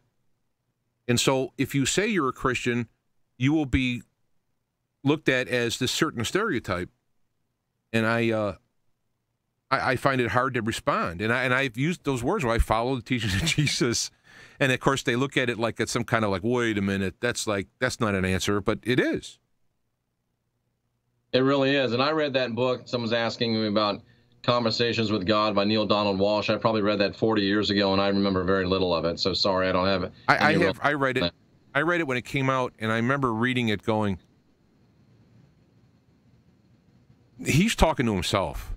Speaker 1: And so if you say you're a Christian, you will be looked at as this certain stereotype. And I find it hard to respond. And I've used those words where I follow the teachings of Jesus. And of course they look at it like it's some kind of like, wait a minute, that's not an answer, but it is.
Speaker 7: It really is. And I read that book. Someone's asking me about Conversations with God by Neil Donald Walsh. I probably read that 40 years ago, and I remember very little of it. So sorry, I don't have it.
Speaker 1: I read it. I read it when it came out, and I remember reading it going,
Speaker 2: he's talking to himself.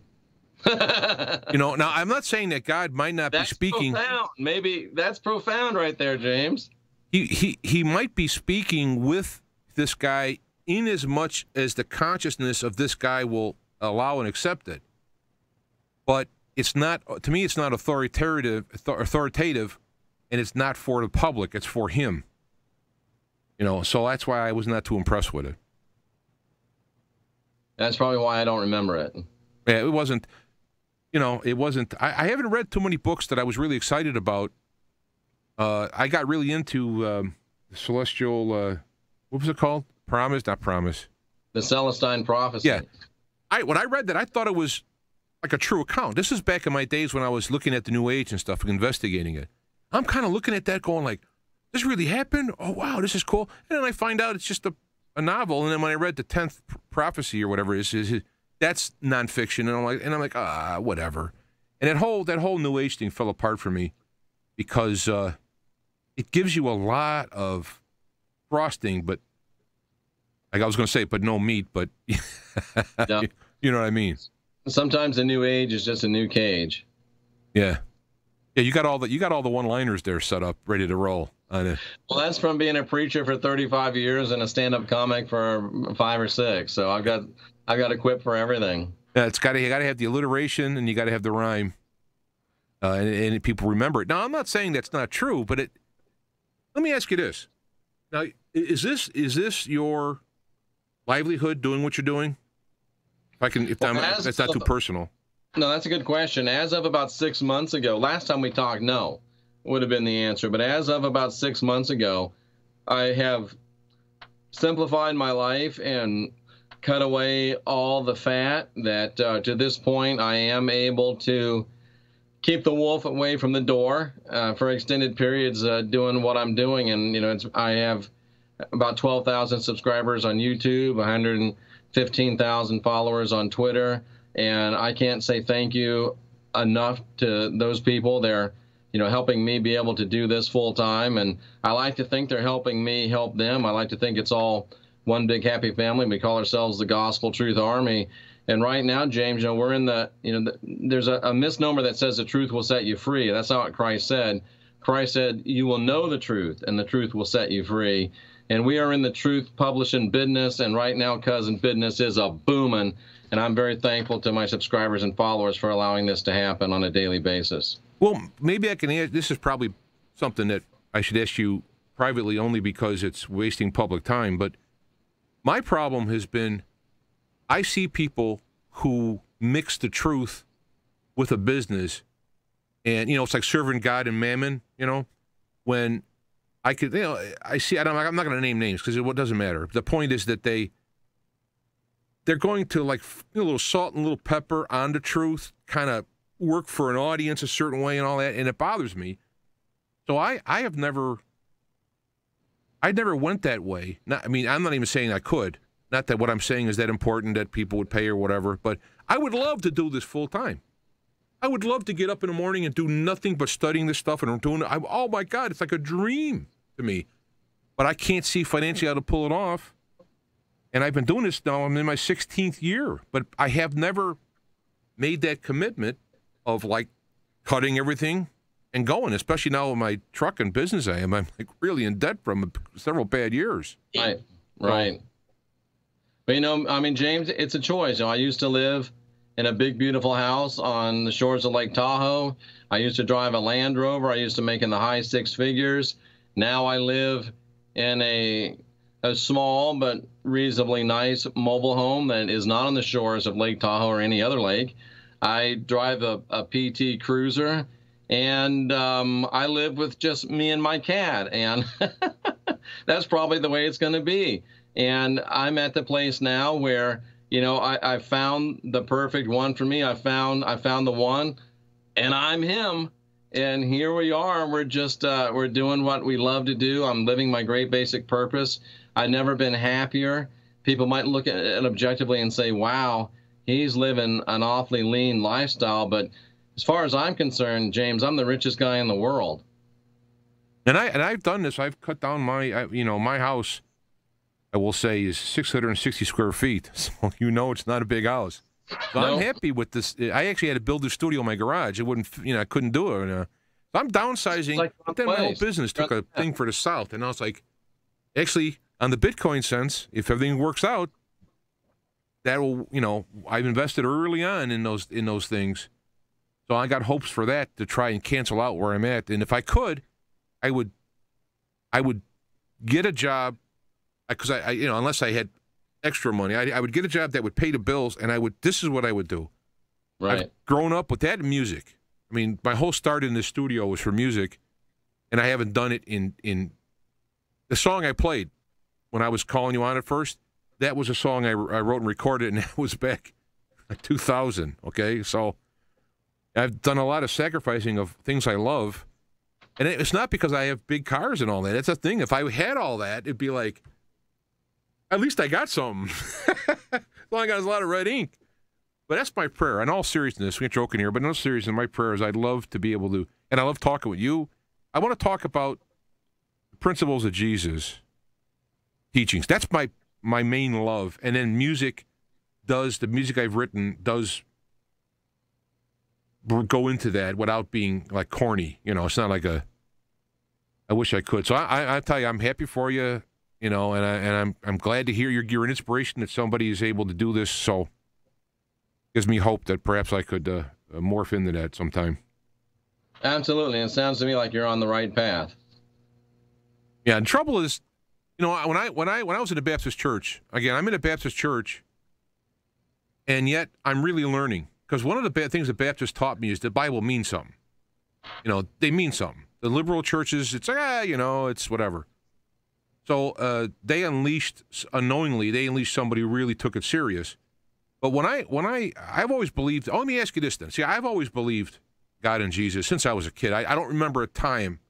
Speaker 2: You know, now I'm not saying that God might not be speaking.
Speaker 7: Profound. Maybe that's profound right there, James.
Speaker 2: He might be speaking with this guy in as much as the consciousness of this guy will allow and accept it. But it's not, to me, it's not authoritative, and it's not for the public. It's for him. You know, so that's why I was not too impressed with it.
Speaker 7: That's probably why I don't remember it.
Speaker 2: Yeah, it wasn't, you know, it wasn't. I haven't read too many books that I was really excited about. I got really into Celestial, what was it called? Not Promise.
Speaker 7: The Celestine Prophecy.
Speaker 2: Yeah. When I read that, I thought it was like a true account. This is back in my days when I was looking at the New Age and stuff, investigating it. I'm kind of looking at that going like, this really happened? Oh, wow, this is cool. And then I find out it's just a novel. And then when I read the 10th Prophecy or whatever it is that's nonfiction. And I'm like, whatever. And that whole New Age thing fell apart for me because it gives you a lot of frosting, but like I was going to say, but no meat, but
Speaker 7: Yeah.
Speaker 2: You know what I mean?
Speaker 7: Sometimes the New Age is just a new cage.
Speaker 2: Yeah. Yeah, you got all the one-liners there set up, ready to roll on it.
Speaker 7: Well, that's from being a preacher for 35 years and a stand-up comic for 5 or 6. So I've got equipped for everything.
Speaker 2: Yeah, you got to have the alliteration and you got to have the rhyme, and people remember it. Now, I'm not saying that's not true, but let me ask you this: now, is this your livelihood, doing what you're doing? That's not too personal.
Speaker 7: No, that's a good question. As of about 6 months ago, last time we talked, no, would have been the answer. But as of about 6 months ago, I have simplified my life and cut away all the fat that to this point I am able to keep the wolf away from the door for extended periods doing what I'm doing. And, you know, I have about 12,000 subscribers on YouTube, 115,000 followers on Twitter. And I can't say thank you enough to those people. They're, you know, helping me be able to do this full time. And I like to think they're helping me help them. I like to think it's all one big happy family. We call ourselves the Gospel Truth Army. And right now, James, you know, we're in there's a misnomer that says the truth will set you free. That's not what Christ said. Christ said, you will know the truth and the truth will set you free. And we are in the truth publishing business. And right now, cousin, business is a booming. And I'm very thankful to my subscribers and followers for allowing this to happen on a daily basis.
Speaker 2: Well, maybe I can ask, this is probably something that I should ask you privately only because it's wasting public time, but my problem has been I see people who mix the truth with a business, and, you know, it's like serving God and mammon, you know, when I could, you know, I'm not going to name names because it doesn't matter. The point is that they're going to, like, a little salt and a little pepper on the truth, kind of work for an audience a certain way and all that, and it bothers me. So I never went that way. I mean, I'm not even saying I could. Not that what I'm saying is that important that people would pay or whatever, but I would love to do this full time. I would love to get up in the morning and do nothing but studying this stuff, and I'm doing it. Oh, my God, it's like a dream to me. But I can't see financially how to pull it off. And I've been doing this now. I'm in my 16th year. But I have never made that commitment of, like, cutting everything and going, especially now with my truck and business I'm like really in debt from several bad years.
Speaker 7: Right, right. But, you know, I mean, James, it's a choice. You know, I used to live in a big, beautiful house on the shores of Lake Tahoe. I used to drive a Land Rover. I used to make in the high 6 figures. Now I live in a small but reasonably nice mobile home that is not on the shores of Lake Tahoe or any other lake. I drive a PT Cruiser, and I live with just me and my cat, and that's probably the way it's going to be. And I'm at the place now where, you know, I found the perfect one for me. I found the one, and I'm him. And here we are. We're just we're doing what we love to do. I'm living my great basic purpose. I've never been happier. People might look at it objectively and say, wow, he's living an awfully lean lifestyle. But as far as I'm concerned, James, I'm the richest guy in the world.
Speaker 2: And I've done this. I've cut down my house, I will say, is 660 square feet. So, you know, it's not a big house. So I'm happy with this. I actually had to build the studio in my garage. It wouldn't, I couldn't do it. So I'm downsizing.
Speaker 7: Like
Speaker 2: but then my whole business took a thing for the South, and I was like, actually, on the Bitcoin sense, if everything works out, that will, I've invested early on in those things. So I got hopes for that to try and cancel out where I'm at. And if I could, I would get a job, because I unless I had extra money, I would get a job that would pay the bills, and this is what I would do.
Speaker 7: Right.
Speaker 2: I've grown up with that in music. I mean, my whole start in the studio was for music, and I haven't done it in the song I played when I was calling you on at first. That was a song I wrote and recorded, and that was back in 2000, okay? So I've done a lot of sacrificing of things I love, and it's not because I have big cars and all that. It's a thing. If I had all that, it'd be like, at least I got something. As long as I got a lot of red ink. But that's my prayer. In all seriousness, we're joking here, but in all seriousness, my prayer is I'd love to be able to, and I love talking with you. I want to talk about the principles of Jesus' teachings. That's my main love. And then the music I've written does go into that without being like corny. It's not like I wish I could. So I tell you, I'm happy for you. And I'm glad to hear you're an inspiration that somebody is able to do this. So gives me hope that perhaps I could morph into that sometime.
Speaker 7: Absolutely. It sounds to me like you're on the right path.
Speaker 2: Yeah. And trouble is, when I was in a Baptist church, again, I'm in a Baptist church, and yet I'm really learning, because one of the bad things that Baptists taught me is the Bible means something. They mean something. The liberal churches, it's like, it's whatever. So they unknowingly unleashed somebody who really took it serious. But I've always believed, let me ask you this then. See, I've always believed God and Jesus since I was a kid. I don't remember a time.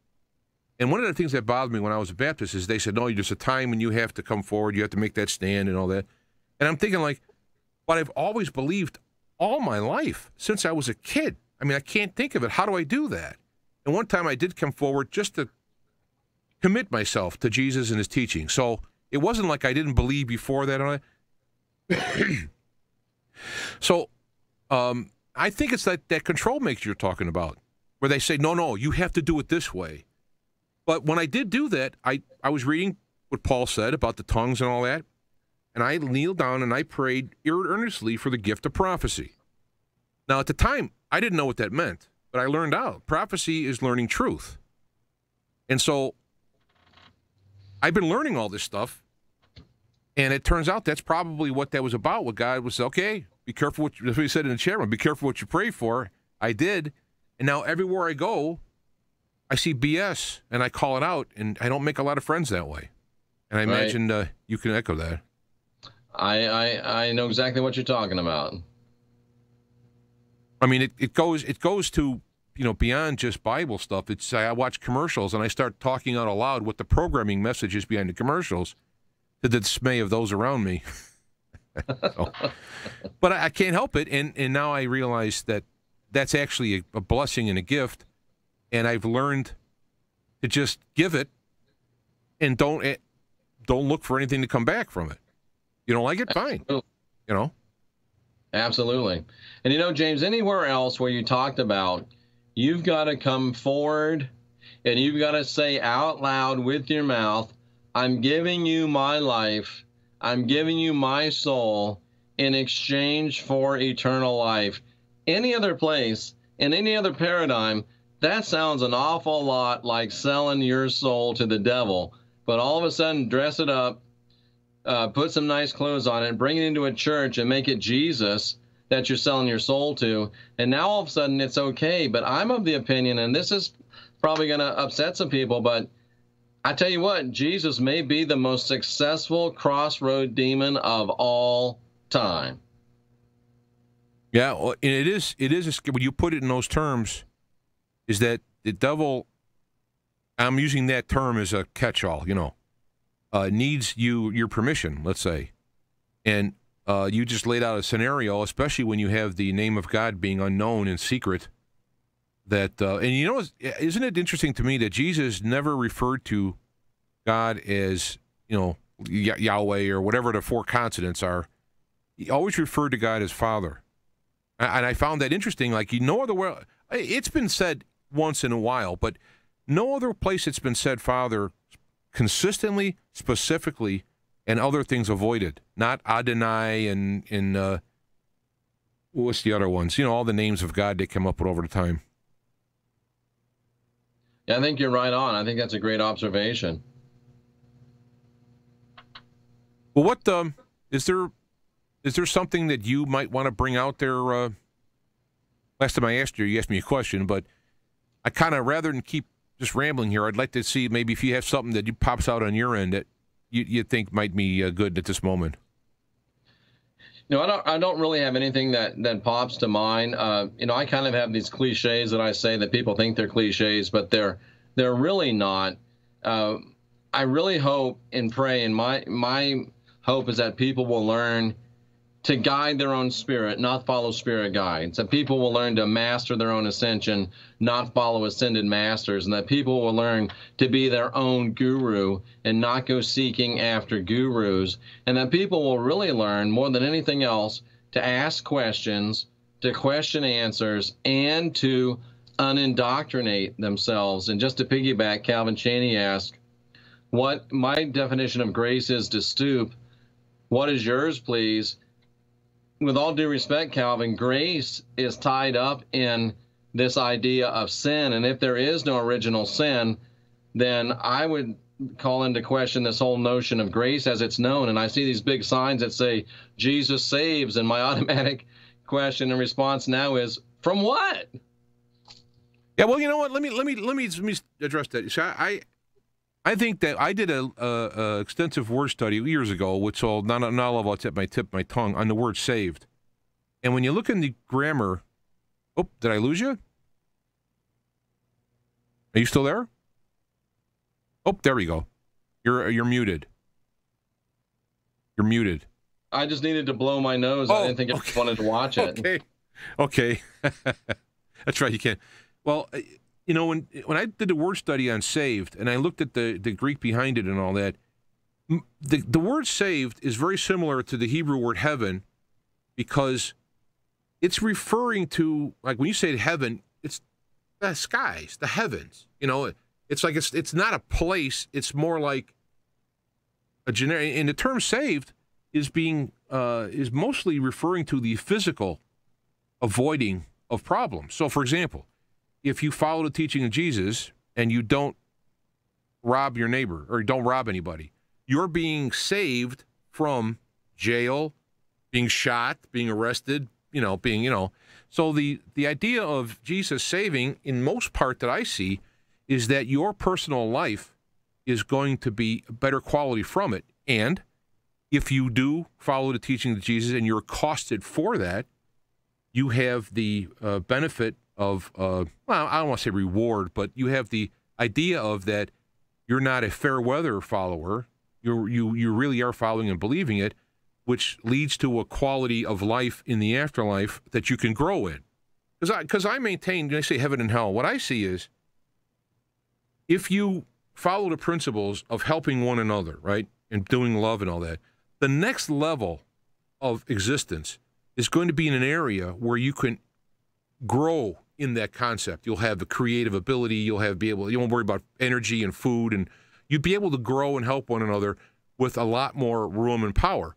Speaker 2: And one of the things that bothered me when I was a Baptist is they said, no, there's a time when you have to come forward, you have to make that stand and all that. And I'm thinking but I've always believed all my life since I was a kid. I mean, I can't think of it. How do I do that? And one time I did come forward just to commit myself to Jesus and his teaching. So it wasn't like I didn't believe before that. So I think it's that control matrix you're talking about, where they say, no, you have to do it this way. But when I did do that, I was reading what Paul said about the tongues and all that, and I kneeled down and I prayed earnestly for the gift of prophecy. Now, at the time, I didn't know what that meant, but I learned out. Prophecy is learning truth. And so I've been learning all this stuff, and it turns out that's probably what that was about. What God was, okay, be careful that's what he said in the chat room, be careful what you pray for. I did, and now everywhere I go, I see BS, and I call it out, and I don't make a lot of friends that way. And I imagine you can echo that.
Speaker 7: I know exactly what you're talking about.
Speaker 2: I mean, it goes to, beyond just Bible stuff. I watch commercials, and I start talking out aloud what the programming message is behind the commercials, to the dismay of those around me. But I can't help it, and now I realize that that's actually a blessing and a gift, and I've learned to just give it, and don't look for anything to come back from it. You don't like it? Fine.
Speaker 7: Absolutely. And James, anywhere else where you talked about you've got to come forward and you've got to say out loud with your mouth, I'm giving you my life, I'm giving you my soul in exchange for eternal life. Any other place, in any other paradigm, that sounds an awful lot like selling your soul to the devil. But all of a sudden, dress it up, put some nice clothes on it, bring it into a church and make it Jesus that you're selling your soul to. And now all of a sudden it's okay. But I'm of the opinion, and this is probably going to upset some people, but I tell you what, Jesus may be the most successful crossroad demon of all time.
Speaker 2: Yeah, well, and it is when you put it in those terms, is that the devil, I'm using that term as a catch-all, needs your permission, let's say. And you just laid out a scenario, especially when you have the name of God being unknown and secret, that, and isn't it interesting to me that Jesus never referred to God as, Yahweh or whatever the four consonants are. He always referred to God as Father. And I found that interesting. Like, no other way. It's been said once in a while, but no other place it's been said, Father, consistently, specifically, and other things avoided. Not Adonai and what's the other ones? You know, all the names of God they come up with over the time.
Speaker 7: Yeah, I think you're right on. I think that's a great observation.
Speaker 2: Well, what is there something that you might want to bring out there? Last time I asked you asked me a question, but I kind of, rather than keep just rambling here, I'd like to see maybe if you have something that pops out on your end that you think might be good at this moment.
Speaker 7: No, I don't really have anything that pops to mind. You know, I kind of have these cliches that I say that people think they're cliches, but they're really not. I really hope and pray, and my hope is that people will learn to guide their own spirit, not follow spirit guides. That people will learn to master their own ascension, not follow ascended masters, and that people will learn to be their own guru and not go seeking after gurus, and that people will really learn more than anything else to ask questions, to question answers, and to unindoctrinate themselves. And just to piggyback, Calvin Chaney asked, what my definition of grace is to stoop. What is yours, please? With all due respect, Calvin, grace is tied up in this idea of sin. And if there is no original sin, then I would call into question this whole notion of grace as it's known. And I see these big signs that say, Jesus saves. And my automatic question and response now is, from what?
Speaker 2: Yeah, well, you know what? Let me address that. So I think that I did a extensive word study years ago, which all not all of it's at my tip of my tongue, on the word saved. And when you look in the grammar, oh, did I lose you? Are you still there? Oh, there we go. You're muted. You're muted.
Speaker 7: I just needed to blow my nose. I didn't think I wanted to watch it.
Speaker 2: Okay. That's right. You can. Well, you know, when I did the word study on saved, and I looked at the Greek behind it and all that, the word saved is very similar to the Hebrew word heaven, because it's referring to, like when you say heaven, it's the skies, the heavens. You know, it's like it's not a place. It's more like a generic. And the term saved is mostly referring to the physical avoiding of problems. So, for example, if you follow the teaching of Jesus and you don't rob your neighbor or don't rob anybody, you're being saved from jail, being shot, being arrested, So the idea of Jesus saving, in most part that I see, is that your personal life is going to be better quality from it. And if you do follow the teaching of Jesus and you're accosted for that, you have the benefit of, well, I don't want to say reward, but you have the idea of that you're not a fair weather follower. You really are following and believing it, which leads to a quality of life in the afterlife that you can grow in. Because I maintain, when I say heaven and hell, what I see is if you follow the principles of helping one another, right, and doing love and all that, the next level of existence is going to be in an area where you can grow in that concept. You'll have the creative ability. You won't worry about energy and food, and you'd be able to grow and help one another with a lot more room and power.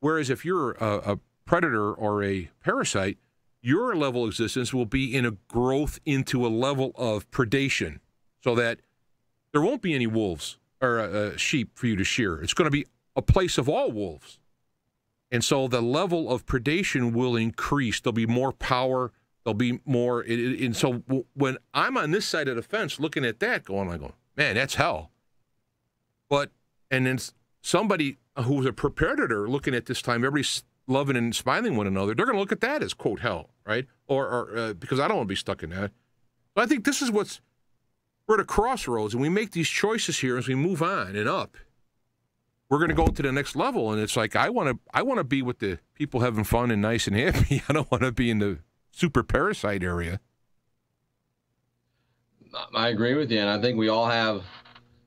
Speaker 2: Whereas if you're a predator or a parasite, your level of existence will be in a growth into a level of predation, so that there won't be any wolves or sheep for you to shear. It's going to be a place of all wolves. And so the level of predation will increase. There'll be more power. There'll be more. And so when I'm on this side of the fence looking at that, I go, man, that's hell. And then somebody who's a predator looking at this time, everybody's loving and smiling one another, they're going to look at that as, quote, hell, right? Or because I don't want to be stuck in that. But I think this is we're at a crossroads, and we make these choices here as we move on and up. We're going to go to the next level, and it's like I want to be with the people having fun and nice and happy. I don't want to be in the super parasite area.
Speaker 7: I agree with you, and I think we all have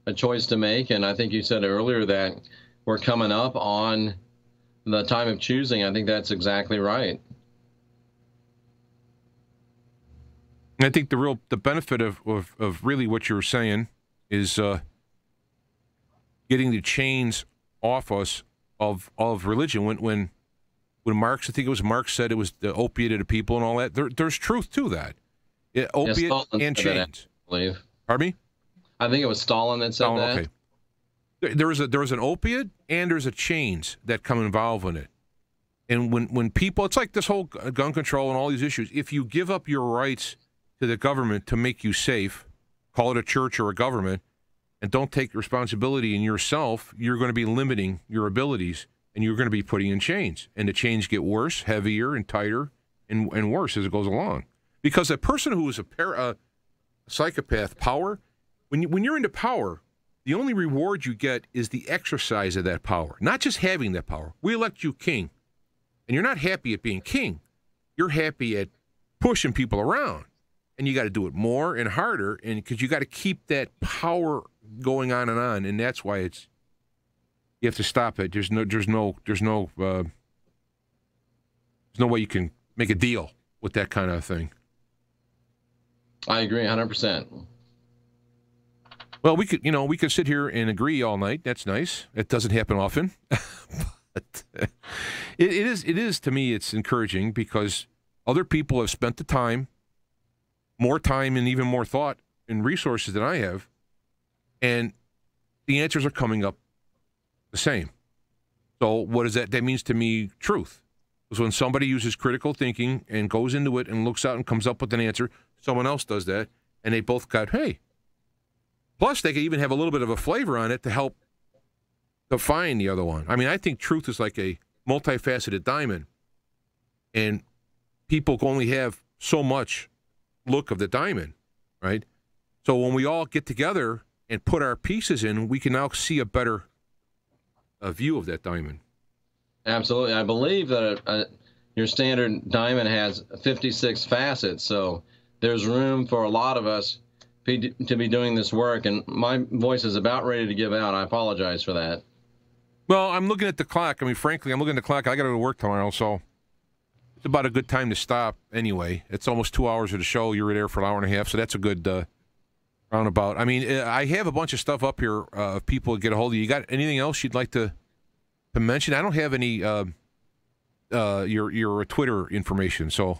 Speaker 7: a choice to make. And I think you said earlier that we're coming up on the time of choosing. I think that's exactly right.
Speaker 1: I think the benefit of really what you're saying is getting the chains off us of religion. When Marx, I think it was Marx, said it was the opiate of the people and all that, there's truth to that. Opiate and chains.
Speaker 7: I believe.
Speaker 1: Pardon me?
Speaker 7: I think it was Stalin that said that.
Speaker 1: Okay. There was an opiate and there's a chains that come involved in it. And when people, it's like this whole gun control and all these issues. If you give up your rights to the government to make you safe, call it a church or a government, and don't take responsibility in yourself, you're going to be limiting your abilities and you're going to be putting in chains. And the chains get worse, heavier, and tighter, and worse as it goes along. Because a person who is a psychopath, power, when you're into power, the only reward you get is the exercise of that power, not just having that power. We elect you king, and you're not happy at being king. You're happy at pushing people around, and you got to do it more and harder, and because you got to keep that power going on, and that's why you have to stop it. There's no way you can make a deal with that kind of thing.
Speaker 7: I agree 100%.
Speaker 1: Well, we could sit here and agree all night. That's nice. It doesn't happen often. But it is to me, it's encouraging because other people have spent the time, more time and even more thought and resources than I have, and the answers are coming up the same. So what is that? That means to me truth. Because when somebody uses critical thinking and goes into it and looks out and comes up with an answer, someone else does that, and they both got, hey. Plus, they could even have a little bit of a flavor on it to help define the other one. I mean, I think truth is like a multifaceted diamond, and people only have so much look of the diamond, right? So when we all get together and put our pieces in, we can now see a better view of that diamond.
Speaker 7: Absolutely. I believe that your standard diamond has 56 facets, so there's room for a lot of us to be doing this work, and my voice is about ready to give out. I apologize for that.
Speaker 1: Well, I'm looking at the clock. I mean, frankly, I'm looking at the clock. I got to go to work tomorrow, so it's about a good time to stop anyway. It's almost 2 hours of the show. You were there for an hour and a half, so that's a good roundabout. I mean, I have a bunch of stuff up here if people get a hold of you. You got anything else you'd like to mention? I don't have any your Twitter information, so.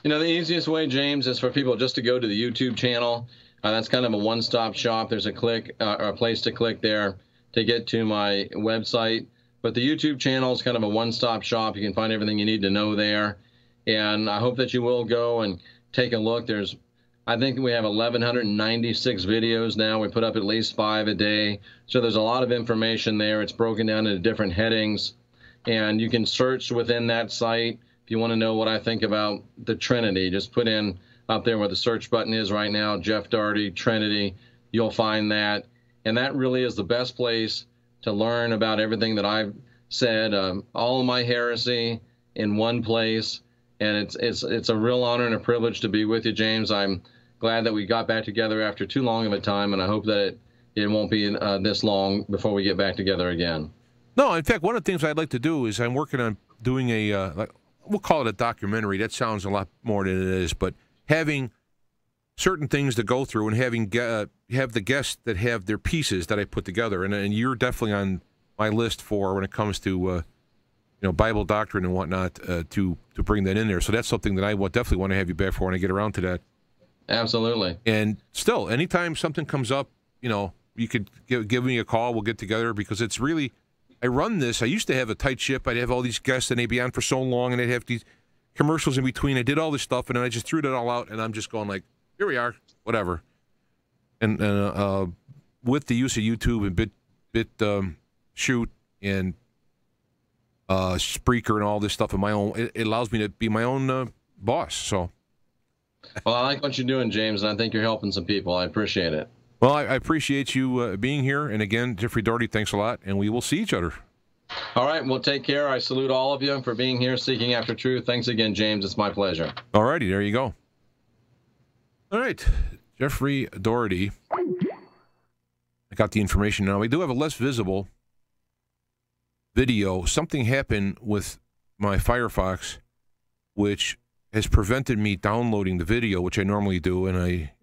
Speaker 7: You know, the easiest way, James, is for people just to go to the YouTube channel. That's kind of a one-stop shop. There's a place to click there to get to my website. But the YouTube channel is kind of a one-stop shop. You can find everything you need to know there. And I hope that you will go and take a look. I think we have 1,196 videos now. We put up at least 5 a day. So there's a lot of information there. It's broken down into different headings. And you can search within that site. If you want to know what I think about the Trinity, just put in up there where the search button is right now, Jeff Daughtery, Trinity. You'll find that. And that really is the best place to learn about everything that I've said, all of my heresy in one place. And it's a real honor and a privilege to be with you, James. I'm glad that we got back together after too long of a time, and I hope that it won't be this long before we get back together again.
Speaker 1: No, in fact, one of the things I'd like to do is I'm working on doing we'll call it a documentary. That sounds a lot more than it is, but having certain things to go through and have the guests that have their pieces that I put together, and you're definitely on my list for when it comes to Bible doctrine and whatnot to bring that in there. So that's something that I definitely want to have you back for when I get around to that.
Speaker 7: Absolutely.
Speaker 1: And still, anytime something comes up, you could give me a call. We'll get together because it's really. I run this. I used to have a tight ship. I'd have all these guests, and they'd be on for so long, and they'd have these commercials in between. I did all this stuff, and then I just threw that all out, and I'm just going like, here we are, whatever. And with the use of YouTube and BitChute and Spreaker and all this stuff of my own, it allows me to be my own boss. So,
Speaker 7: well, I like what you're doing, James, and I think you're helping some people. I appreciate it.
Speaker 1: Well, I appreciate you being here. And again, Jeffrey Daugherty, thanks a lot. And we will see each other.
Speaker 7: All right. Well, take care. I salute all of you for being here, seeking after truth. Thanks again, James. It's my pleasure.
Speaker 1: All righty. There you go. All right. Jeffrey Daugherty. I got the information now. We do have a less visible video. Something happened with my Firefox, which
Speaker 2: has prevented me downloading the video, which I normally do, and I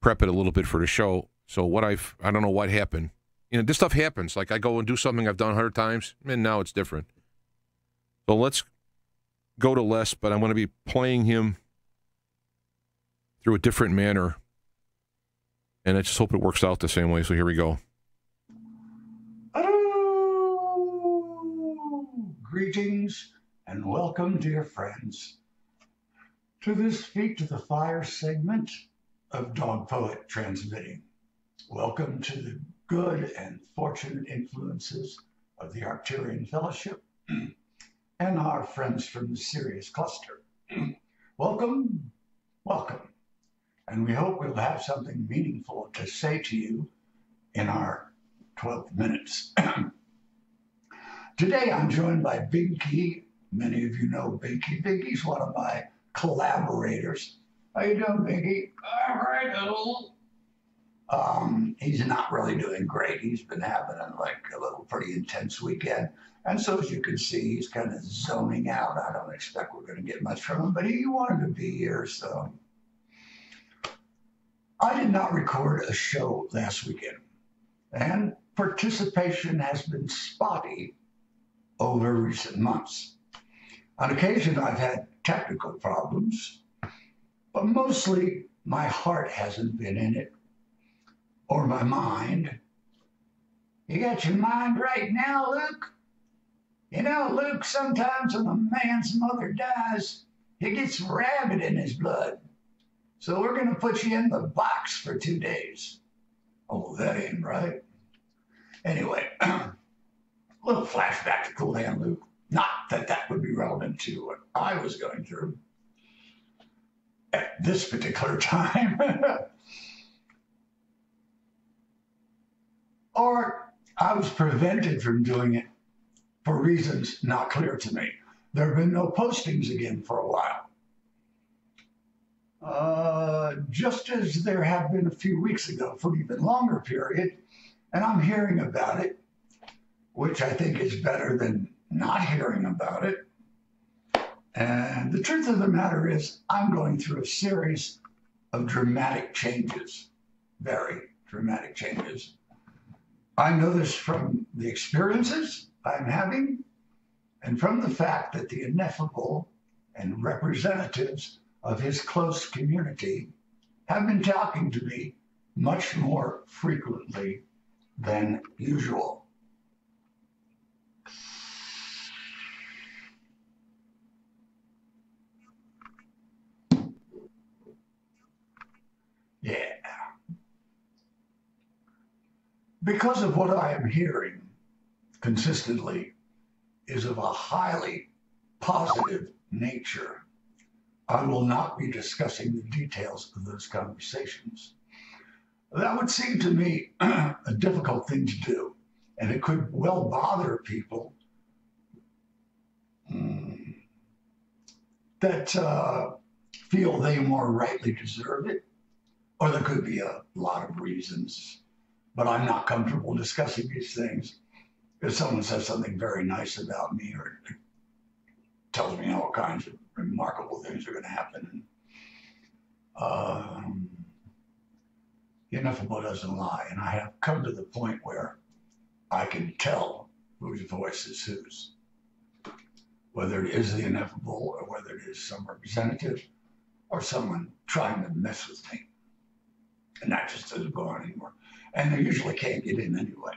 Speaker 2: prep it a little bit for the show. So I don't know what happened. You know, this stuff happens. Like I go and do something I've done 100 times, and now it's different. So let's go to Les, but I'm going to be playing him through a different manner, and I just hope it works out the same way. So here we go.
Speaker 8: Hello! Greetings and welcome, dear friends, to this Feet to the Fire segment of Dog Poet Transmitting. Welcome to the good and fortunate influences of the Arcturian Fellowship and our friends from the Sirius Cluster. Welcome, welcome. And we hope we'll have something meaningful to say to you in our 12 minutes. Today I'm joined by Binky. Many of you know Binky. Binky's one of my collaborators. How you doing, Binky? All right, hello. He's not really doing great. He's been having a little pretty intense weekend. And so as you can see, he's kind of zoning out. I don't expect we're going to get much from him, but he wanted to be here, so. I did not record a show last weekend, and participation has been spotty over recent months. On occasion, I've had technical problems, but mostly my heart hasn't been in it, or my mind. You got your mind right now, Luke? You know, Luke, sometimes when a man's mother dies, he gets rabid in his blood. So we're going to put you in the box for 2 days. Oh, that ain't right. Anyway, a little flashback to Cool Hand Luke. Not that that would be relevant to what I was going through at this particular time. Or I was prevented from doing it for reasons not clear to me. There have been no postings again for a while. Just as there have been a few weeks ago for an even longer period, and I'm hearing about it, which I think is better than not hearing about it. And the truth of the matter is, I'm going through a series of dramatic changes, very dramatic changes. I know this from the experiences I'm having, and from the fact that the ineffable and representatives of his close community have been talking to me much more frequently than usual. Yeah. Because of what I am hearing consistently is of a highly positive nature, I will not be discussing the details of those conversations. That would seem to me a difficult thing to do, and it could well bother people that feel they more rightly deserve it, or there could be a lot of reasons, but I'm not comfortable discussing these things. If someone says something very nice about me or tells me all kinds of remarkable things are going to happen. The ineffable doesn't lie, and I have come to the point where I can tell whose voice is whose, whether it is the ineffable or whether it is some representative or someone trying to mess with me. And that just doesn't go on anymore. And they usually can't get in anyway.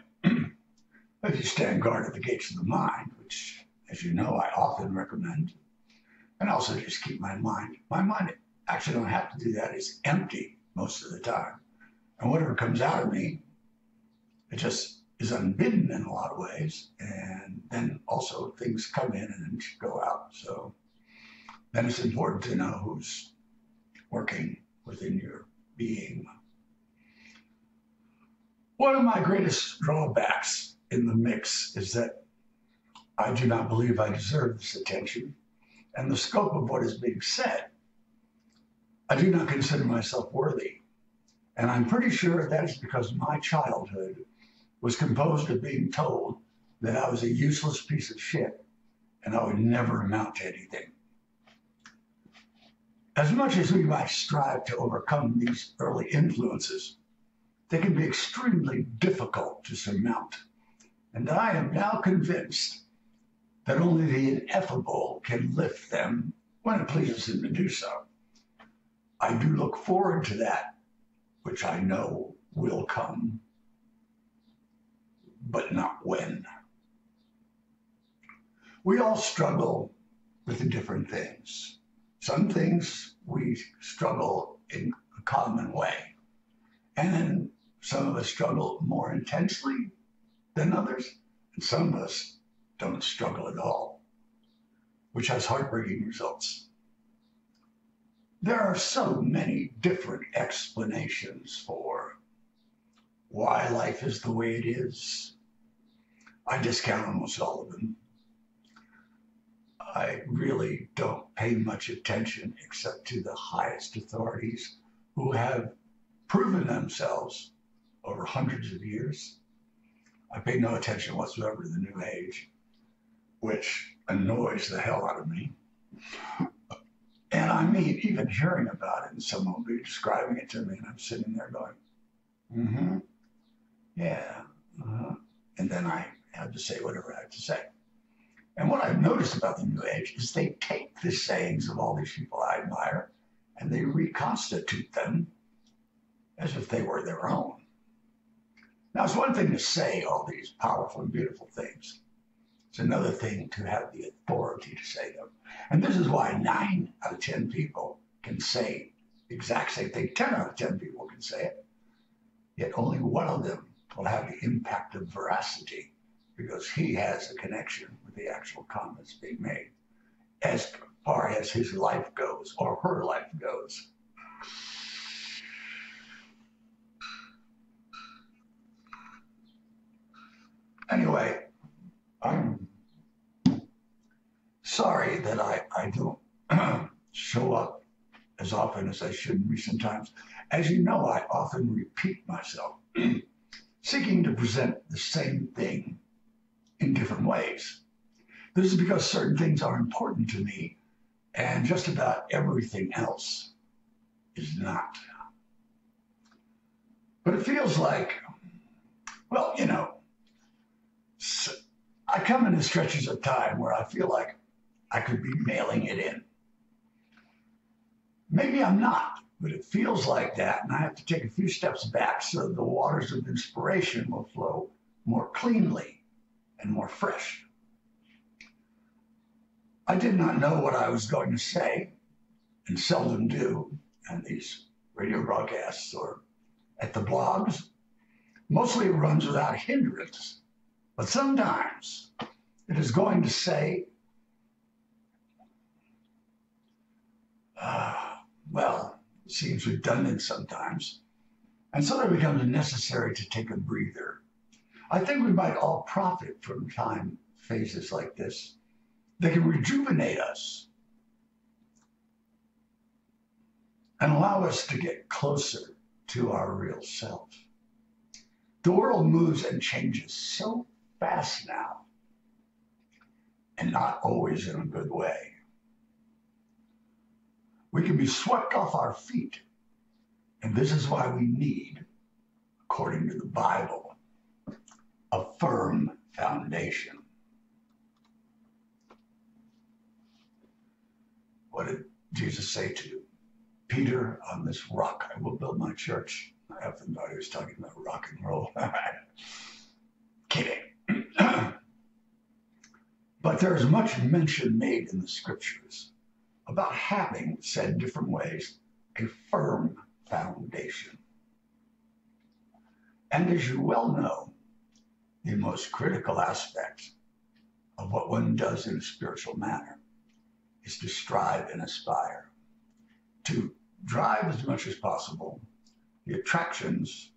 Speaker 8: If you stand guard at the gates of the mind, which, as you know, I often recommend, and also just keep my mind. My mind actually don't have to do that. It's empty most of the time. And whatever comes out of me, it just is unbidden in a lot of ways. And then also things come in and then go out. So then it's important to know who's working within your being. One of my greatest drawbacks in the mix is that I do not believe I deserve this attention and the scope of what is being said. I do not consider myself worthy. And I'm pretty sure that is because my childhood was composed of being told that I was a useless piece of shit and I would never amount to anything. as much as we might strive to overcome these early influences, they can be extremely difficult to surmount. And I am now convinced that only the ineffable can lift them when it pleases him to do so. I do look forward to that, which I know will come, but not when. We all struggle with the different things. Some things we struggle in a common way, and then some of us struggle more intensely than others, and some of us don't struggle at all, which has heartbreaking results. There are so many different explanations for why life is the way it is. I discount almost all of them. I really don't pay much attention except to the highest authorities who have proven themselves over hundreds of years. I pay no attention whatsoever to the New Age, which annoys the hell out of me. And I mean, even hearing about it, and someone will be describing it to me, and I'm sitting there going, yeah, and then I have to say whatever I have to say. And what I've noticed about the New Age is they take the sayings of all these people I admire and they reconstitute them as if they were their own. Now, it's one thing to say all these powerful and beautiful things. It's another thing to have the authority to say them. And this is why 9 out of 10 people can say the exact same thing. 10 out of 10 people can say it. Yet only one of them will have the impact of veracity because he has a connection with the actual comments being made as far as his life goes or her life goes. Anyway, I'm sorry that I don't show up as often as I should in recent times. As you know, I often repeat myself, seeking to present the same thing in different ways. This is because certain things are important to me, and just about everything else is not. But it feels like, well, you know, I come into stretches of time where I feel like I could be mailing it in. Maybe I'm not, but it feels like that, and I have to take a few steps back so the waters of inspiration will flow more cleanly and more fresh. I did not know what I was going to say, and seldom do, in these radio broadcasts or at the blogs. Mostly it runs without hindrance, but sometimes it is going to say, well, it seems redundant sometimes, and so it becomes necessary to take a breather. I think we might all profit from time phases like this. They can rejuvenate us and allow us to get closer to our real self. The world moves and changes so fast now, and not always in a good way. We can be swept off our feet, and this is why we need, according to the Bible, a firm foundation. What did Jesus say to Peter? On this rock I will build my church. I often thought he was talking about rock and roll. Kidding. But there is much mention made in the scriptures about having, said different ways, a firm foundation. And as you well know, the most critical aspect of what one does in a spiritual manner is to strive and aspire, to drive as much as possible the attractions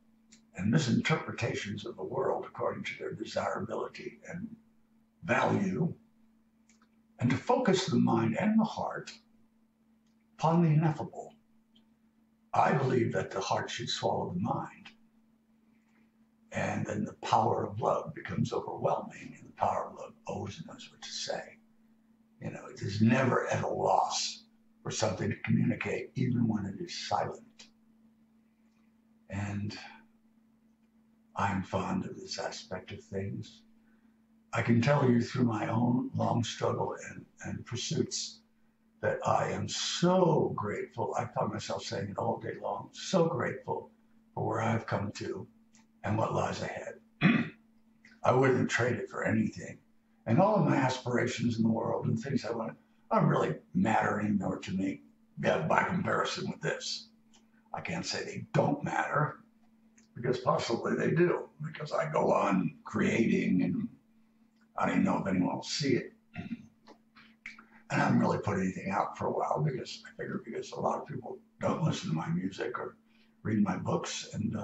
Speaker 8: and misinterpretations of the world according to their desirability and value, and to focus the mind and the heart upon the ineffable. I believe that the heart should swallow the mind, and then the power of love becomes overwhelming, and the power of love always knows what to say. You know, it is never at a loss for something to communicate, even when it is silent. And I'm fond of this aspect of things. I can tell you through my own long struggle and pursuits that I am so grateful. I found myself saying it all day long, so grateful for where I've come to and what lies ahead. I wouldn't trade it for anything. And all of my aspirations in the world and things I want don't really matter anymore to me by comparison with this. I can't say they don't matter, because possibly they do, because I go on creating and I don't even know if anyone will see it. And I haven't really put anything out for a while because I figure because a lot of people don't listen to my music or read my books, and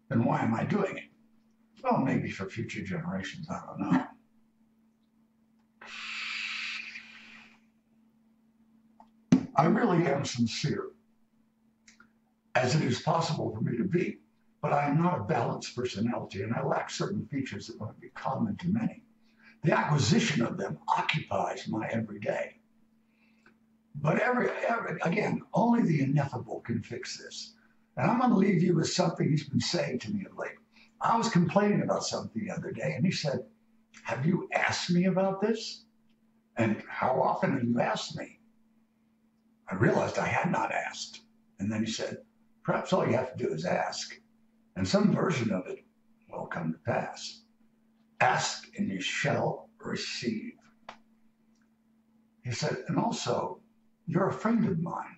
Speaker 8: then why am I doing it? Well, maybe for future generations, I don't know. I really am sincere, as it is possible for me to be, but I am not a balanced personality, and I lack certain features that might be common to many. The acquisition of them occupies my everyday. But again, only the ineffable can fix this. And I'm going to leave you with something he's been saying to me of late. I was complaining about something the other day, and he said, "Have you asked me about this? And how often have you asked me?" I realized I had not asked. And then he said, "Perhaps all you have to do is ask, and some version of it will come to pass. Ask and you shall receive." He said, "And also, you're a friend of mine.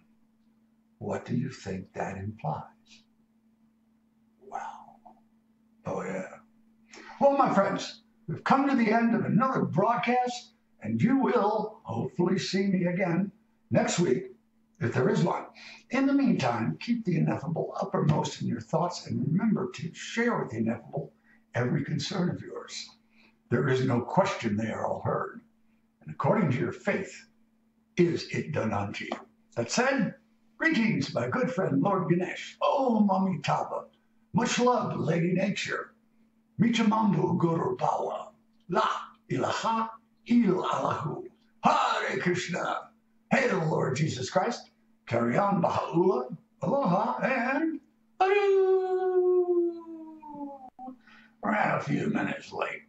Speaker 8: What do you think that implies?" Wow. Oh, yeah. Well, my friends, we've come to the end of another broadcast, and you will hopefully see me again next week, if there is one. In the meantime, keep the ineffable uppermost in your thoughts, and remember to share with the ineffable every concern of yours. There is no question they are all heard, and according to your faith is it done unto you. That said, greetings, my good friend Lord Ganesh. Om Amitabha. Much love, Lady Nature. Michamandu Guru Bawa. La ilaha il Allahu. Hare Krishna. Hail, Lord Jesus Christ. Carry on, Baha'u'llah. Aloha and adieu. Ran a few minutes late.